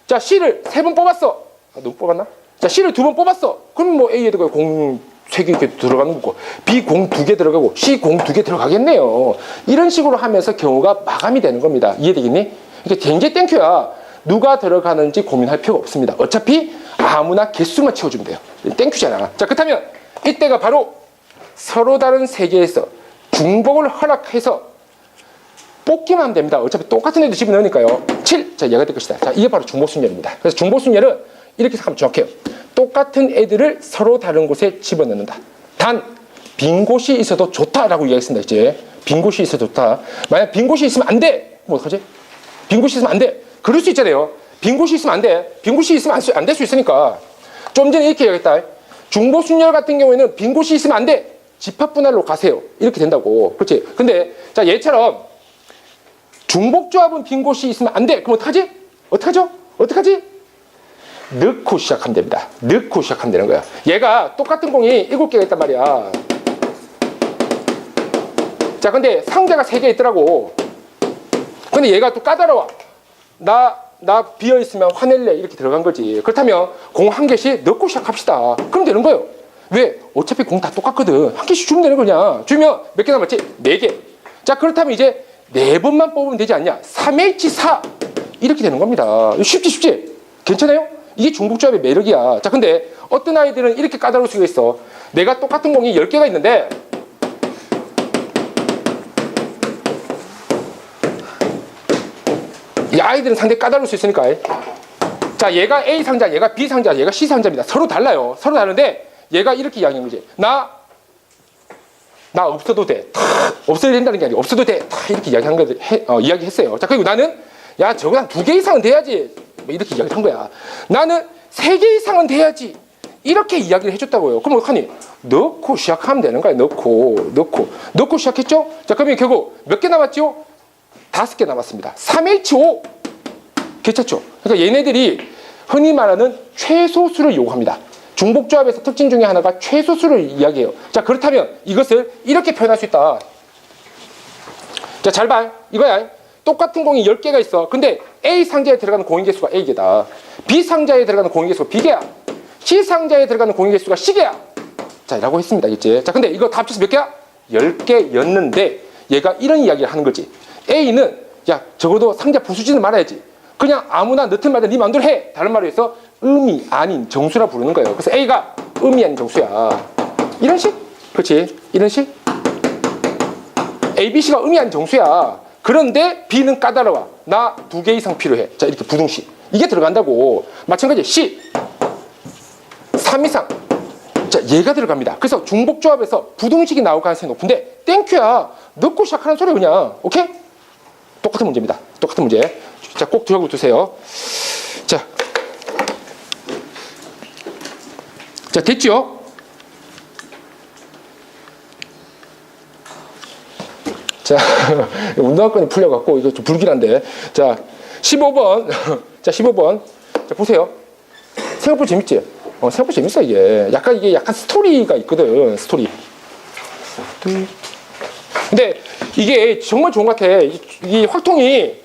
자, C를 3번 뽑았어. 아, 너무 뽑았나? 자, C를 2번 뽑았어. 그럼 뭐 A에다가 공 3개 이렇게 들어가는 거고, B 공 2개 들어가고, C 공 2개 들어가겠네요. 이런 식으로 하면서 경우가 마감이 되는 겁니다. 이해되겠니? 이게 굉장히 땡큐야. 누가 들어가는지 고민할 필요가 없습니다. 어차피 아무나 개수만 채워주면 돼요. 땡큐잖아. 자, 그렇다면 이때가 바로 서로 다른 세계에서 중복을 허락해서 뽑기만 하면 됩니다. 어차피 똑같은 애들 집어넣으니까요. 7. 자, 얘가 될 것이다. 자, 이게 바로 중복순열입니다. 그래서 중복순열은 이렇게 생각하면 정확해요. 똑같은 애들을 서로 다른 곳에 집어넣는다. 단, 빈 곳이 있어도 좋다라고 이야기했습니다. 이제 빈 곳이 있어도 좋다. 만약 빈 곳이 있으면 안 돼. 뭐 어떡하지? 빈 곳이 있으면 안 돼. 그럴 수 있잖아요. 빈 곳이 있으면 안 돼. 빈 곳이 있으면 안 될 수 있으니까. 좀 전에 이렇게 얘기했다. 중복순열 같은 경우에는 빈 곳이 있으면 안 돼. 집합분할로 가세요. 이렇게 된다고. 그렇지? 근데 자, 얘처럼 중복조합은 빈 곳이 있으면 안 돼. 그럼 어떡하지? 어떡하죠? 어떡하지? 넣고 시작하면 됩니다. 넣고 시작하면 되는 거야. 얘가 똑같은 공이 7개가 있단 말이야. 자, 근데 상자가 3개 있더라고. 근데 얘가 또 까다로워. 나 비어있으면 화낼래. 이렇게 들어간 거지. 그렇다면 공 1개씩 넣고 시작합시다. 그럼 되는 거예요. 왜? 어차피 공 다 똑같거든. 1개씩 주면 되는 거냐. 주면 몇 개 남았지? 4개. 자, 그렇다면 이제 4번만 뽑으면 되지 않냐. 3H4 이렇게 되는 겁니다. 쉽지? 괜찮아요? 이게 중복조합의 매력이야. 자, 근데 어떤 아이들은 이렇게 까다로울 수가 있어. 내가 똑같은 공이 10개가 있는데 이 아이들은 상당히 까다로울 수 있으니까. 자, 얘가 A 상자, 얘가 B 상자, 얘가 C 상자입니다. 서로 달라요. 서로 다른데 얘가 이렇게 이야기하는 거지. 나 없어도 돼. 없어야 된다는 게 아니고 없어도 돼. 이렇게 이야기한 거 이야기했어요. 자, 그리고 나는 야, 저거 한 2개 이상은 돼야지. 뭐 이렇게 이야기를 한 거야. 나는 3개 이상은 돼야지. 이렇게 이야기를 해줬다고요. 그럼 어떡하니? 넣고 시작하면 되는 거야. 넣고 시작했죠? 자, 그러면 결국 몇 개 남았죠? 5개 남았습니다. 3H5 괜찮죠? 그러니까 얘네들이 흔히 말하는 최소수를 요구합니다. 중복조합에서 특징 중에 하나가 최소수를 이야기해요. 자, 그렇다면 이것을 이렇게 표현할 수 있다. 자, 잘 봐. 이거야. 똑같은 공이 10개가 있어. 근데 A 상자에 들어가는 공인 개수가 A개다. B 상자에 들어가는 공인 개수가 B개야. C 상자에 들어가는 공인 개수가 C개야. 자, 라고 했습니다. 이제. 자, 근데 이거 다 합쳐서 몇 개야? 10개였는데 얘가 이런 이야기를 하는 거지. A는 야, 적어도 상자 부수지는 말아야지. 그냥 아무나 넣든 말든 네 마음대로 해. 다른 말로 해서 음이 아닌 정수라 부르는 거예요. 그래서 A가 음이 아닌 정수야. 이런 식? 그렇지? 이런 식? A, B, C가 음이 아닌 정수야. 그런데 B는 까다로워. 나 2개 이상 필요해. 자, 이렇게 부등식. 이게 들어간다고. 마찬가지 C 3 이상. 자, 얘가 들어갑니다. 그래서 중복조합에서 부등식이 나올 가능성이 높은데 땡큐야. 넣고 시작하는 소리 그냥. 오케이? 똑같은 문제입니다. 똑같은 문제. 자, 꼭 기억을 두세요. 자, 됐죠? 자, 운동학권이 풀려갖고 이거 좀 불길한데. 자, 15번. 자, 15번. 자, 보세요. 생각보다 재밌지? 생각보다 재밌어, 이게. 약간 스토리가 있거든, 스토리. 근데 이게 정말 좋은 것 같아. 이 확통이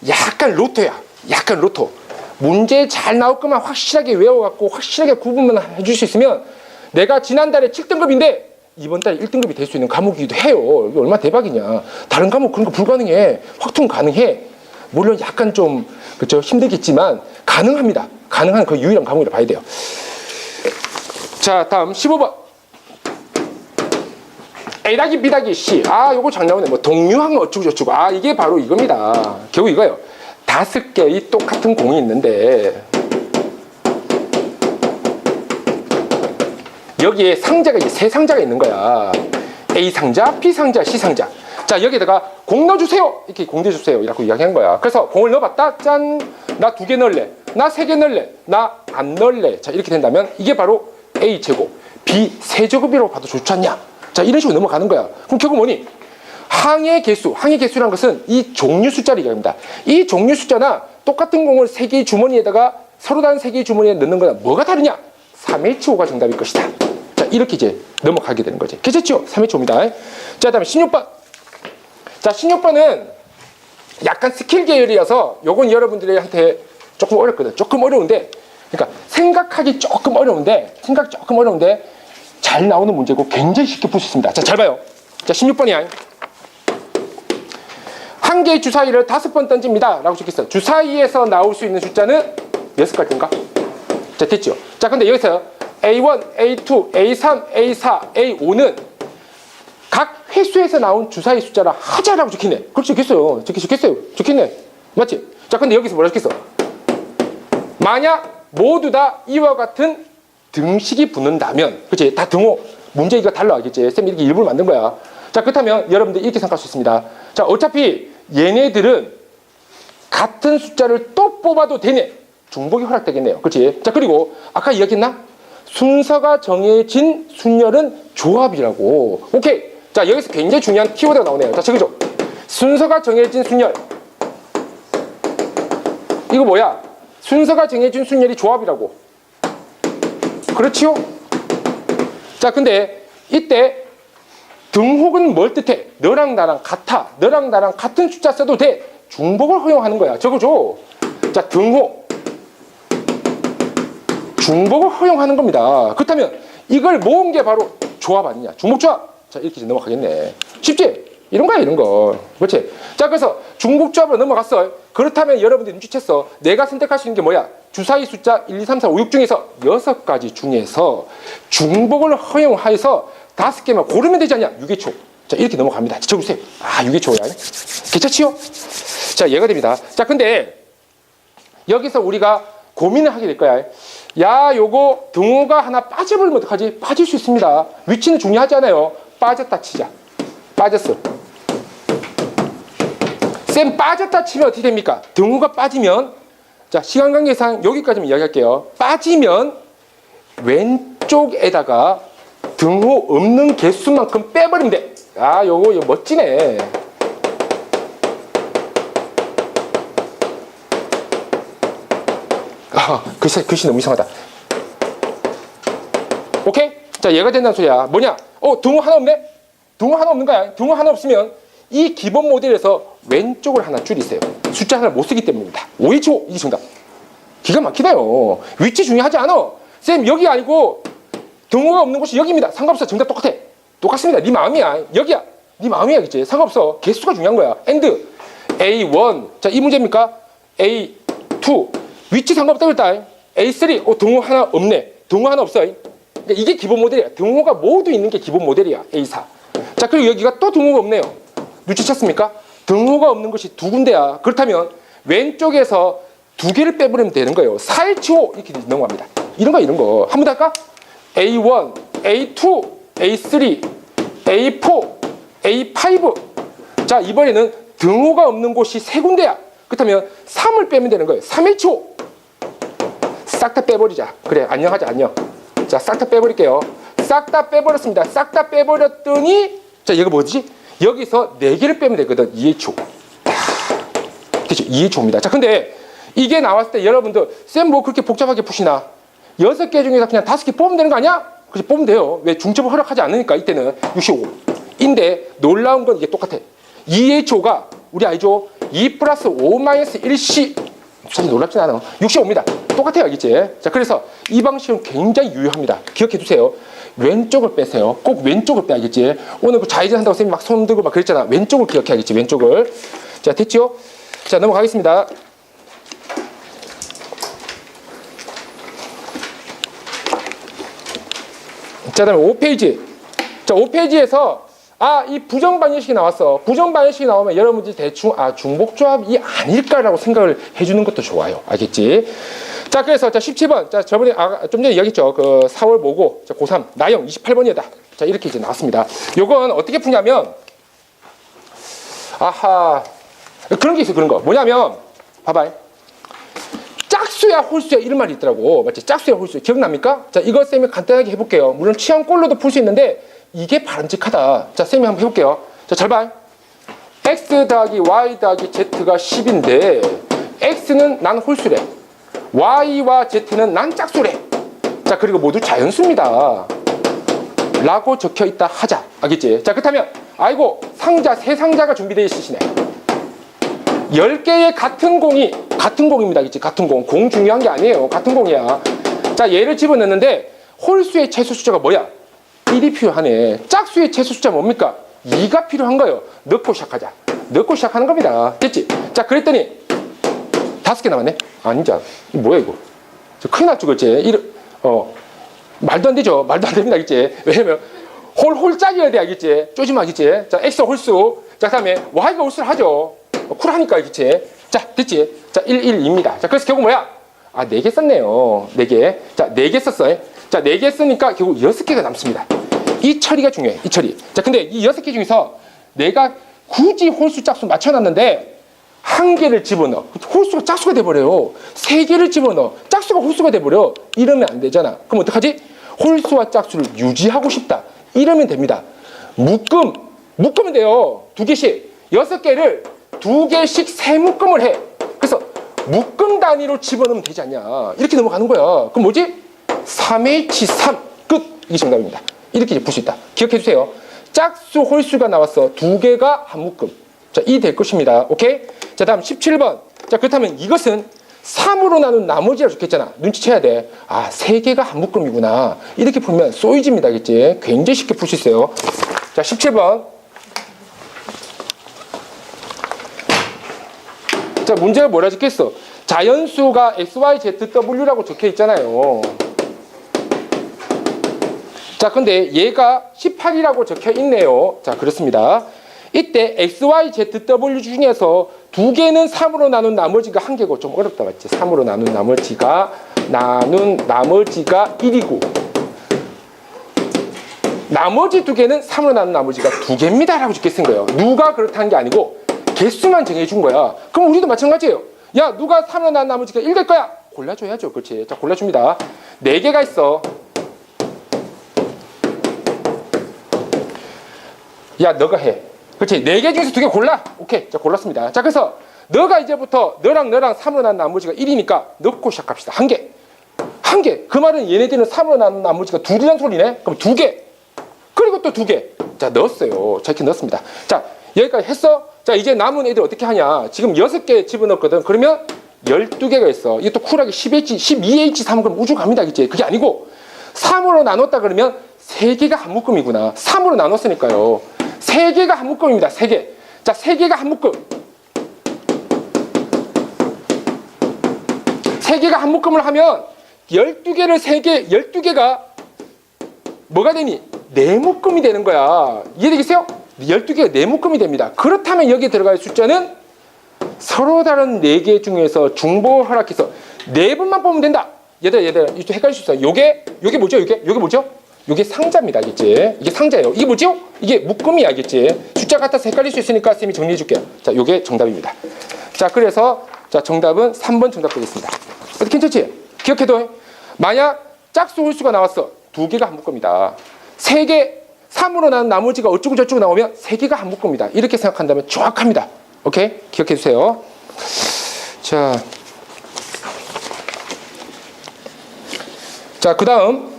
약간 로또야. 약간 로또. 문제 잘 나올 것만 확실하게 외워갖고 확실하게 구분만 해줄 수 있으면 내가 지난달에 7등급인데 이번 달에 1등급이 될 수 있는 과목이기도 해요. 이게 얼마나 대박이냐. 다른 과목 그런 거 불가능해. 확통 가능해. 물론 약간 좀 그렇죠, 힘들겠지만 가능합니다. 가능한 그 유일한 과목이라 봐야 돼요. 자, 다음 15번. A B C. 아, 요거 잘 나오네. 뭐 동류항 어쩌고저쩌고. 아, 이게 바로 이겁니다. 결국 이거예요. 5개의 똑같은 공이 있는데 여기에 상자가 이제 세 상자가 있는 거야. A 상자, B 상자, C 상자. 자, 여기에다가 공 넣어주세요. 이렇게 공 넣어주세요. 이라고 이야기한 거야. 그래서 공을 넣어봤다. 짠. 나 2개 넣을래. 나 3개 넣을래. 나 안 넣을래. 자, 이렇게 된다면 이게 바로 A 제곱, B 세제곱이라고 봐도 좋지 않냐? 자, 이런 식으로 넘어가는 거야. 그럼 결국 뭐니? 항의 개수라는 것은 이 종류 숫자를 얘기합니다. 이 종류 숫자나 똑같은 공을 3개의 주머니에다가 서로 다른 3개의 주머니에 넣는 거나 뭐가 다르냐? 3H5가 정답일 것이다. 자, 이렇게 이제 넘어가게 되는 거지. 괜찮죠? 3H5입니다. 자, 다음에 16번. 자, 16번은 약간 스킬 계열이어서 요건 여러분들한테 조금 어렵거든. 조금 어려운데, 그러니까 생각하기 조금 어려운데 잘 나오는 문제고 굉장히 쉽게 풀 수 있습니다. 자, 잘 봐요. 자, 16번이야. 한 개의 주사위를 5번 던집니다. 라고 적혔어요. 주사위에서 나올 수 있는 숫자는 몇 가지인가? 자, 됐죠? 자, 근데 여기서 A1, A2, A3, A4, A5는 각 횟수에서 나온 주사위 숫자라 하자라고 적혔네. 그렇게 적혔어요. 적혔네. 맞지? 자, 근데 여기서 뭐라 적혔어? 만약 모두 다 이와 같은 등식이 붙는다면, 그치? 다 등호. 문제 이거 달라, 알겠지? 쌤이 이렇게 일부러 만든 거야. 자, 그렇다면 여러분들 이렇게 생각할 수 있습니다. 자, 어차피 얘네들은 같은 숫자를 또 뽑아도 되네. 중복이 허락되겠네요. 그치? 자, 그리고 아까 이야기했나? 순서가 정해진 순열은 조합이라고. 오케이. 자, 여기서 굉장히 중요한 키워드가 나오네요. 자, 저기죠. 순서가 정해진 순열. 이거 뭐야? 순서가 정해진 순열이 조합이라고. 그렇지요? 자, 근데 이때 등호는 뭘 뜻해? 너랑 나랑 같아. 너랑 나랑 같은 숫자 써도 돼. 중복을 허용하는 거야. 적어줘. 자, 등호. 중복을 허용하는 겁니다. 그렇다면 이걸 모은 게 바로 조합 아니냐? 중복조합. 자, 이렇게 넘어가겠네. 쉽지? 이런 거야, 이런 거. 그렇지? 자, 그래서 중복조합으로 넘어갔어. 그렇다면 여러분들이 눈치챘어. 내가 선택할 수 있는 게 뭐야? 주사위 숫자 1, 2, 3, 4, 5, 6 중에서 6가지 중에서 중복을 허용하여서 5개만 고르면 되지 않냐? 6의 초. 자, 이렇게 넘어갑니다. 적어주세요. 아, 6의 초야. 괜찮지요? 자, 얘가 됩니다. 자, 근데 여기서 우리가 고민을 하게 될 거야. 야, 요거 등호가 하나 빠져버리면 어떡하지? 빠질 수 있습니다. 위치는 중요하지 않아요. 빠졌다 치자. 빠졌어. 쌤, 빠졌다 치면 어떻게 됩니까? 등호가 빠지면, 자, 시간 관계상 여기까지만 이야기할게요. 빠지면 왼쪽에다가 등호 없는 개수만큼 빼버리면 돼. 아, 요거 멋지네. 아, 글씨 너무 이상하다. 오케이? 자, 얘가 된다는 소리야. 뭐냐? 등호 하나 없네? 등호 하나 없는 거야. 등호 하나 없으면 이 기본 모델에서 왼쪽을 하나 줄이세요. 숫자 하나 못 쓰기 때문입니다. 5H5. 이게 정답. 기가 막히네요. 위치 중요하지 않아. 쌤, 여기 아니고 등호가 없는 곳이 여기입니다. 상관없어. 정답 똑같아. 똑같습니다. 네 마음이야. 여기야. 네 마음이야, 그치? 상관없어. 개수가 중요한 거야. and A1. 자, 이 문제입니까? A2. 위치 상관없다 그랬다. A3. 등호 하나 없네. 등호 하나 없어. 그러니까 이게 기본 모델이야. 등호가 모두 있는 게 기본 모델이야. A4. 자, 그리고 여기가 또 등호가 없네요. 눈치챘습니까? 등호가 없는 것이 2군데야. 그렇다면 왼쪽에서 2개를 빼버리면 되는 거예요. 4H5 이렇게 넘어갑니다. 이런 거. 한 번 더 할까? A1, A2, A3, A4, A5. 자, 이번에는 등호가 없는 곳이 3군데야. 그렇다면 3을 빼면 되는 거예요. 3H5. 싹 다 빼버리자. 그래, 안녕하자, 안녕. 자, 싹 다 빼버릴게요. 싹 다 빼버렸습니다. 싹 다 빼버렸더니, 자, 얘가 뭐지? 여기서 4개를 빼면 되거든. 2H5. 그렇죠? 2H5입니다. 자, 근데 이게 나왔을 때 여러분들, 쌤 뭐 그렇게 복잡하게 푸시나? 6개 중에서 그냥 5개 뽑으면 되는 거 아니야? 그렇지, 뽑으면 돼요. 왜? 중첩을 허락하지 않으니까 이때는 65인데 놀라운 건 이게 똑같아. 2H5가 우리 알죠? 2 플러스 5 마이너스 1C. 사실 놀랍진 않아. 65입니다. 똑같아요, 알겠지? 자, 그래서 이 방식은 굉장히 유효합니다. 기억해 두세요. 왼쪽을 빼세요. 꼭 왼쪽을 빼야겠지. 오늘 그 좌회전 한다고 쌤이 막 손 들고 막 그랬잖아. 왼쪽을 기억해야겠지, 왼쪽을. 자, 됐죠? 자, 넘어가겠습니다. 자, 다음에 5페이지. 자, 5페이지에서 이 부정반열식이 나왔어. 부정반열식이 나오면 여러분들이 대충 중복조합이 아닐까라고 생각을 해주는 것도 좋아요. 알겠지? 자, 그래서 자 17번. 자, 저번에 좀 전에 이야기했죠. 그 4월 모고 자, 고3 나영 28번이다. 자, 이렇게 이제 나왔습니다. 요건 어떻게 푸냐면 그런 게 있어. 그런 거. 뭐냐면 봐봐요. 짝수야 홀수야 이런 말이 있더라고. 맞지? 짝수야 홀수. 기억납니까? 자, 이거 쌤이 간단하게 해볼게요. 물론 취향꼴로도 풀 수 있는데 이게 바람직하다. 자, 쌤이 한번 해볼게요. 자, 잘 봐. x 더하기 y 더하기 z가 10인데 x는 난 홀수래. y와 z는 난 짝수래. 자, 그리고 모두 자연수입니다. 라고 적혀 있다 하자. 알겠지? 자, 그렇다면 아이고 상자 세 상자가 준비되어 있으시네. 10개의 같은 공입니다. 알겠지? 같은 공 중요한 게 아니에요. 같은 공이야. 자, 얘를 집어넣는데 홀수의 최소 숫자가 뭐야? 1이 필요하네. 짝수의 최소 숫자 뭡니까? 2가 필요한 거예요. 넣고 시작하자. 넣고 시작하는 겁니다. 됐지? 자, 그랬더니 5개 남았네. 아니자. 이거 뭐야 이거? 저 큰일 났죠, 그렇지? 말도 안 되죠. 말도 안 됩니다, 알겠지? 왜냐면 홀짝이어야 돼, 알겠지? 쪼지 마, 알겠지? 자, x 홀수. 자, 그다음에 y가 홀수를 하죠. 쿨하니까, 알겠지? 자, 됐지? 자, 1, 1, 2입니다. 자, 그래서 결국 뭐야? 4개 썼네요. 4개. 자, 4개 썼어요. 자, 4개 쓰니까 결국 6개가 남습니다. 이 처리가 중요해, 이 처리. 자, 근데 이 6개 중에서 내가 굳이 홀수 짝수 맞춰놨는데 1개를 집어넣어. 홀수가 짝수가 돼버려요. 3개를 집어넣어. 짝수가 홀수가 돼버려. 이러면 안 되잖아. 그럼 어떡하지? 홀수와 짝수를 유지하고 싶다. 이러면 됩니다. 묶으면 돼요. 2개씩. 6개를 2개씩 세 묶음을 해. 그래서 묶음 단위로 집어넣으면 되지 않냐. 이렇게 넘어가는 거야. 그럼 뭐지? 3H3 끝. 이게 정답입니다. 이렇게 이제 풀 수 있다. 기억해 주세요. 짝수 홀수가 나왔어. 2개가 한 묶음. 자, 이 될 것입니다. 오케이? 자, 다음 17번. 자, 그렇다면 이것은 3으로 나눈 나머지라고 적혔잖아. 눈치채야 돼. 3개가 한 묶음이구나. 이렇게 풀면 소이즈입니다. 알겠지? 굉장히 쉽게 풀 수 있어요. 자, 17번. 자, 문제가 뭐라 적혔어? 자연수가 XYZW라고 적혀 있잖아요. 자, 근데 얘가 18이라고 적혀 있네요. 자, 그렇습니다. 이때 XYZW 중에서 2개는 3으로 나눈 나머지가 1개고 좀 어렵다 맞지? 3으로 나눈 나머지가 1이고 나머지 2개는 3으로 나눈 나머지가 2개입니다 라고 적혀 쓴 거예요. 누가 그렇다는 게 아니고 개수만 정해준 거야. 그럼 우리도 마찬가지예요. 야, 누가 3으로 나눈 나머지가 1 될 거야? 골라줘야죠. 그렇지? 자, 골라줍니다. 4개가 있어. 야, 너가 해. 그렇지? 4개 중에서 2개 골라. 오케이. 자, 골랐습니다. 자, 그래서 너가 이제부터 너랑 3으로 나눈 나머지가 1이니까 넣고 시작합시다. 1개. 1개. 그 말은 얘네들은 3으로 나눈 나머지가 2이란 소리네. 그럼 2개. 그리고 또 2개. 자, 넣었어요. 자, 이렇게 넣었습니다. 자, 여기까지 했어? 자, 이제 남은 애들 어떻게 하냐. 지금 6개 집어넣었거든. 그러면 12개가 있어. 이게 또 쿨하게 12H3 그럼 우주 갑니다. 그치? 그게 아니고 3으로 나눴다 그러면 3개가 한 묶음이구나. 3으로 나눴으니까요. 3개가 한 묶음입니다. 3개. 자, 3개가 한 묶음. 3개가 한 묶음을 하면 12개를 3개, 12개가 뭐가 되니? 4묶음이 되는 거야. 이해되겠어요? 12개가 4묶음이 됩니다. 그렇다면 여기에 들어갈 숫자는 서로 다른 4개 중에서 중보 허락해서 4번만 뽑으면 된다. 얘들아, 이거 헷갈릴 수 있어요. 요게 뭐죠? 요게 뭐죠? 요게 상자입니다. 알겠지? 이게 상자예요. 이게 뭐죠? 이게 묶음이야. 알겠지? 숫자 같아서 헷갈릴 수 있으니까 쌤이 정리해 줄게요. 자, 요게 정답입니다. 자, 그래서 자, 정답은 3번 정답 되겠습니다. 어떻게 괜찮지? 기억해둬. 만약 짝수 홀수가 나왔어. 2개가 한 묶음이다. 3개, 3으로 나눈 나머지가 어쩌고 저쩌고 나오면 3개가 한 묶음이다. 이렇게 생각한다면 정확합니다. 오케이? 기억해 주세요. 자, 그 다음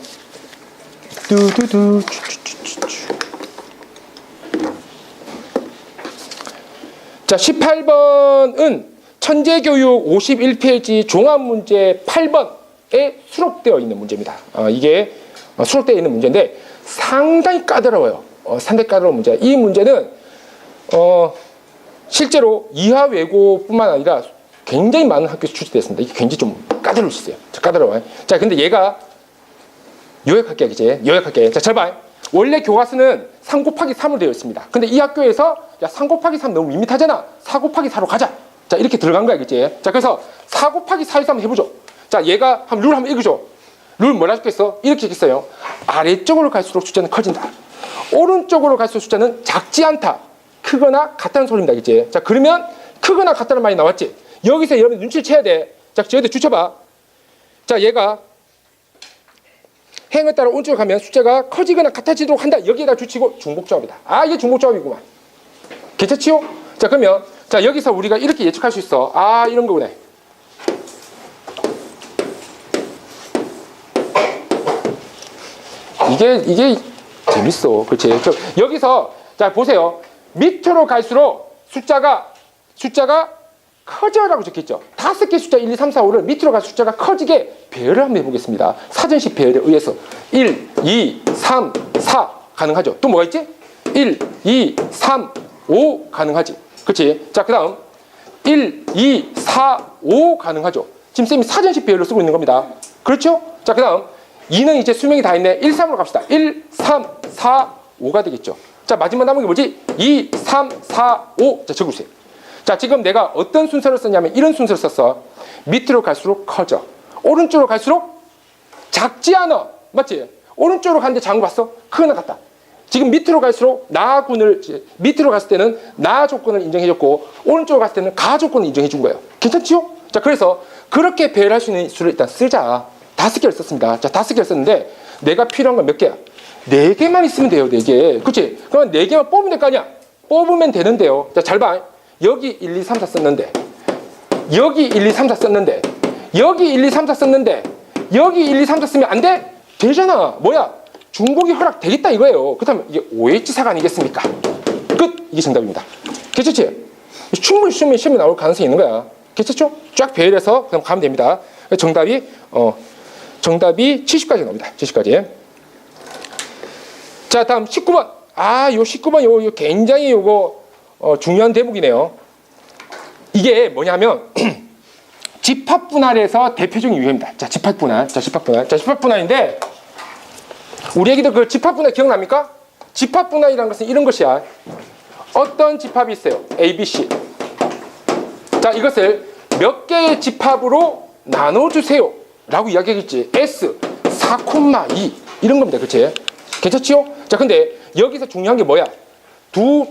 자, 18번은 천재교육 51페이지 종합문제 8번에 수록되어 있는 문제입니다. 이게 수록되어 있는 문제인데 상당히 까다로워요. 상당히 까다로운 문제. 이 문제는 실제로 이화외고뿐만 아니라 굉장히 많은 학교에서 출제됐습니다. 이게 굉장히 좀 까다로울 수 있어요. 자, 까다로워요. 자, 근데 얘가 요약할게, 이제. 요약할게. 자, 잘 봐. 원래 교과서는 3 곱하기 3으로 되어 있습니다. 근데 이 학교에서 야, 3 곱하기 3 너무 밋밋하잖아. 4 곱하기 4로 가자. 자, 이렇게 들어간 거야, 그치? 자, 그래서 4 곱하기 4에서 한번 해보죠. 자, 얘가 룰 한번 읽어줘. 룰 뭐라 적겠어? 이렇게 읽겠어요. 아래쪽으로 갈수록 숫자는 커진다. 오른쪽으로 갈수록 숫자는 작지 않다. 크거나 같다는 소리입니다, 그치? 자, 그러면 크거나 같다는 말이 나왔지? 여기서 여러분 눈치를 채야 돼. 자, 저기다 주쳐봐. 자, 얘가 행에 따라 오른쪽으로 가면 숫자가 커지거나 같아지도록 한다. 여기에다 주치고 중복조합이다. 아, 이게 중복조합이구만. 괜찮지요? 자, 그러면 자, 여기서 우리가 이렇게 예측할 수 있어. 아, 이런 거구나. 이게 재밌어. 그렇지? 여기서 자, 보세요. 밑으로 갈수록 숫자가 커져라고 적혀있죠. 5개 숫자 1, 2, 3, 4, 5를 밑으로 갈 숫자가 커지게 배열을 한번 해보겠습니다. 사전식 배열에 의해서 1, 2, 3, 4 가능하죠. 또 뭐가 있지? 1, 2, 3, 5 가능하지. 그렇지? 자, 그 다음 1, 2, 4, 5 가능하죠. 지금 쌤이 사전식 배열로 쓰고 있는 겁니다. 그렇죠? 자, 그 다음 2는 이제 수명이 다 있네. 1, 3으로 갑시다. 1, 3, 4, 5가 되겠죠. 자, 마지막 남은 게 뭐지? 2, 3, 4, 5. 자, 적어주세요. 자, 지금 내가 어떤 순서를 썼냐면 이런 순서를 썼어. 밑으로 갈수록 커져. 오른쪽으로 갈수록 작지 않아. 맞지? 오른쪽으로 가는데 작은 거 봤어? 크거나 같다. 지금 밑으로 갈수록 밑으로 갔을 때는 나 조건을 인정해줬고 오른쪽으로 갔을 때는 가 조건을 인정해준 거예요. 괜찮지요? 자, 그래서 그렇게 배열할 수 있는 수를 일단 쓰자. 5개를 썼습니다. 자, 5개를 썼는데 내가 필요한 건 몇 개야? 4개만 있으면 돼요. 4개. 그치? 그러면 4개만 뽑으면 될 거 아니야? 뽑으면 되는데요. 자, 잘 봐. 여기 1, 2, 3, 4 썼는데 여기 1, 2, 3, 4 썼는데 여기 1, 2, 3, 4 썼는데 여기 1, 2, 3, 4 쓰면 안 돼? 되잖아. 뭐야? 중복이 허락되겠다 이거예요. 그렇다면 이게 OH사가 아니겠습니까? 끝! 이게 정답입니다. 괜찮지? 충분히 시험에 나올 가능성이 있는 거야. 괜찮죠? 쫙 배열해서 그냥 가면 됩니다. 정답이 70까지 나옵니다. 70까지. 자, 다음 19번. 아, 요 19번 요 굉장히 중요한 대목이네요. 이게 뭐냐면 집합분할에서 대표적인 유형입니다. 자, 집합분할인데 우리 애기들 그 집합분할 기억납니까? 집합분할이라는 것은 이런 것이야. 어떤 집합이 있어요? A, B, C. 자, 이것을 몇 개의 집합으로 나눠주세요 라고 이야기하겠지. S 4,2 이런 겁니다. 그치? 괜찮지요? 자, 근데 여기서 중요한 게 뭐야? 두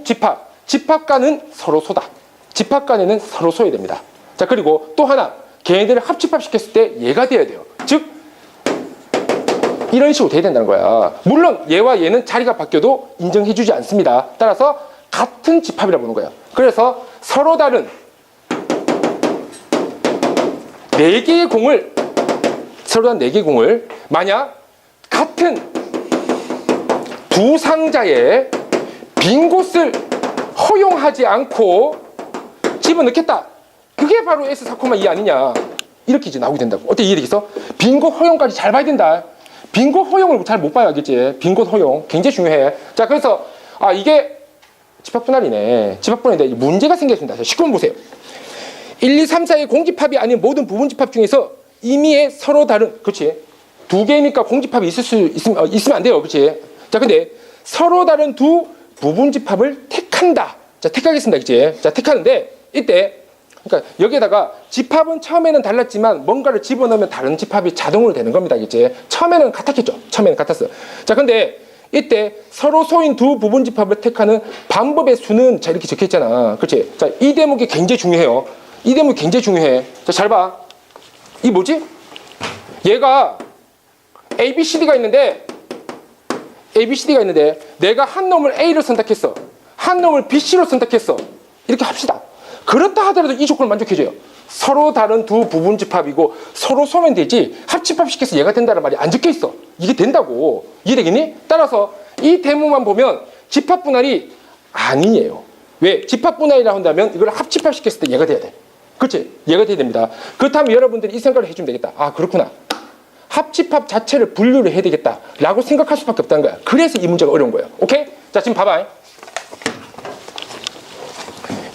집합간은 서로 소다. 집합간에는 서로 소야 됩니다. 자, 그리고 또 하나, 걔네들을 합집합시켰을 때 얘가 돼야 돼요. 즉 이런 식으로 돼야 된다는 거야. 물론 얘와 얘는 자리가 바뀌어도 인정해주지 않습니다. 따라서 같은 집합이라고 보는 거예요. 그래서 서로 다른 4개의 공을 만약 같은 두 상자에 빈 곳을 허용하지 않고 집어넣겠다. 그게 바로 S4,2 아니냐. 이렇게 이제 나오게 된다고. 어때? 이해되겠어? 빈 곳 허용까지 잘 봐야 된다. 빈 곳 허용을 잘 못 봐요. 알겠지? 빈 곳 허용. 굉장히 중요해. 자, 그래서 이게 집합분할이네. 집합분할인데 문제가 생겼습니다. 19번 보세요. 1, 2, 3, 4의 공집합이 아닌 모든 부분집합 중에서 임의의 서로 다른, 그렇지? 2개니까 공집합이 있으면 안 돼요. 그렇지? 자, 근데 서로 다른 두 부분집합을 택한다. 자, 택하겠습니다. 그치? 자, 택하는데 이때 그러니까 여기에다가 집합은 처음에는 달랐지만 뭔가를 집어넣으면 다른 집합이 자동으로 되는 겁니다. 그치? 처음에는 같았겠죠. 처음에는 같았어. 자, 근데 이때 서로 소인 두 부분집합을 택하는 방법의 수는 자, 이렇게 적혀 있잖아. 그렇지? 자, 이 대목이 굉장히 중요해요. 이 대목이 굉장히 중요해. 자, 잘 봐. 이 뭐지? 얘가 A, B, C, D가 있는데 내가 한 놈을 A로 선택했어. 한 놈을 B, C로 선택했어. 이렇게 합시다. 그렇다 하더라도 이 조건을 만족해줘요. 서로 다른 두 부분집합이고 서로 소면 되지 합집합시켜서 얘가 된다는 말이 안 적혀있어. 이게 된다고. 이해되겠니? 따라서 이 대목만 보면 집합분할이 아니에요. 왜? 집합분할이라 한다면 이걸 합집합시켰을 때 얘가 돼야 돼. 그렇지? 얘가 돼야 됩니다. 그렇다면 여러분들이 이 생각을 해주면 되겠다. 아, 그렇구나. 합집합 자체를 분류를 해야 되겠다 라고 생각할 수밖에 없다는 거야. 그래서 이 문제가 어려운 거예요. 오케이? 자, 지금 봐봐.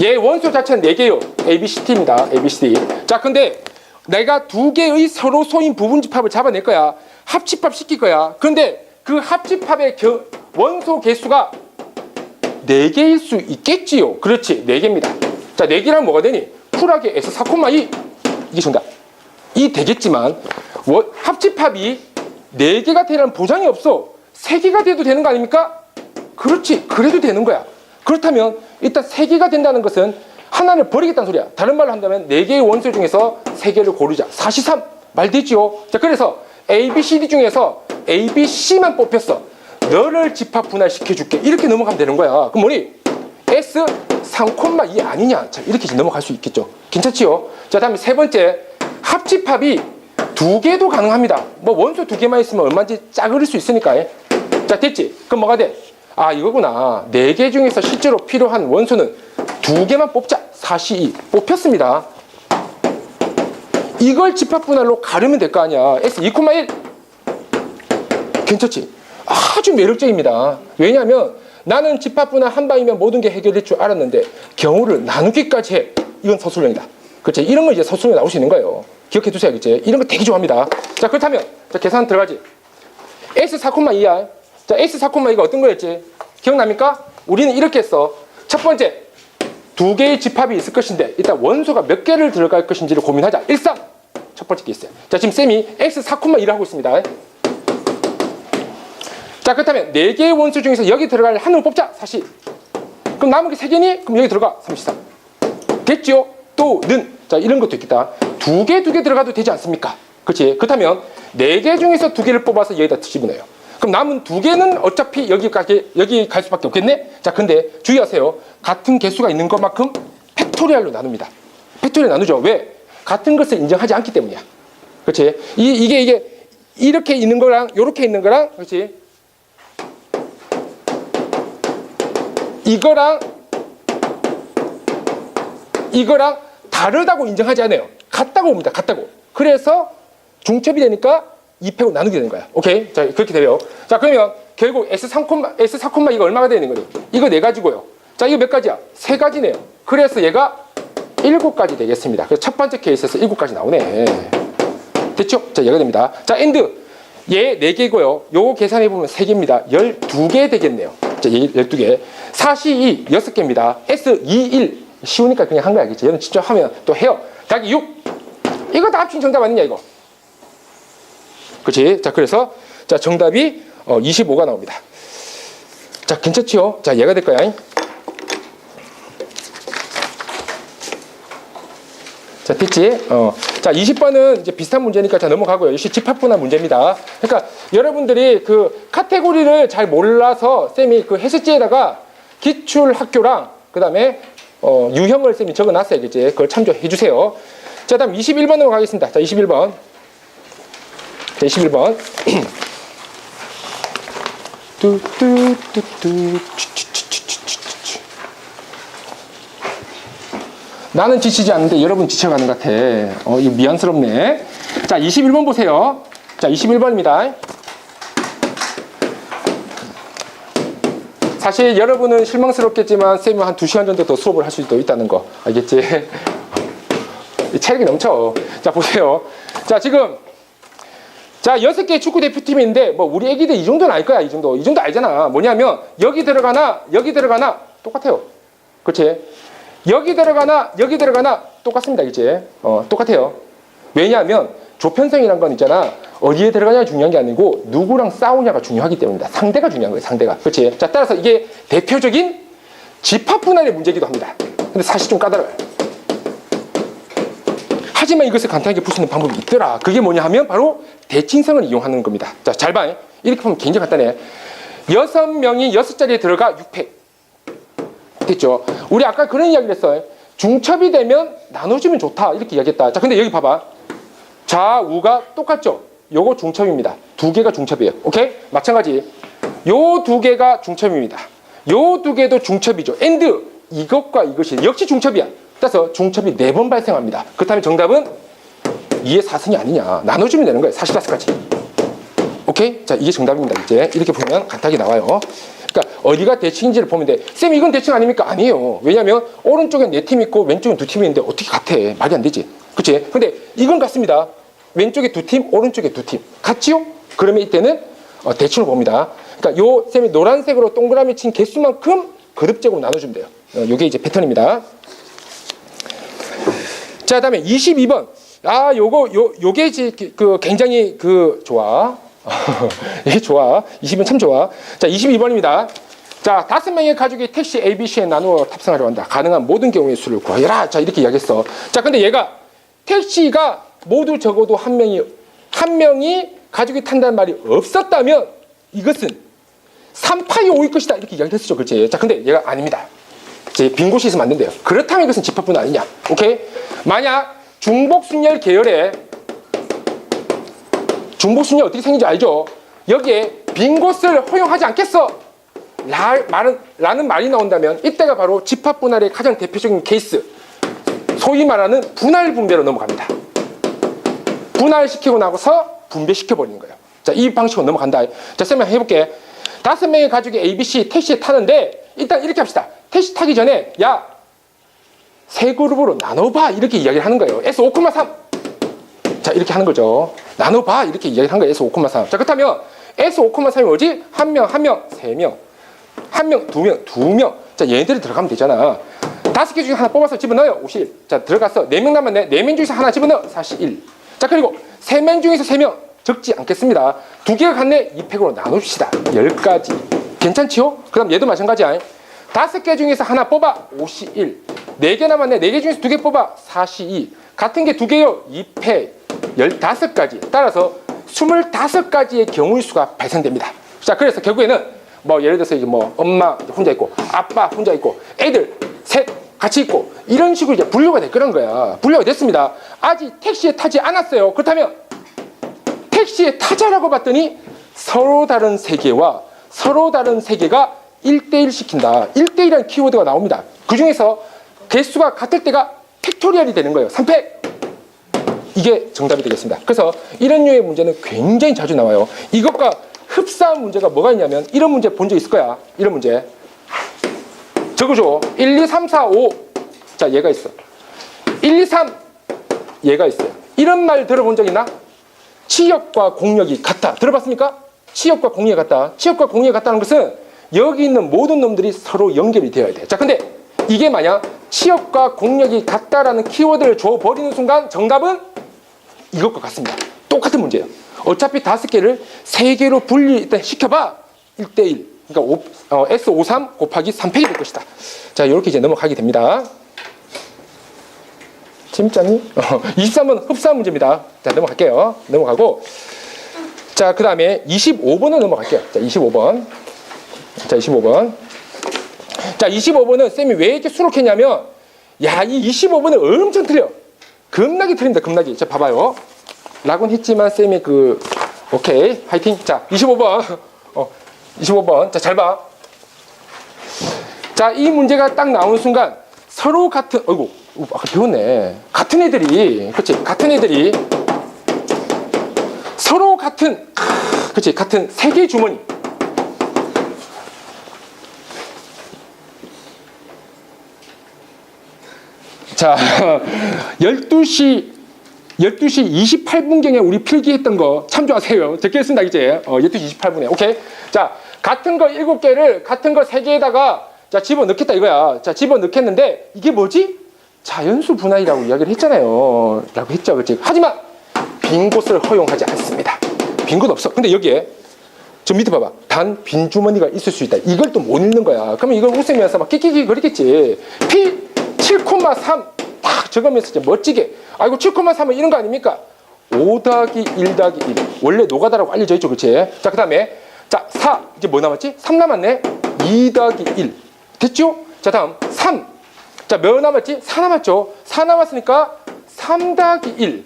얘 원소 자체는 4개요. A, B, C, T입니다. A, B, C, D. 자, 근데 내가 2개의 서로 소인 부분집합을 잡아낼 거야. 합집합 시킬 거야. 근데 그 합집합의 원소 개수가 4개일 수 있겠지요. 그렇지, 4개입니다. 자, 4개라면 뭐가 되니? 쿨하게 S 4,2 이게 정답. 이 되겠지만 합집합이 4개가 되라는 보장이 없어. 3개가 돼도 되는 거 아닙니까? 그렇지, 그래도 되는 거야. 그렇다면 일단 3개가 된다는 것은 하나를 버리겠다는 소리야. 다른 말로 한다면 4개의 원소 중에서 3개를 고르자. 4C3 말 되지요. 자, 그래서 A, B, C, D 중에서 A, B, C만 뽑혔어. 너를 집합 분할시켜 줄게. 이렇게 넘어가면 되는 거야. 그럼 뭐니? S 3,2 아니냐? 자, 이렇게 넘어갈 수 있겠죠. 괜찮지요? 자, 다음에 세 번째, 합집합이 2개도 가능합니다. 뭐 원소 2개만 있으면 얼마인지 짜그릴 수 있으니까. 자, 됐지? 그럼 뭐가 돼? 아, 이거구나. 4개 중에서 실제로 필요한 원소는 2개만 뽑자. 4C2 뽑혔습니다. 이걸 집합 분할로 가르면 될 거 아니야. S 2,1 괜찮지? 아주 매력적입니다. 왜냐하면 나는 집합 분할 한 방이면 모든 게 해결될 줄 알았는데 경우를 나누기까지 해. 이건 서술형이다. 그렇지? 이런 거 이제 서술형에 나올 수 있는 거예요. 기억해 두셔야겠지? 이런 거 되게 좋아합니다. 자, 그렇다면 자, 계산 들어가지. S 4,2야. 자, S 4,2가 어떤 거였지? 기억납니까? 우리는 이렇게 했어. 첫 번째, 2개의 집합이 있을 것인데 일단 원소가 몇 개를 들어갈 것인지를 고민하자. 일상 첫 번째 게 있어요. 자, 지금 쌤이 X 4,1 하고 있습니다. 자, 그렇다면 4개의 원소 중에서 여기 들어갈 한을 뽑자. 4C. 그럼 남은 게 3개니? 그럼 여기 들어가. 33. 됐죠? 또는 자, 이런 것도 있겠다. 2개 들어가도 되지 않습니까? 그렇지? 그렇다면 4개 중에서 2개를 뽑아서 여기다 집어넣어요. 그럼 남은 2개는 어차피 여기 갈 수밖에 없겠네? 자, 근데 주의하세요. 같은 개수가 있는 것만큼 팩토리얼로 나눕니다. 팩토리얼 나누죠. 왜? 같은 것을 인정하지 않기 때문이야. 그렇지? 이게 이렇게 있는 거랑 이렇게 있는 거랑 그렇지? 이거랑 다르다고 인정하지 않아요. 같다고 봅니다. 같다고. 그래서 중첩이 되니까 2패고 나누게 되는 거야. 오케이? 자, 그렇게 돼요. 자, 그러면 결국 S4, 이거 얼마가 되는 거니? 이거 4가지고요. 자, 이거 몇 가지야? 3가지네요. 그래서 얘가 7가지 되겠습니다. 그래서 첫 번째 케이스에서 7가지 나오네. 됐죠? 자, 얘가 됩니다. 자, 엔드. 얘 4개고요. 요거 계산해보면 3개입니다. 12개 되겠네요. 자, 12개. 4C2 6개입니다. S21 쉬우니까 그냥 한 거야. 알겠지? 얘는 직접 하면 또 해요. 자, 6. 이거 다 합친 정답 아니냐, 이거? 그렇지? 자, 그래서 자, 정답이 25가 나옵니다. 자, 괜찮지요? 자, 얘가 될 거야. 자, 됐지? 자, 20번은 이제 비슷한 문제니까 자, 넘어가고요. 역시 집합분할 문제입니다. 그러니까 여러분들이 그 카테고리를 잘 몰라서 쌤이 그 해설지에다가 기출 학교랑 그 다음에 유형을 쌤이 적어 놨어야겠지. 그걸 참조해 주세요. 자, 다음 21번으로 가겠습니다. 자, 21번. 자, 21번. 나는 지치지 않는데 여러분 지쳐가는 것 같아. 이거 미안스럽네. 자, 21번 보세요. 자, 21번입니다. 사실 여러분은 실망스럽겠지만 쌤은 한 2시간 정도 더 수업을 할 수도 있다는 거 알겠지? 체력이 넘쳐. 자, 보세요. 자, 지금 자, 6개의 축구 대표팀인데 뭐 우리 애기들 이 정도는 알 거야. 이 정도 알잖아. 뭐냐면 여기 들어가나 똑같아요. 그렇지? 여기 들어가나 똑같습니다. 그치? 똑같아요. 왜냐하면 조편성이란 건 있잖아. 어디에 들어가냐가 중요한 게 아니고 누구랑 싸우냐가 중요하기 때문입니다. 상대가 중요한 거예요. 상대가. 그렇지? 자, 따라서 이게 대표적인 집합분할의 문제이기도 합니다. 근데 사실 좀 까다로워요. 하지만 이것을 간단하게 풀 수 있는 방법이 있더라. 그게 뭐냐 하면 바로 대칭성을 이용하는 겁니다. 자, 잘 봐. 이렇게 보면 굉장히 간단해. 6명이 6자리에 들어가 6패. 됐죠? 우리 아까 그런 이야기를 했어요. 중첩이 되면 나눠주면 좋다. 이렇게 이야기했다. 자, 근데 여기 봐봐. 좌우가 똑같죠? 요거 중첩입니다. 2개가 중첩이에요. 오케이? 마찬가지. 요 2개가 중첩입니다. 요 2개도 중첩이죠. 엔드. 이것과 이것이 역시 중첩이야. 따라서 중첩이 4번 발생합니다. 그렇다면 정답은 2의 4승이 아니냐. 나눠주면 되는 거예요. 45까지. 오케이? 자, 이게 정답입니다. 이제 이렇게 보면 간단하게 나와요. 그러니까 어디가 대칭인지를 보면 돼. 쌤, 이건 대칭 아닙니까? 아니에요. 왜냐면 오른쪽엔 4팀 있고 왼쪽엔 2팀이 있는데 어떻게 같아? 말이 안 되지. 그치? 근데 이건 같습니다. 왼쪽에 2팀, 오른쪽에 2팀. 같지요? 그러면 이때는 대칭으로 봅니다. 그러니까 요 쌤이 노란색으로 동그라미 친 개수만큼 거듭제곱 나눠주면 돼요. 요게 이제 패턴입니다. 자, 다음에 22번. 요게 이제 굉장히 좋아. 이게 좋아. 20번 참 좋아. 자, 22번입니다. 자, 5명의 가족이 택시 ABC에 나누어 탑승하려 한다. 가능한 모든 경우의 수를 구하여라. 자, 이렇게 이야기했어. 자, 근데 얘가 택시가 모두 적어도 한 명이 가족이 탄다는 말이 없었다면 이것은 3파이 5일 것이다. 이렇게 이야기를 했었죠. 그렇지? 자, 근데 얘가 아닙니다. 빈 곳이 있으면 안 된대요. 그렇다면 이것은 집합분 아니냐. 오케이? 만약 중복순열 계열에 중복순열 어떻게 생긴지 알죠? 여기에 빈 곳을 허용하지 않겠어. 라는 말이 나온다면 이때가 바로 집합분할의 가장 대표적인 케이스. 소위 말하는 분할 분배로 넘어갑니다. 분할시키고 나서 분배시켜버리는 거예요. 자, 이 방식으로 넘어간다. 자, 쌤이 해볼게. 5명의 가족이 ABC 택시에 타는데 일단 이렇게 합시다. 택시 타기 전에 야, 세 그룹으로 나눠봐 이렇게 이야기를 하는 거예요. S 5,3. 자, 이렇게 하는 거죠. 나눠봐 이렇게 이야기를 한 거예요. S 5,3. 자, 그렇다면 S 5,3이 뭐지? 한 명, 세 명, 한 명, 두 명. 자, 얘네들이 들어가면 되잖아. 5개 중에 하나 뽑아서 집어넣어요. 51. 자, 들어갔어. 4명 남았네. 4명 중에서 하나 집어넣어. 41. 자, 그리고 3명 중에서 3명 적지 않겠습니다. 2개가 같네. 2팩으로 나눕시다. 10가지. 괜찮지요? 그 다음 얘도 마찬가지야. 5개 중에서 하나 뽑아. 51. 4개 남았네. 4개 중에서 2개 뽑아. 42. 같은 게 2개요. 2팩. 15가지. 따라서 25가지의 경우의 수가 발생됩니다. 자, 그래서 결국에는 예를 들어서 이제 엄마 혼자 있고, 아빠 혼자 있고, 애들 셋 같이 있고, 이런 식으로 이제 분류가 될 거란 거야. 분류가 됐습니다. 아직 택시에 타지 않았어요. 그렇다면 택시에 타자라고 봤더니 서로 다른 세계와 서로 다른 세계가 1대1 시킨다. 1대1이라는 키워드가 나옵니다. 그 중에서 개수가 같을 때가 팩토리얼이 되는 거예요. 3팩. 이게 정답이 되겠습니다. 그래서 이런 류의 문제는 굉장히 자주 나와요. 이것과 흡사한 문제가 뭐가 있냐면 이런 문제 본 적 있을 거야. 이런 문제. 적어줘. 1, 2, 3, 4, 5. 자, 얘가 있어. 1, 2, 3. 얘가 있어요. 이런 말 들어본 적 있나? 치역과 공역이 같다. 들어봤습니까? 치역과 공역이 같다. 치역과 공역이 같다는 것은 여기 있는 모든 놈들이 서로 연결이 되어야 돼. 자, 근데 이게 만약 치역과 공역이 같다라는 키워드를 줘버리는 순간 정답은 이것과 같습니다. 똑같은 문제예요. 어차피 5개를 3개로 분리 일단 시켜봐. 1대1. 그러니까 S53 곱하기 3팩이 될 것이다. 자, 이렇게 이제 넘어가게 됩니다. 재밌잖니? 23번 흡사한 문제입니다. 자, 넘어갈게요. 넘어가고. 자, 그 다음에 25번을 넘어갈게요. 자, 25번. 자, 25번. 자, 25번은 쌤이 왜 이렇게 수록했냐면, 야, 이 25번은 엄청 틀려. 겁나게 틀립니다. 겁나게. 자, 봐봐요. 라고는 했지만 쌤이 오케이. 화이팅. 자, 25번. 25번. 자, 잘 봐. 자, 이 문제가 딱 나오는 순간 서로 같은, 아까 배웠네. 같은 애들이, 그렇지. 같은 애들이 서로 같은, 그렇지. 같은 3개 주머니. 자, 12시 28분경에 우리 필기했던 거 참조하세요. 적겠습니다, 이제. 12시 28분에. 오케이? 자, 같은 거 7개를 같은 거 3개에다가 자, 집어넣겠다 이거야. 자, 집어넣겠는데 이게 뭐지? 자연수 분할이라고 이야기를 했잖아요. 라고 했죠. 그렇지? 하지만 빈 곳을 허용하지 않습니다. 빈 곳 없어. 근데 여기에 저 밑에 봐봐. 단 빈 주머니가 있을 수 있다. 이걸 또 못 읽는 거야. 그러면 이걸 웃으면서 막 끼끼끼 거리겠지. P 7,3 딱 적으면서 이제 멋지게. 아이고 7,3은 이런 거 아닙니까? 5 더하기 1 더하기 1. 원래 노가다라고 알려져 있죠. 그렇지? 자, 그 다음에 자, 4. 이제 뭐 남았지? 3 남았네. 2 더하기 1. 됐죠? 자, 다음 3. 자, 몇 남았지? 4 남았죠? 4 남았으니까 3 더하기 1.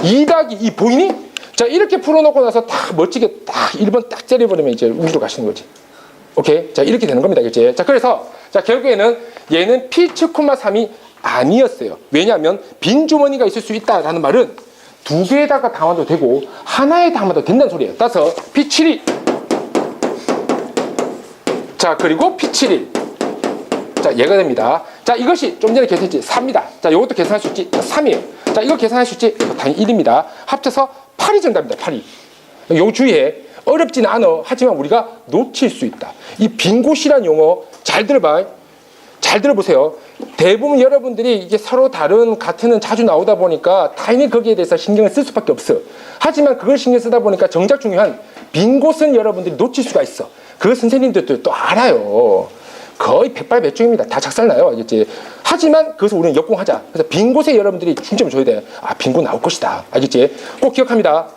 2 더하기 2 보이니? 자, 이렇게 풀어놓고 나서 딱 멋지게 딱 1번 딱 때려버리면 이제 우리로 가시는 거지. 오케이? 자, 이렇게 되는 겁니다. 그치? 자, 그래서 자, 결국에는 얘는 P7,3이 아니었어요. 왜냐하면 빈 주머니가 있을 수 있다라는 말은 2개에다가 담아도 되고 하나에 담아도 된다는 소리예요. 따라서 P7이 자, 그리고 P7이 자, 얘가 됩니다. 자, 이것이 좀 전에 계산했지 4입니다. 자, 이것도 계산할 수 있지 3이에요. 자, 이거 계산할 수 있지 당연히 1입니다. 합쳐서 8 8이 정답입니다. 8이. 요 주의해. 어렵지는 않아. 하지만 우리가 놓칠 수 있다. 이 빈 곳이란 용어 잘 들어봐. 잘 들어보세요. 대부분 여러분들이 이게 서로 다른 같은은 자주 나오다 보니까 당연히 거기에 대해서 신경을 쓸 수밖에 없어. 하지만 그걸 신경 쓰다 보니까 정작 중요한 빈 곳은 여러분들이 놓칠 수가 있어. 그걸 선생님들도 또 알아요. 거의 백발백중입니다. 다 작살나요. 알겠지? 하지만 그것을 우리는 역공하자. 그래서 빈 곳에 여러분들이 중점을 줘야 돼. 아, 빈 곳 나올 것이다. 알겠지? 꼭 기억합니다.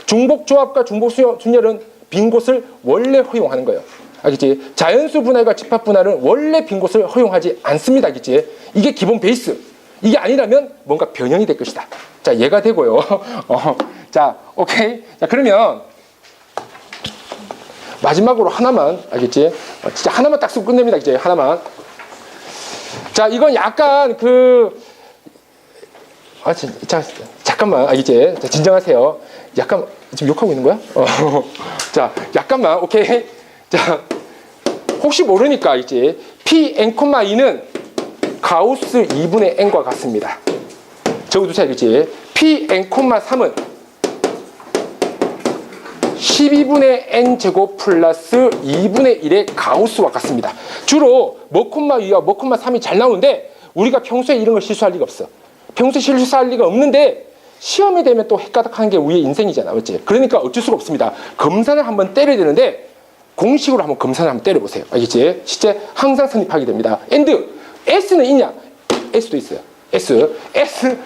중복조합과 중복순열은 빈 곳을 원래 허용하는 거예요. 알겠지? 자연수 분할과 집합 분할은 원래 빈 곳을 허용하지 않습니다. 알겠지? 이게 기본 베이스. 이게 아니라면 뭔가 변형이 될 것이다. 자, 얘가 되고요. 자, 오케이. 자, 그러면 마지막으로 하나만, 알겠지? 진짜 하나만 딱 쓰고 끝냅니다. 이제 하나만. 자, 이건 약간 자, 잠깐만. 알겠지? 자, 진정하세요. 약간, 지금 욕하고 있는 거야? 자, 약간만. 오케이. 자, 혹시 모르니까, 알겠지? Pn,2는 가우스 2분의 n과 같습니다. 적어두세요. 알겠지? Pn,3은 12분의 n제곱 플러스 2분의 1의 가우스와 같습니다. 주로 뭐,2와 뭐,3이 잘 나오는데 우리가 평소에 이런 걸 실수할 리가 없어. 평소에 실수할 리가 없는데 시험이 되면 또 헷가닥하는 게 우리의 인생이잖아. 맞지? 그러니까 어쩔 수가 없습니다. 검산을 한번 때려야 되는데 공식으로 한번 검산을 한번 때려보세요. 알겠지? 실제 항상 성립하게 됩니다. and S는 있냐? S도 있어요. S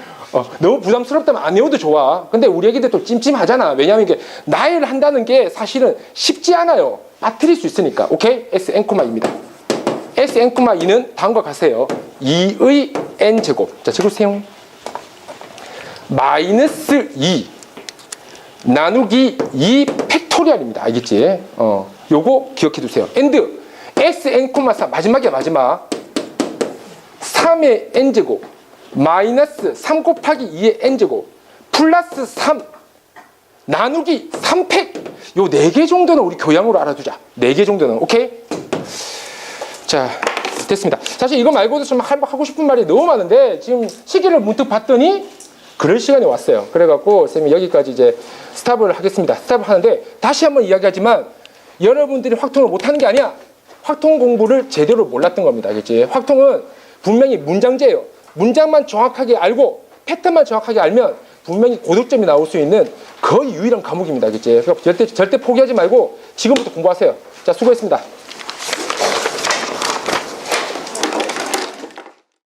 너무 부담스럽다면 안 외워도 좋아. 근데 우리 애기들 또 찜찜하잖아. 왜냐하면 이게 나열을 한다는 게 사실은 쉽지 않아요. 빠뜨릴 수 있으니까. 오케이? Sn,2입니다. Sn,2는 다음과 같아요. 2의 n제곱. 자, 적어주세요. 마이너스 2 나누기 2 팩토리얼입니다. 알겠지? 요거 기억해 두세요. and Sn,3 마지막이야. 마지막 3의 n제곱 마이너스 3 곱하기 2의 n제곱 플러스 3 나누기 3팩 요 4개 정도는 우리 교양으로 알아두자. 4개 정도는. 오케이? 자, 됐습니다. 사실 이거 말고도 좀 하고 싶은 말이 너무 많은데 지금 시기를 문득 봤더니 그럴 시간이 왔어요. 그래갖고 선생님이 여기까지 이제 스탑을 하겠습니다. 스탑을 하는데 다시 한번 이야기하지만 여러분들이 확통을 못하는 게 아니야. 확통 공부를 제대로 몰랐던 겁니다. 알겠지? 확통은 분명히 문장제예요. 문장만 정확하게 알고 패턴만 정확하게 알면 분명히 고득점이 나올 수 있는 거의 유일한 과목입니다. 알겠지? 그러니까 절대 포기하지 말고 지금부터 공부하세요. 자, 수고했습니다.